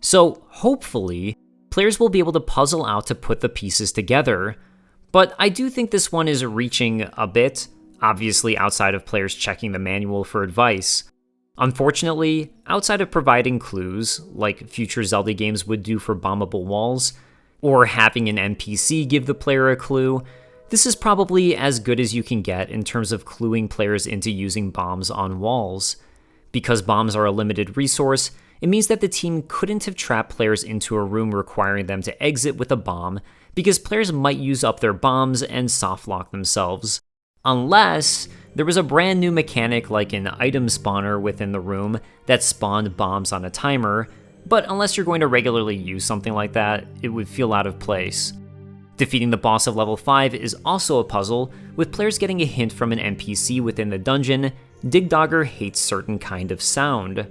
So hopefully, players will be able to puzzle out to put the pieces together, but I do think this one is reaching a bit, obviously outside of players checking the manual for advice. Unfortunately, outside of providing clues, like future Zelda games would do for bombable walls, or having an NPC give the player a clue, this is probably as good as you can get in terms of cluing players into using bombs on walls. Because bombs are a limited resource, it means that the team couldn't have trapped players into a room requiring them to exit with a bomb, because players might use up their bombs and softlock themselves. Unless there was a brand new mechanic like an item spawner within the room that spawned bombs on a timer, but unless you're going to regularly use something like that, it would feel out of place. Defeating the boss of level 5 is also a puzzle, with players getting a hint from an NPC within the dungeon. Digdogger hates certain kind of sound.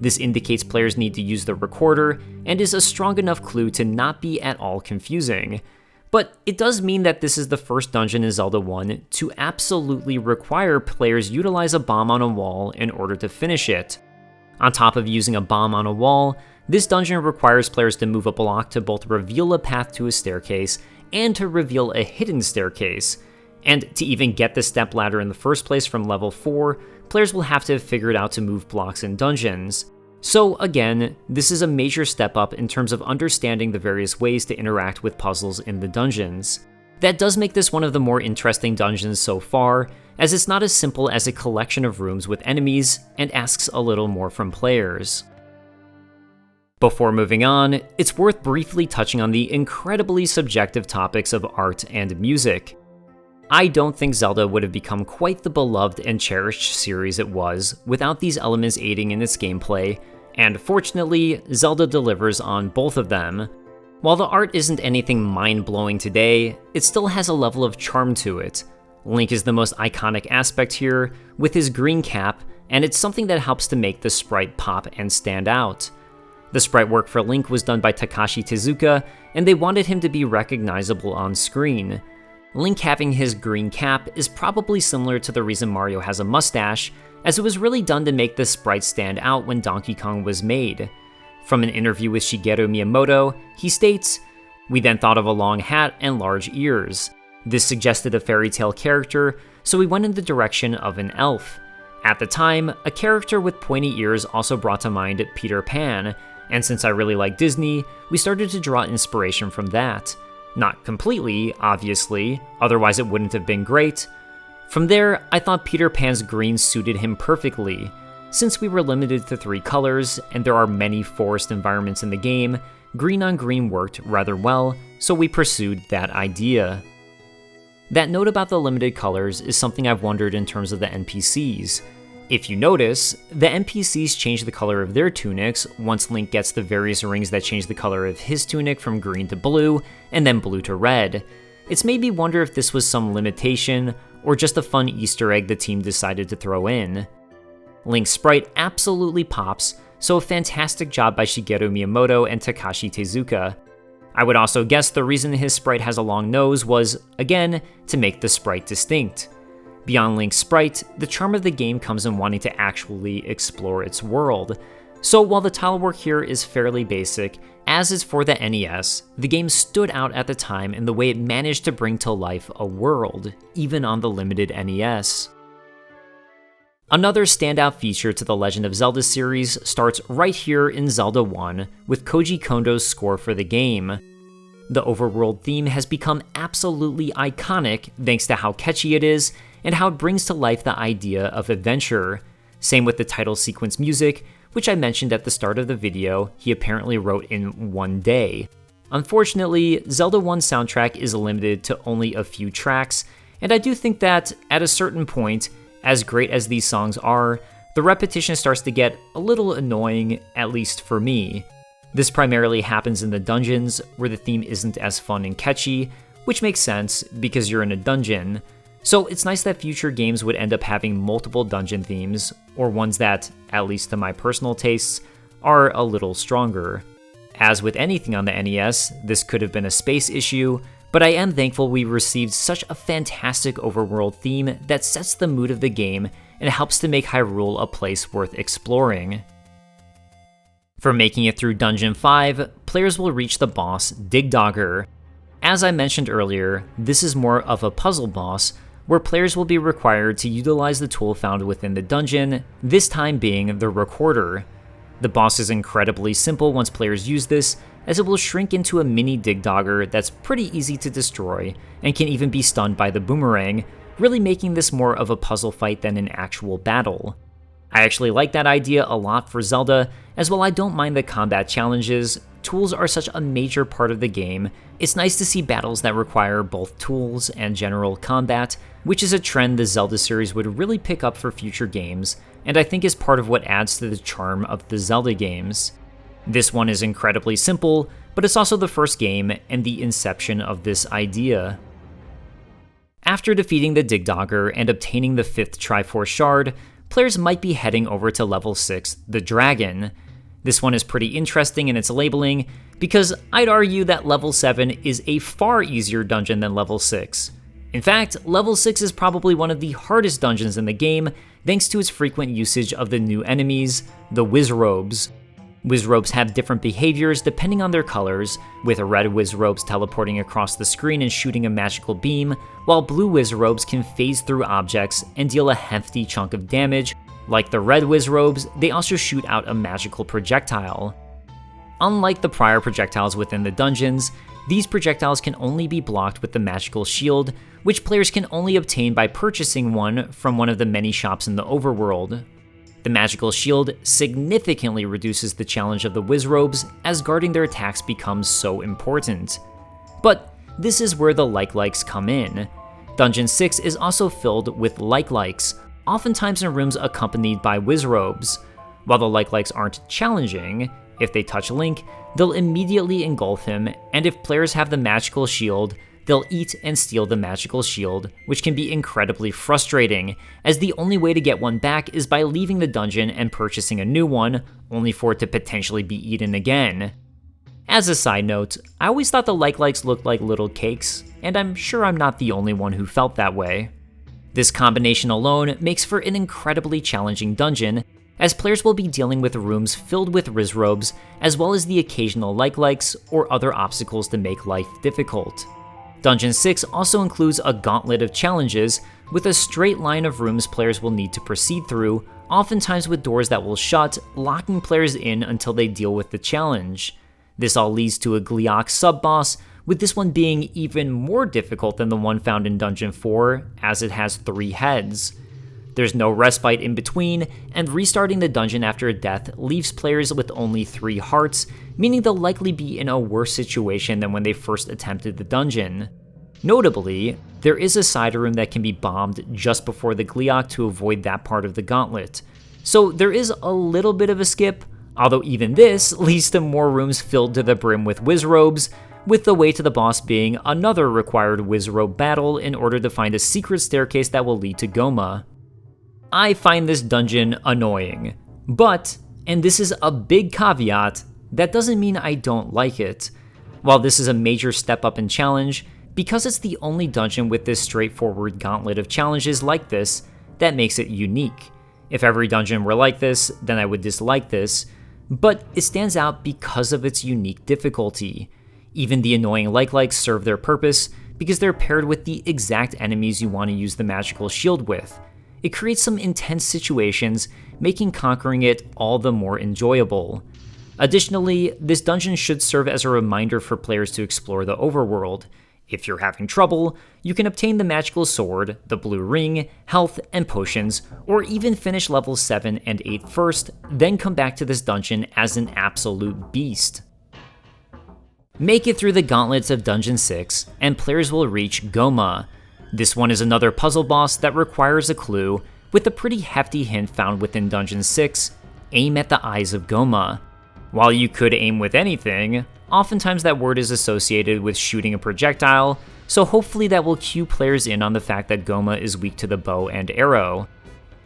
This indicates players need to use the recorder, and is a strong enough clue to not be at all confusing. But it does mean that this is the first dungeon in Zelda 1 to absolutely require players utilize a bomb on a wall in order to finish it. On top of using a bomb on a wall, this dungeon requires players to move a block to both reveal a path to a staircase and to reveal a hidden staircase. And to even get the stepladder in the first place from level 4, players will have to have figured out to move blocks in dungeons. So again, this is a major step up in terms of understanding the various ways to interact with puzzles in the dungeons. That does make this one of the more interesting dungeons so far, as it's not as simple as a collection of rooms with enemies and asks a little more from players. Before moving on, it's worth briefly touching on the incredibly subjective topics of art and music. I don't think Zelda would have become quite the beloved and cherished series it was without these elements aiding in its gameplay, and fortunately, Zelda delivers on both of them. While the art isn't anything mind-blowing today, it still has a level of charm to it. Link is the most iconic aspect here, with his green cap, and it's something that helps to make the sprite pop and stand out. The sprite work for Link was done by Takashi Tezuka, and they wanted him to be recognizable on screen. Link having his green cap is probably similar to the reason Mario has a mustache, as it was really done to make the sprite stand out when Donkey Kong was made. From an interview with Shigeru Miyamoto, he states, "We then thought of a long hat and large ears. This suggested a fairy tale character, so we went in the direction of an elf. At the time, a character with pointy ears also brought to mind Peter Pan, and since I really like Disney, we started to draw inspiration from that. Not completely, obviously, otherwise it wouldn't have been great. From there, I thought Peter Pan's green suited him perfectly. Since we were limited to 3 colors, and there are many forest environments in the game, green on green worked rather well, so we pursued that idea." That note about the limited colors is something I've wondered in terms of the NPCs. If you notice, the NPCs change the color of their tunics once Link gets the various rings that change the color of his tunic from green to blue, and then blue to red. It's made me wonder if this was some limitation, or just a fun Easter egg the team decided to throw in. Link's sprite absolutely pops, so a fantastic job by Shigeru Miyamoto and Takashi Tezuka. I would also guess the reason his sprite has a long nose was, again, to make the sprite distinct. Beyond Link's sprite, the charm of the game comes in wanting to actually explore its world. So while the tile work here is fairly basic, as is for the NES, the game stood out at the time in the way it managed to bring to life a world, even on the limited NES. Another standout feature to the Legend of Zelda series starts right here in Zelda 1 with Koji Kondo's score for the game. The overworld theme has become absolutely iconic thanks to how catchy it is and how it brings to life the idea of adventure. Same with the title sequence music, which I mentioned at the start of the video he apparently wrote in one day. Unfortunately, Zelda 1's soundtrack is limited to only a few tracks, and I do think that, at a certain point, as great as these songs are, the repetition starts to get a little annoying, at least for me. This primarily happens in the dungeons, where the theme isn't as fun and catchy, which makes sense because you're in a dungeon. So it's nice that future games would end up having multiple dungeon themes, or ones that, at least to my personal tastes, are a little stronger. As with anything on the NES, this could have been a space issue, but I am thankful we received such a fantastic overworld theme that sets the mood of the game and helps to make Hyrule a place worth exploring. For making it through Dungeon 5, players will reach the boss Digdogger. As I mentioned earlier, this is more of a puzzle boss, where players will be required to utilize the tool found within the dungeon, this time being the recorder. The boss is incredibly simple once players use this, as it will shrink into a mini Digdogger that's pretty easy to destroy, and can even be stunned by the boomerang, really making this more of a puzzle fight than an actual battle. I actually like that idea a lot for Zelda, as while I don't mind the combat challenges, tools are such a major part of the game. It's nice to see battles that require both tools and general combat, which is a trend the Zelda series would really pick up for future games, and I think is part of what adds to the charm of the Zelda games. This one is incredibly simple, but it's also the first game and the inception of this idea. After defeating the Digdogger and obtaining the 5th Triforce Shard, players might be heading over to level 6, the Dragon. This one is pretty interesting in its labeling, because I'd argue that level 7 is a far easier dungeon than level 6. In fact, level 6 is probably one of the hardest dungeons in the game, thanks to its frequent usage of the new enemies, the Wizrobes. Wizrobes have different behaviors depending on their colors, with red Wizrobes teleporting across the screen and shooting a magical beam, while blue Wizrobes can phase through objects and deal a hefty chunk of damage. Like the red Wizrobes, they also shoot out a magical projectile. Unlike the prior projectiles within the dungeons, these projectiles can only be blocked with the magical shield, which players can only obtain by purchasing one from one of the many shops in the overworld. The magical shield significantly reduces the challenge of the Wizrobes, as guarding their attacks becomes so important. But this is where the like-likes come in. Dungeon 6 is also filled with like-likes, oftentimes in rooms accompanied by Wizrobes. While the like-likes aren't challenging, if they touch Link, they'll immediately engulf him, and if players have the magical shield, they'll eat and steal the magical shield, which can be incredibly frustrating, as the only way to get one back is by leaving the dungeon and purchasing a new one, only for it to potentially be eaten again. As a side note, I always thought the like-likes looked like little cakes, and I'm sure I'm not the only one who felt that way. This combination alone makes for an incredibly challenging dungeon, as players will be dealing with rooms filled with Wizrobes, as well as the occasional like-likes or other obstacles to make life difficult. Dungeon 6 also includes a gauntlet of challenges, with a straight line of rooms players will need to proceed through, oftentimes with doors that will shut, locking players in until they deal with the challenge. This all leads to a Gleeok sub-boss, with this one being even more difficult than the one found in Dungeon 4, as it has 3 heads. There's no respite in between, and restarting the dungeon after a death leaves players with only 3 hearts, meaning they'll likely be in a worse situation than when they first attempted the dungeon. Notably, there is a side room that can be bombed just before the Gleeok to avoid that part of the gauntlet. So there is a little bit of a skip, although even this leads to more rooms filled to the brim with Wizrobes, with the way to the boss being another required Wizrobe battle in order to find a secret staircase that will lead to Gohma. I find this dungeon annoying, but, and this is a big caveat, that doesn't mean I don't like it. While this is a major step up in challenge, because it's the only dungeon with this straightforward gauntlet of challenges like this, that makes it unique. If every dungeon were like this, then I would dislike this, but it stands out because of its unique difficulty. Even the annoying like-likes serve their purpose, because they're paired with the exact enemies you want to use the magical shield with. It creates some intense situations, making conquering it all the more enjoyable. Additionally, this dungeon should serve as a reminder for players to explore the overworld. If you're having trouble, you can obtain the magical sword, the blue ring, health, and potions, or even finish levels 7 and 8 first, then come back to this dungeon as an absolute beast. Make it through the gauntlets of Dungeon 6, and players will reach Gohma. This one is another puzzle boss that requires a clue, with a pretty hefty hint found within Dungeon 6, aim at the eyes of Gohma. While you could aim with anything, oftentimes that word is associated with shooting a projectile, so hopefully that will cue players in on the fact that Gohma is weak to the bow and arrow.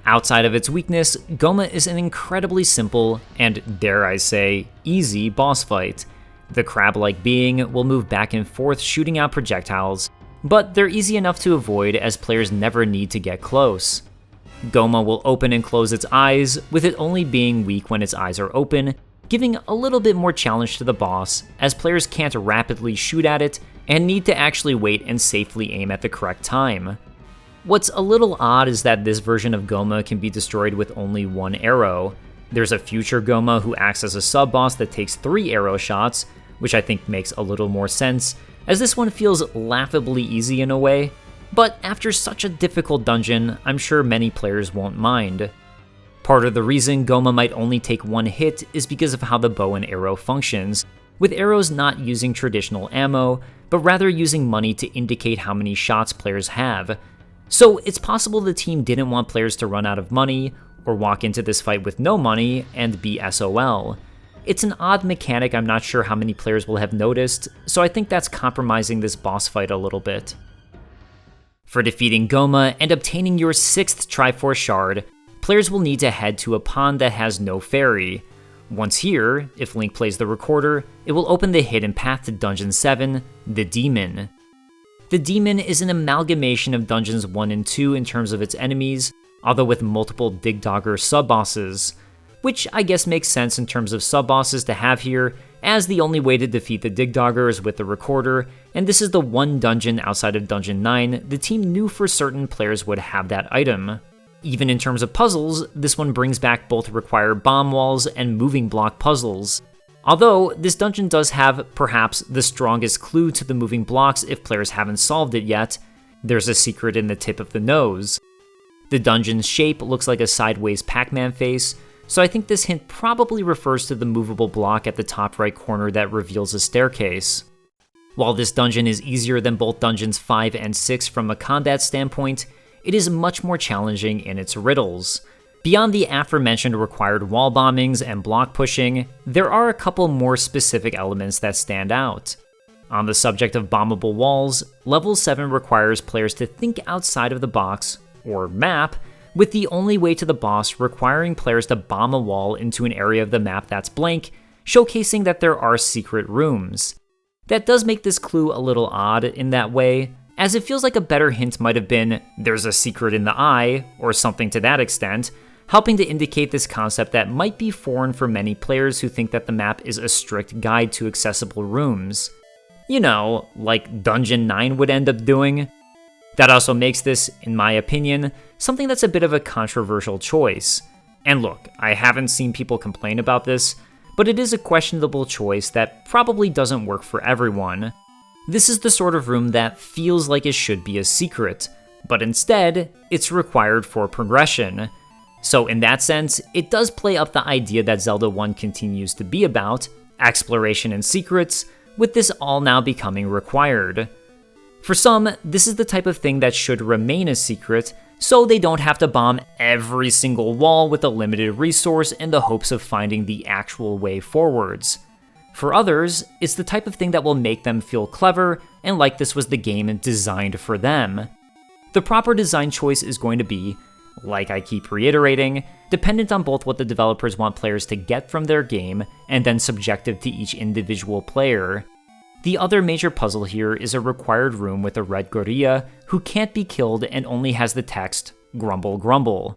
Outside of its weakness, Gohma is an incredibly simple, and dare I say, easy boss fight. The crab-like being will move back and forth shooting out projectiles, but they're easy enough to avoid as players never need to get close. Gohma will open and close its eyes, with it only being weak when its eyes are open, giving a little bit more challenge to the boss, as players can't rapidly shoot at it and need to actually wait and safely aim at the correct time. What's a little odd is that this version of Gohma can be destroyed with only one arrow. There's a future Gohma who acts as a sub-boss that takes 3 arrow shots, which I think makes a little more sense, as this one feels laughably easy in a way, but after such a difficult dungeon, I'm sure many players won't mind. Part of the reason Gohma might only take 1 hit is because of how the bow and arrow functions, with arrows not using traditional ammo, but rather using money to indicate how many shots players have. So it's possible the team didn't want players to run out of money, or walk into this fight with no money and be SOL. It's an odd mechanic I'm not sure how many players will have noticed, so I think that's compromising this boss fight a little bit. For defeating Gohma and obtaining your 6th Triforce Shard, players will need to head to a pond that has no ferry. Once here, if Link plays the recorder, it will open the hidden path to Dungeon 7, the Demon. The Demon is an amalgamation of Dungeons 1 and 2 in terms of its enemies, although with multiple Digdogger sub-bosses, which I guess makes sense in terms of sub-bosses to have here, as the only way to defeat the Digdogger is with the recorder, and this is the one dungeon outside of Dungeon 9 the team knew for certain players would have that item. Even in terms of puzzles, this one brings back both required bomb walls and moving block puzzles. Although, this dungeon does have, perhaps, the strongest clue to the moving blocks if players haven't solved it yet. There's a secret in the tip of the nose. The dungeon's shape looks like a sideways Pac-Man face, so I think this hint probably refers to the movable block at the top right corner that reveals a staircase. While this dungeon is easier than both Dungeons 5 and 6 from a combat standpoint, it is much more challenging in its riddles. Beyond the aforementioned required wall bombings and block pushing, there are a couple more specific elements that stand out. On the subject of bombable walls, Level 7 requires players to think outside of the box, or map, with the only way to the boss requiring players to bomb a wall into an area of the map that's blank, showcasing that there are secret rooms. That does make this clue a little odd in that way, as it feels like a better hint might have been, there's a secret in the eye, or something to that extent, helping to indicate this concept that might be foreign for many players who think that the map is a strict guide to accessible rooms. You know, like Dungeon 9 would end up doing. That also makes this, in my opinion, something that's a bit of a controversial choice. And look, I haven't seen people complain about this, but it is a questionable choice that probably doesn't work for everyone. This is the sort of room that feels like it should be a secret, but instead, it's required for progression. So in that sense, it does play up the idea that Zelda 1 continues to be about, exploration and secrets, with this all now becoming required. For some, this is the type of thing that should remain a secret, so they don't have to bomb every single wall with a limited resource in the hopes of finding the actual way forwards. For others, it's the type of thing that will make them feel clever and like this was the game designed for them. The proper design choice is going to be, like I keep reiterating, dependent on both what the developers want players to get from their game and then subjective to each individual player. The other major puzzle here is a required room with a red gorilla who can't be killed and only has the text, "Grumble Grumble."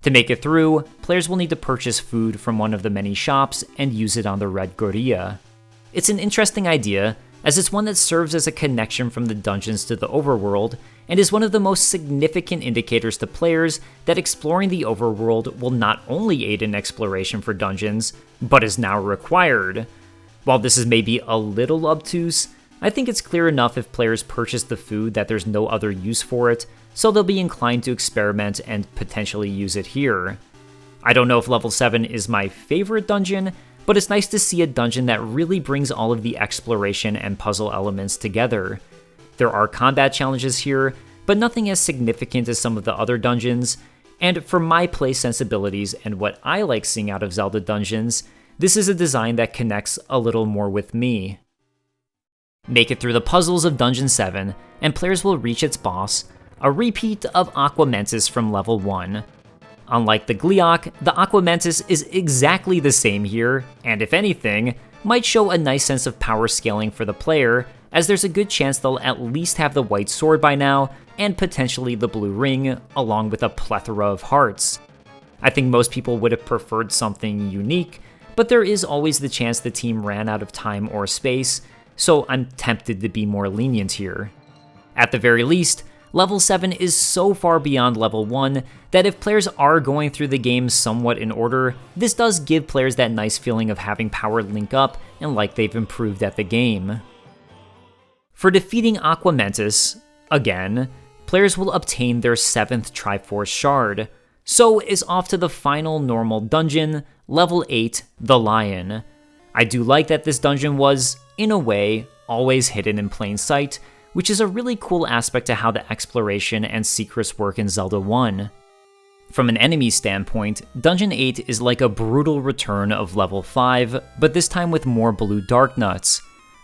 To make it through, players will need to purchase food from one of the many shops and use it on the red gorilla. It's an interesting idea, as it's one that serves as a connection from the dungeons to the overworld, and is one of the most significant indicators to players that exploring the overworld will not only aid in exploration for dungeons, but is now required. While this is maybe a little obtuse, I think it's clear enough if players purchase the food that there's no other use for it, so they'll be inclined to experiment and potentially use it here. I don't know if Level 7 is my favorite dungeon, but it's nice to see a dungeon that really brings all of the exploration and puzzle elements together. There are combat challenges here, but nothing as significant as some of the other dungeons, and for my play sensibilities and what I like seeing out of Zelda dungeons, this is a design that connects a little more with me. Make it through the puzzles of Dungeon 7, and players will reach its boss, a repeat of Aquamentus from level 1. Unlike the Gleeok, the Aquamentus is exactly the same here, and if anything, might show a nice sense of power scaling for the player, as there's a good chance they'll at least have the white sword by now, and potentially the blue ring, along with a plethora of hearts. I think most people would have preferred something unique, but there is always the chance the team ran out of time or space, so I'm tempted to be more lenient here. At the very least, level 7 is so far beyond level 1 that if players are going through the game somewhat in order, this does give players that nice feeling of having power link up and like they've improved at the game. For defeating Aquamentus, again, players will obtain their 7th Triforce Shard, so is off to the final normal dungeon, level 8, the Lion. I do like that this dungeon was, in a way, always hidden in plain sight, which is a really cool aspect to how the exploration and secrets work in Zelda 1. From an enemy standpoint, Dungeon 8 is like a brutal return of level 5, but this time with more blue dark nuts.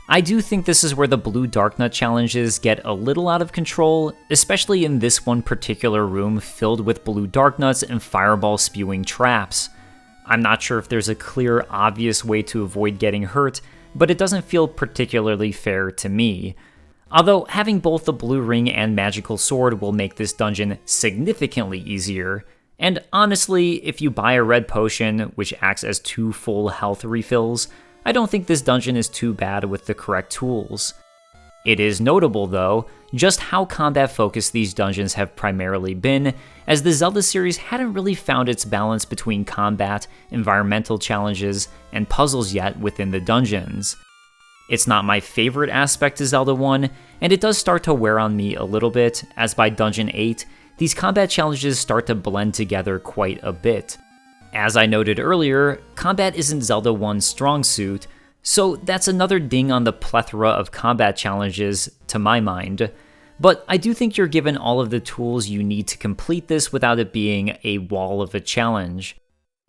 I do think this is where the blue dark nut challenges get a little out of control, especially in this one particular room filled with blue dark nuts and fireball spewing traps. I'm not sure if there's a clear, obvious way to avoid getting hurt, but it doesn't feel particularly fair to me. Although having both the blue ring and magical sword will make this dungeon significantly easier, and honestly, if you buy a red potion, which acts as 2 full health refills, I don't think this dungeon is too bad with the correct tools. It is notable, though, just how combat-focused these dungeons have primarily been, as the Zelda series hadn't really found its balance between combat, environmental challenges, and puzzles yet within the dungeons. It's not my favorite aspect to Zelda 1, and it does start to wear on me a little bit, as by Dungeon 8, these combat challenges start to blend together quite a bit. As I noted earlier, combat isn't Zelda 1's strong suit, so that's another ding on the plethora of combat challenges, to my mind. But I do think you're given all of the tools you need to complete this without it being a wall of a challenge.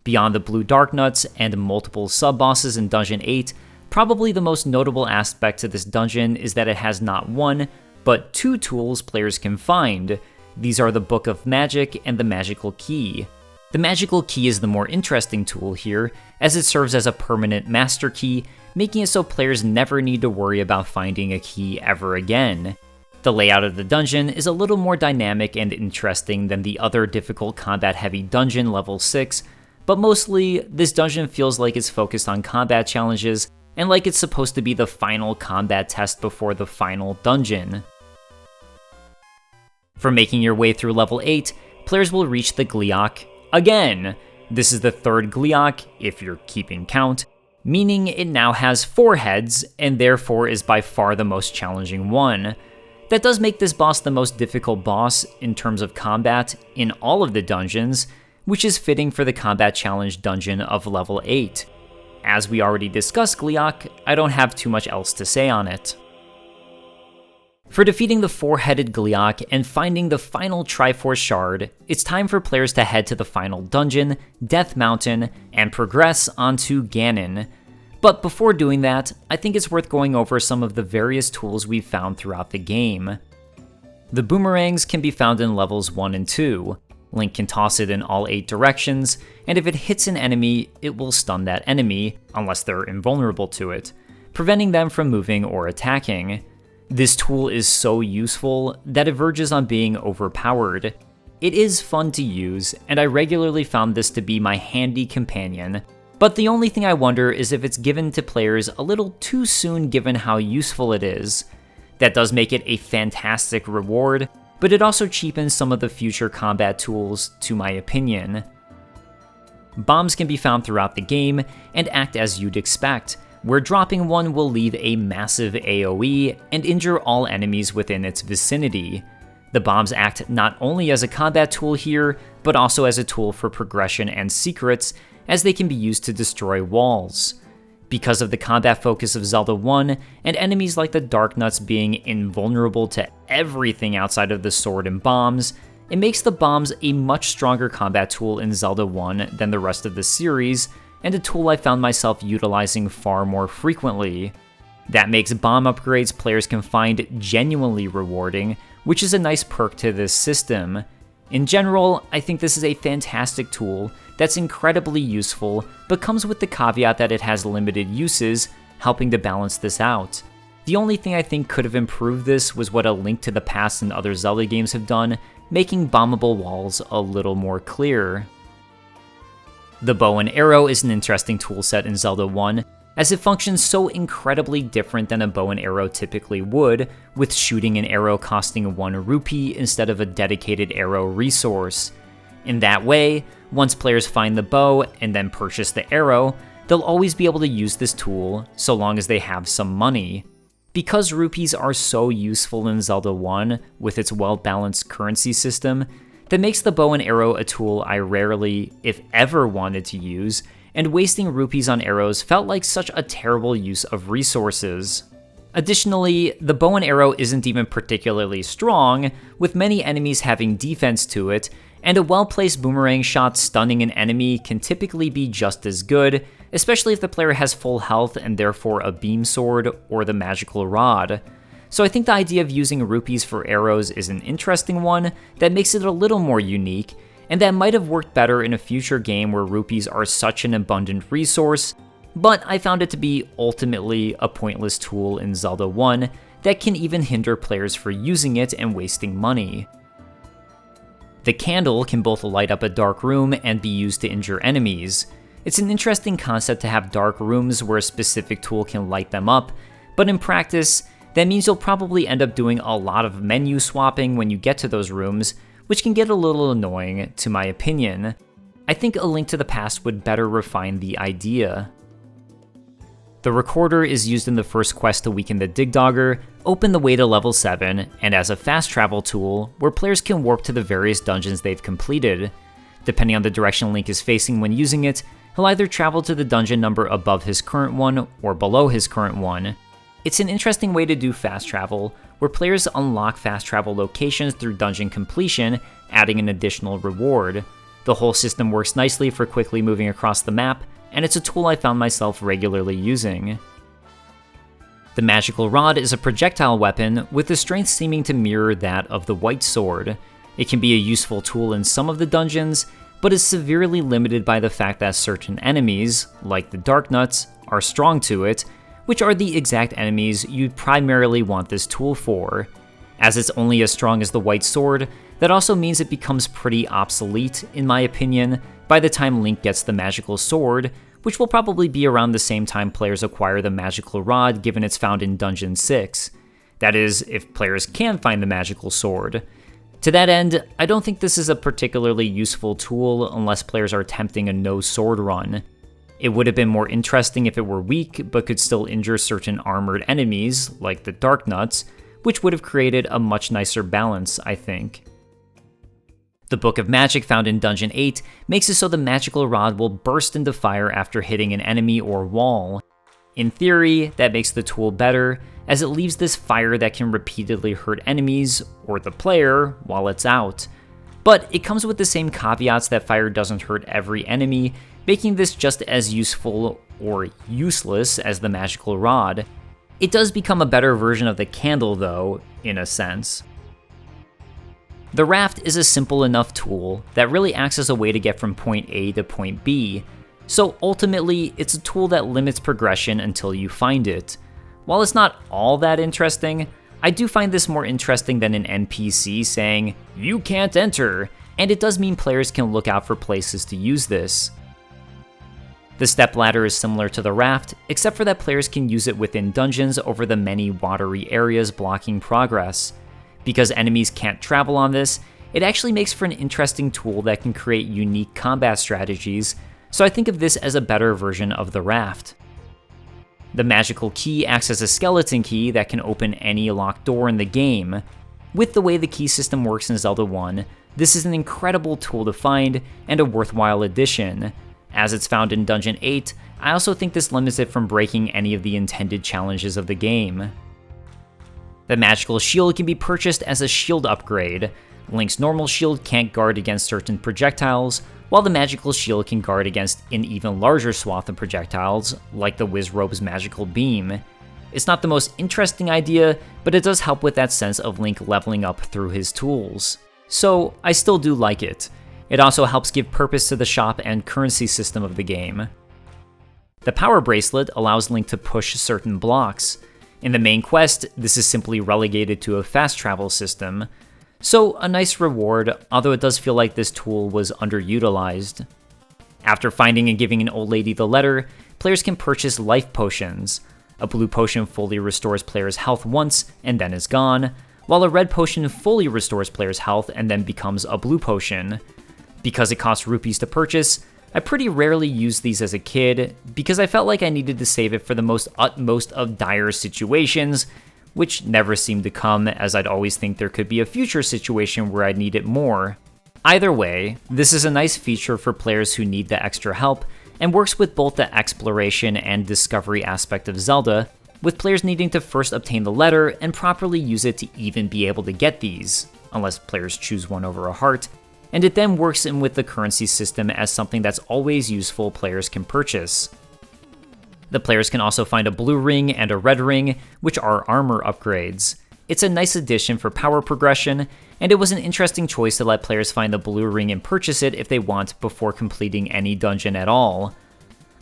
Beyond the blue dark nuts and multiple sub-bosses in Dungeon 8, probably the most notable aspect to this dungeon is that it has not 1, but 2 tools players can find. These are the Book of Magic and the Magical Key. The Magical Key is the more interesting tool here, as it serves as a permanent master key, making it so players never need to worry about finding a key ever again. The layout of the dungeon is a little more dynamic and interesting than the other difficult combat-heavy dungeon level 6, but mostly, this dungeon feels like it's focused on combat challenges, and like it's supposed to be the final combat test before the final dungeon. For making your way through level 8, players will reach the Gleeok again. This is the 3rd Gleeok, if you're keeping count, meaning it now has 4 heads, and therefore is by far the most challenging one. That does make this boss the most difficult boss in terms of combat in all of the dungeons, which is fitting for the combat challenge dungeon of level 8. As we already discussed Gleeok, I don't have too much else to say on it. For defeating the 4-headed Gleeok and finding the final Triforce Shard, it's time for players to head to the final dungeon, Death Mountain, and progress onto Ganon. But before doing that, I think it's worth going over some of the various tools we've found throughout the game. The boomerangs can be found in levels 1 and 2. Link can toss it in all 8 directions, and if it hits an enemy, it will stun that enemy, unless they're invulnerable to it, preventing them from moving or attacking. This tool is so useful that it verges on being overpowered. It is fun to use, and I regularly found this to be my handy companion, but the only thing I wonder is if it's given to players a little too soon given how useful it is. That does make it a fantastic reward, but it also cheapens some of the future combat tools, to my opinion. Bombs can be found throughout the game and act as you'd expect, where dropping one will leave a massive AoE and injure all enemies within its vicinity. The bombs act not only as a combat tool here, but also as a tool for progression and secrets, as they can be used to destroy walls. Because of the combat focus of Zelda 1, and enemies like the Dark Nuts being invulnerable to everything outside of the sword and bombs, it makes the bombs a much stronger combat tool in Zelda 1 than the rest of the series, and a tool I found myself utilizing far more frequently. That makes bomb upgrades players can find genuinely rewarding, which is a nice perk to this system. In general, I think this is a fantastic tool that's incredibly useful, but comes with the caveat that it has limited uses, helping to balance this out. The only thing I think could have improved this was what A Link to the Past and other Zelda games have done, making bombable walls a little more clear. The bow and arrow is an interesting toolset in Zelda 1, as it functions so incredibly different than a bow and arrow typically would, with shooting an arrow costing 1 rupee instead of a dedicated arrow resource. In that way, once players find the bow and then purchase the arrow, they'll always be able to use this tool so long as they have some money. Because rupees are so useful in Zelda 1 with its well-balanced currency system, that makes the bow and arrow a tool I rarely, if ever, wanted to use, and wasting rupees on arrows felt like such a terrible use of resources. Additionally, the bow and arrow isn't even particularly strong, with many enemies having defense to it, and a well-placed boomerang shot stunning an enemy can typically be just as good, especially if the player has full health and therefore a beam sword or the magical rod. So I think the idea of using rupees for arrows is an interesting one that makes it a little more unique, and that might have worked better in a future game where rupees are such an abundant resource, but I found it to be ultimately a pointless tool in Zelda 1 that can even hinder players for using it and wasting money. The candle can both light up a dark room and be used to injure enemies. It's an interesting concept to have dark rooms where a specific tool can light them up, but in practice, that means you'll probably end up doing a lot of menu swapping when you get to those rooms, which can get a little annoying, to my opinion. I think A Link to the Past would better refine the idea. The recorder is used in the first quest to weaken the Digdogger, open the way to level 7, and as a fast travel tool, where players can warp to the various dungeons they've completed. Depending on the direction Link is facing when using it, he'll either travel to the dungeon number above his current one or below his current one. It's an interesting way to do fast travel, where players unlock fast travel locations through dungeon completion, adding an additional reward. The whole system works nicely for quickly moving across the map, and it's a tool I found myself regularly using. The magical rod is a projectile weapon with the strength seeming to mirror that of the white sword. It can be a useful tool in some of the dungeons, but is severely limited by the fact that certain enemies, like the Dark Nuts, are strong to it, which are the exact enemies you'd primarily want this tool for. As it's only as strong as the white sword, that also means it becomes pretty obsolete, in my opinion, by the time Link gets the magical sword, which will probably be around the same time players acquire the magical rod given it's found in Dungeon 6. That is, if players can find the magical sword. To that end, I don't think this is a particularly useful tool unless players are attempting a no-sword run. It would have been more interesting if it were weak, but could still injure certain armored enemies, like the Dark Nuts, which would have created a much nicer balance, I think. The Book of Magic found in Dungeon 8 makes it so the magical rod will burst into fire after hitting an enemy or wall. In theory, that makes the tool better, as it leaves this fire that can repeatedly hurt enemies, or the player, while it's out. But it comes with the same caveats that fire doesn't hurt every enemy, making this just as useful or useless as the magical rod. It does become a better version of the candle though, in a sense. The raft is a simple enough tool that really acts as a way to get from point A to point B, so ultimately it's a tool that limits progression until you find it. While it's not all that interesting, I do find this more interesting than an NPC saying, "You can't enter," and it does mean players can look out for places to use this. The stepladder is similar to the raft, except for that players can use it within dungeons over the many watery areas blocking progress. Because enemies can't travel on this, it actually makes for an interesting tool that can create unique combat strategies, so I think of this as a better version of the raft. The magical key acts as a skeleton key that can open any locked door in the game. With the way the key system works in Zelda 1, this is an incredible tool to find and a worthwhile addition. As it's found in Dungeon 8, I also think this limits it from breaking any of the intended challenges of the game. The magical shield can be purchased as a shield upgrade. Link's normal shield can't guard against certain projectiles, while the magical shield can guard against an even larger swath of projectiles, like the Wizrobe's magical beam. It's not the most interesting idea, but it does help with that sense of Link leveling up through his tools. So I still do like it. It also helps give purpose to the shop and currency system of the game. The Power Bracelet allows Link to push certain blocks. In the main quest, this is simply relegated to a fast travel system. So a nice reward, although it does feel like this tool was underutilized. After finding and giving an old lady the letter, players can purchase life potions. A blue potion fully restores players' health once and then is gone, while a red potion fully restores players' health and then becomes a blue potion. Because it costs rupees to purchase, I pretty rarely used these as a kid because I felt like I needed to save it for the most utmost of dire situations, which never seemed to come, as I'd always think there could be a future situation where I'd need it more. Either way, this is a nice feature for players who need the extra help, and works with both the exploration and discovery aspect of Zelda, with players needing to first obtain the letter and properly use it to even be able to get these, unless players choose one over a heart, and it then works in with the currency system as something that's always useful players can purchase. The players can also find a blue ring and a red ring, which are armor upgrades. It's a nice addition for power progression, and it was an interesting choice to let players find the blue ring and purchase it if they want before completing any dungeon at all.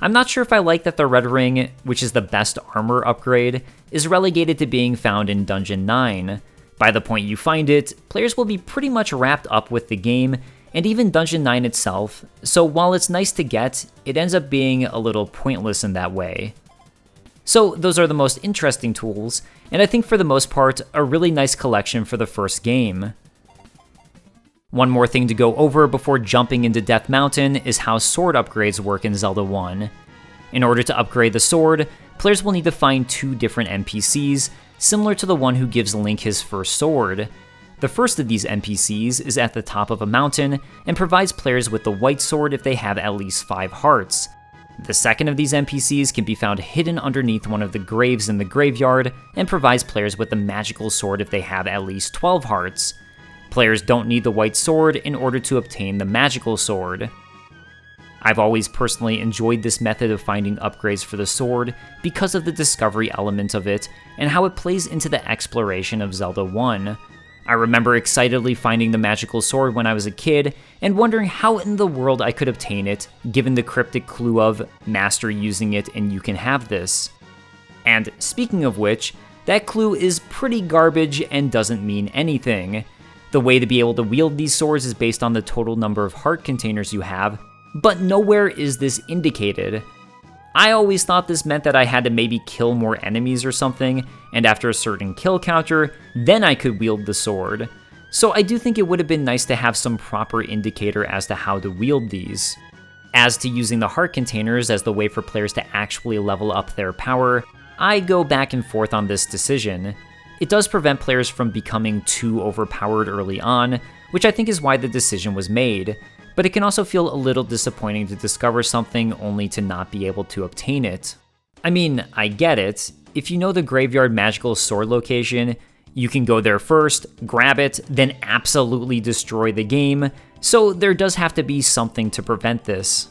I'm not sure if I like that the red ring, which is the best armor upgrade, is relegated to being found in Dungeon 9. By the point you find it, players will be pretty much wrapped up with the game, and even Dungeon 9 itself, so while it's nice to get, it ends up being a little pointless in that way. So those are the most interesting tools, and I think for the most part, a really nice collection for the first game. One more thing to go over before jumping into Death Mountain is how sword upgrades work in Zelda 1. In order to upgrade the sword, players will need to find 2 different NPCs, similar to the one who gives Link his first sword. The first of these NPCs is at the top of a mountain and provides players with the white sword if they have at least 5 hearts. The second of these NPCs can be found hidden underneath one of the graves in the graveyard and provides players with the magical sword if they have at least 12 hearts. Players don't need the white sword in order to obtain the magical sword. I've always personally enjoyed this method of finding upgrades for the sword because of the discovery element of it and how it plays into the exploration of Zelda 1. I remember excitedly finding the magical sword when I was a kid and wondering how in the world I could obtain it, given the cryptic clue of "master using it and you can have this." And speaking of which, that clue is pretty garbage and doesn't mean anything. The way to be able to wield these swords is based on the total number of heart containers you have, but nowhere is this indicated. I always thought this meant that I had to maybe kill more enemies or something, and after a certain kill counter, then I could wield the sword. So I do think it would have been nice to have some proper indicator as to how to wield these. As to using the heart containers as the way for players to actually level up their power, I go back and forth on this decision. It does prevent players from becoming too overpowered early on, which I think is why the decision was made. But it can also feel a little disappointing to discover something only to not be able to obtain it. I mean, I get it. If you know the graveyard magical sword location, you can go there first, grab it, then absolutely destroy the game, so there does have to be something to prevent this.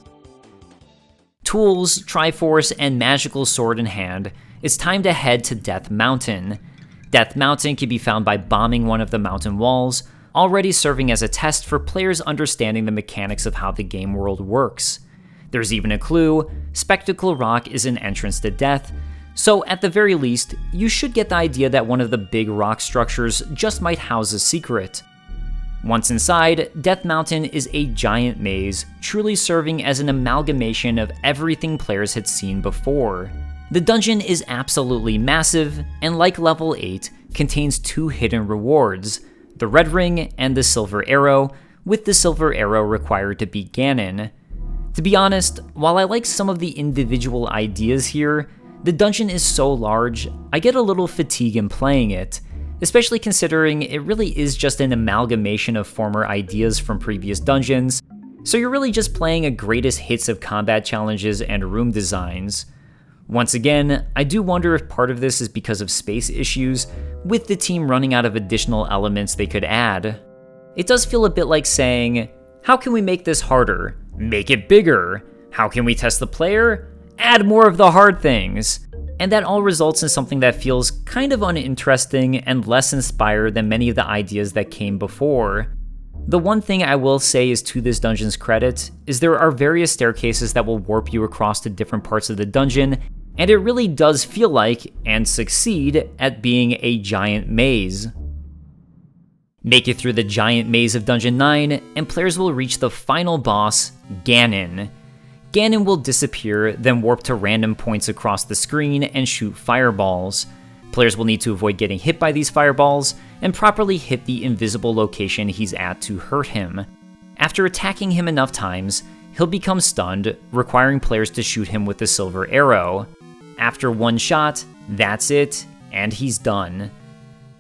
Tools, Triforce, and magical sword in hand, it's time to head to Death Mountain. Death Mountain can be found by bombing one of the mountain walls, already serving as a test for players understanding the mechanics of how the game world works. There's even a clue: Spectacle Rock is an entrance to death, so at the very least, you should get the idea that one of the big rock structures just might house a secret. Once inside, Death Mountain is a giant maze, truly serving as an amalgamation of everything players had seen before. The dungeon is absolutely massive, and like level 8, contains 2 hidden rewards: the red ring and the silver arrow, with the silver arrow required to beat Ganon. To be honest, while I like some of the individual ideas here, the dungeon is so large, I get a little fatigue in playing it, especially considering it really is just an amalgamation of former ideas from previous dungeons, so you're really just playing a greatest hits of combat challenges and room designs. Once again, I do wonder if part of this is because of space issues, with the team running out of additional elements they could add. It does feel a bit like saying, how can we make this harder? Make it bigger. How can we test the player? Add more of the hard things. And that all results in something that feels kind of uninteresting and less inspired than many of the ideas that came before. The one thing I will say is to this dungeon's credit is there are various staircases that will warp you across to different parts of the dungeon, and it really does feel like, and succeed, at being a giant maze. Make it through the giant maze of Dungeon 9, and players will reach the final boss, Ganon. Ganon will disappear, then warp to random points across the screen and shoot fireballs. Players will need to avoid getting hit by these fireballs, and properly hit the invisible location he's at to hurt him. After attacking him enough times, he'll become stunned, requiring players to shoot him with the silver arrow. After one shot, that's it, and he's done.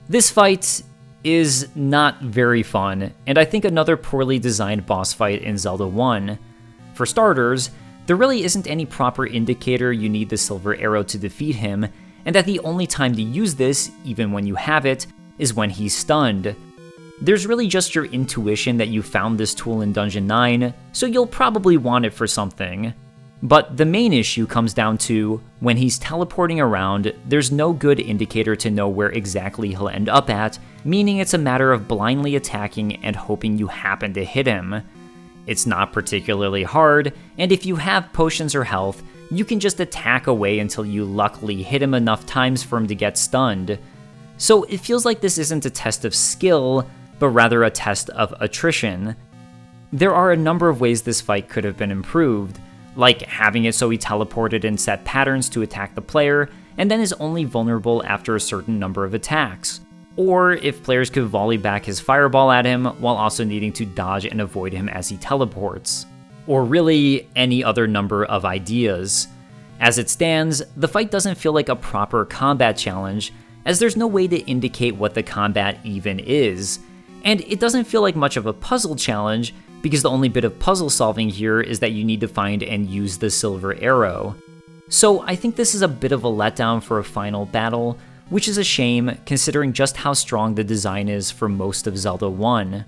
This fight is not very fun, and I think another poorly designed boss fight in Zelda 1. For starters, there really isn't any proper indicator you need the silver arrow to defeat him, and that the only time to use this, even when you have it, is when he's stunned. There's really just your intuition that you found this tool in Dungeon 9, so you'll probably want it for something. But the main issue comes down to, when he's teleporting around, there's no good indicator to know where exactly he'll end up at, meaning it's a matter of blindly attacking and hoping you happen to hit him. It's not particularly hard, and if you have potions or health, you can just attack away until you luckily hit him enough times for him to get stunned. So it feels like this isn't a test of skill, but rather a test of attrition. There are a number of ways this fight could have been improved, like having it so he teleported in set patterns to attack the player, and then is only vulnerable after a certain number of attacks. Or if players could volley back his fireball at him while also needing to dodge and avoid him as he teleports. Or really, any other number of ideas. As it stands, the fight doesn't feel like a proper combat challenge, as there's no way to indicate what the combat even is. And it doesn't feel like much of a puzzle challenge, because the only bit of puzzle solving here is that you need to find and use the silver arrow. So I think this is a bit of a letdown for a final battle, which is a shame considering just how strong the design is for most of Zelda 1.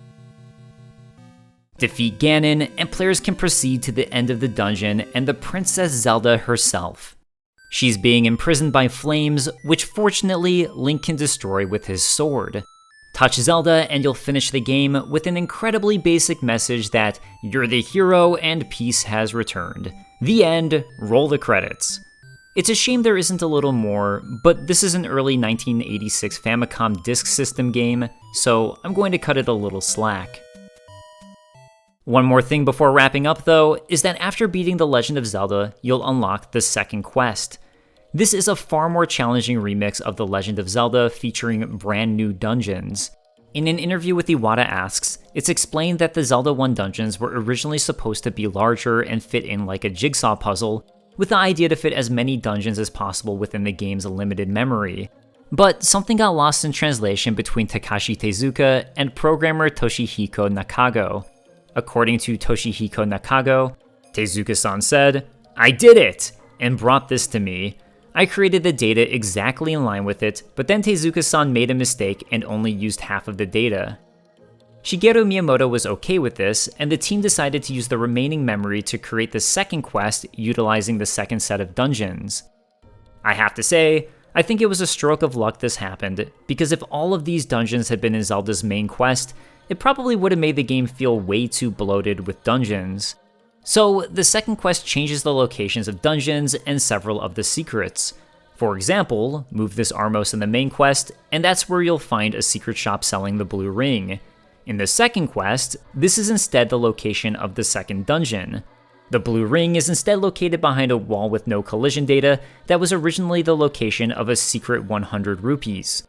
Defeat Ganon, and players can proceed to the end of the dungeon and the Princess Zelda herself. She's being imprisoned by flames, which fortunately Link can destroy with his sword. Touch Zelda and you'll finish the game with an incredibly basic message that you're the hero and peace has returned. The end, roll the credits. It's a shame there isn't a little more, but this is an early 1986 Famicom Disk System game, so I'm going to cut it a little slack. One more thing before wrapping up though, is that after beating The Legend of Zelda, you'll unlock the second quest. This is a far more challenging remix of The Legend of Zelda featuring brand new dungeons. In an interview with Iwata Asks, it's explained that the Zelda 1 dungeons were originally supposed to be larger and fit in like a jigsaw puzzle, with the idea to fit as many dungeons as possible within the game's limited memory. But something got lost in translation between Takashi Tezuka and programmer Toshihiko Nakago. According to Toshihiko Nakago, Tezuka-san said, "I did it! And brought this to me. I created the data exactly in line with it, but then Tezuka-san made a mistake and only used half of the data." Shigeru Miyamoto was okay with this, and the team decided to use the remaining memory to create the second quest utilizing the second set of dungeons. I have to say, I think it was a stroke of luck this happened, because if all of these dungeons had been in Zelda's main quest, it probably would have made the game feel way too bloated with dungeons. So the second quest changes the locations of dungeons and several of the secrets. For example, move this Armos in the main quest, and that's where you'll find a secret shop selling the blue ring. In the second quest, this is instead the location of the second dungeon. The blue ring is instead located behind a wall with no collision data that was originally the location of a secret 100 rupees.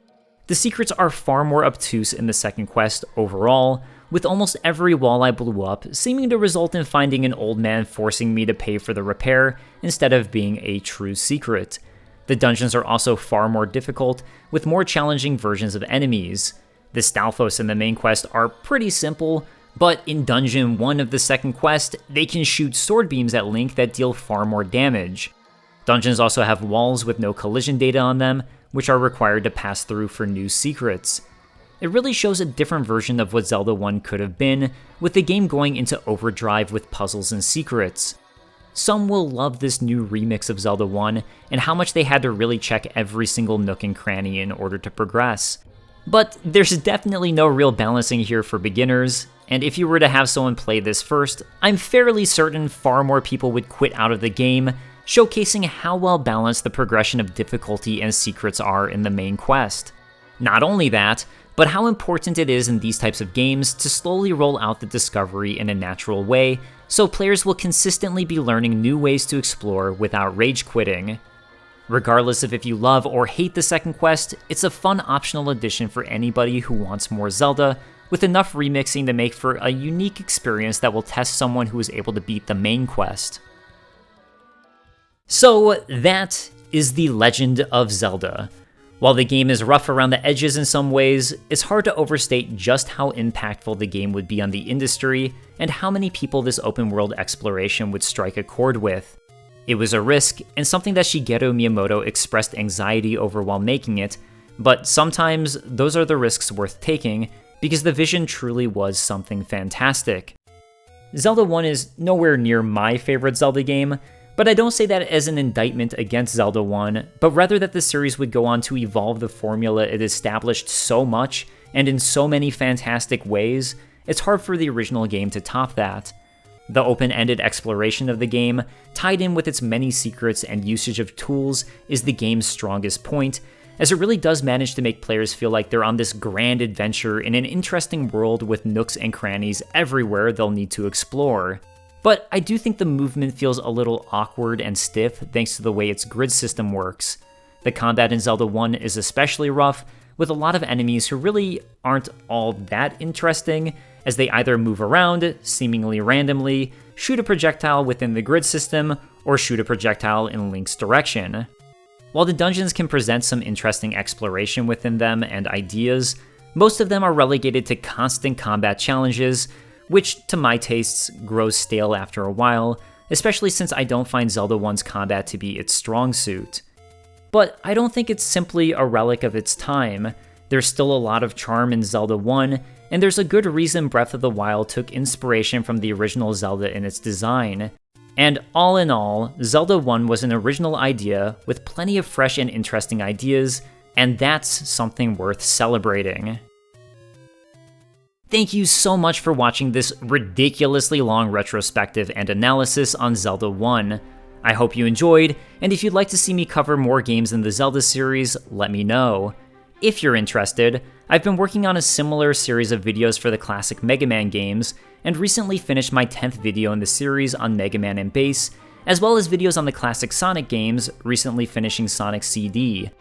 The secrets are far more obtuse in the second quest overall, with almost every wall I blew up seeming to result in finding an old man forcing me to pay for the repair instead of being a true secret. The dungeons are also far more difficult, with more challenging versions of enemies. The Stalfos in the main quest are pretty simple, but in Dungeon 1 of the second quest, they can shoot sword beams at Link that deal far more damage. Dungeons also have walls with no collision data on them, which are required to pass through for new secrets. It really shows a different version of what Zelda 1 could have been, with the game going into overdrive with puzzles and secrets. Some will love this new remix of Zelda 1 and how much they had to really check every single nook and cranny in order to progress. But there's definitely no real balancing here for beginners, and if you were to have someone play this first, I'm fairly certain far more people would quit out of the game, showcasing how well balanced the progression of difficulty and secrets are in the main quest. Not only that, but how important it is in these types of games to slowly roll out the discovery in a natural way, so players will consistently be learning new ways to explore without rage quitting. Regardless of if you love or hate the second quest, it's a fun optional addition for anybody who wants more Zelda, with enough remixing to make for a unique experience that will test someone who is able to beat the main quest. So that is The Legend of Zelda. While the game is rough around the edges in some ways, it's hard to overstate just how impactful the game would be on the industry and how many people this open world exploration would strike a chord with. It was a risk, and something that Shigeru Miyamoto expressed anxiety over while making it, but sometimes those are the risks worth taking, because the vision truly was something fantastic. Zelda 1 is nowhere near my favorite Zelda game, but I don't say that as an indictment against Zelda 1, but rather that the series would go on to evolve the formula it established so much, and in so many fantastic ways, it's hard for the original game to top that. The open-ended exploration of the game, tied in with its many secrets and usage of tools, is the game's strongest point, as it really does manage to make players feel like they're on this grand adventure in an interesting world with nooks and crannies everywhere they'll need to explore. But I do think the movement feels a little awkward and stiff thanks to the way its grid system works. The combat in Zelda 1 is especially rough, with a lot of enemies who really aren't all that interesting, as they either move around, seemingly randomly, shoot a projectile within the grid system, or shoot a projectile in Link's direction. While the dungeons can present some interesting exploration within them and ideas, most of them are relegated to constant combat challenges, which, to my tastes, grows stale after a while, especially since I don't find Zelda 1's combat to be its strong suit. But I don't think it's simply a relic of its time. There's still a lot of charm in Zelda 1, and there's a good reason Breath of the Wild took inspiration from the original Zelda in its design. And all in all, Zelda 1 was an original idea with plenty of fresh and interesting ideas, and that's something worth celebrating. Thank you so much for watching this ridiculously long retrospective and analysis on Zelda 1. I hope you enjoyed, and if you'd like to see me cover more games in the Zelda series, let me know. If you're interested, I've been working on a similar series of videos for the classic Mega Man games, and recently finished my 10th video in the series on Mega Man and Bass, as well as videos on the classic Sonic games, recently finishing Sonic CD.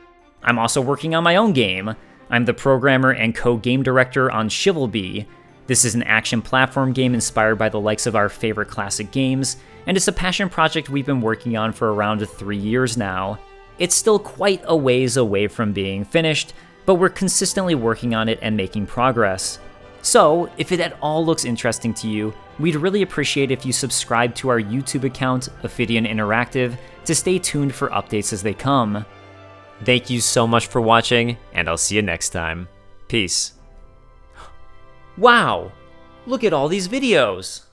I'm also working on my own game. I'm the programmer and co-game director on ChivalBee. This is an action platform game inspired by the likes of our favorite classic games, and it's a passion project we've been working on for around 3 years now. It's still quite a ways away from being finished, but we're consistently working on it and making progress. So, if it at all looks interesting to you, we'd really appreciate if you subscribe to our YouTube account, Ophidian Interactive, to stay tuned for updates as they come. Thank you so much for watching, and I'll see you next time. Peace. Wow! Look at all these videos!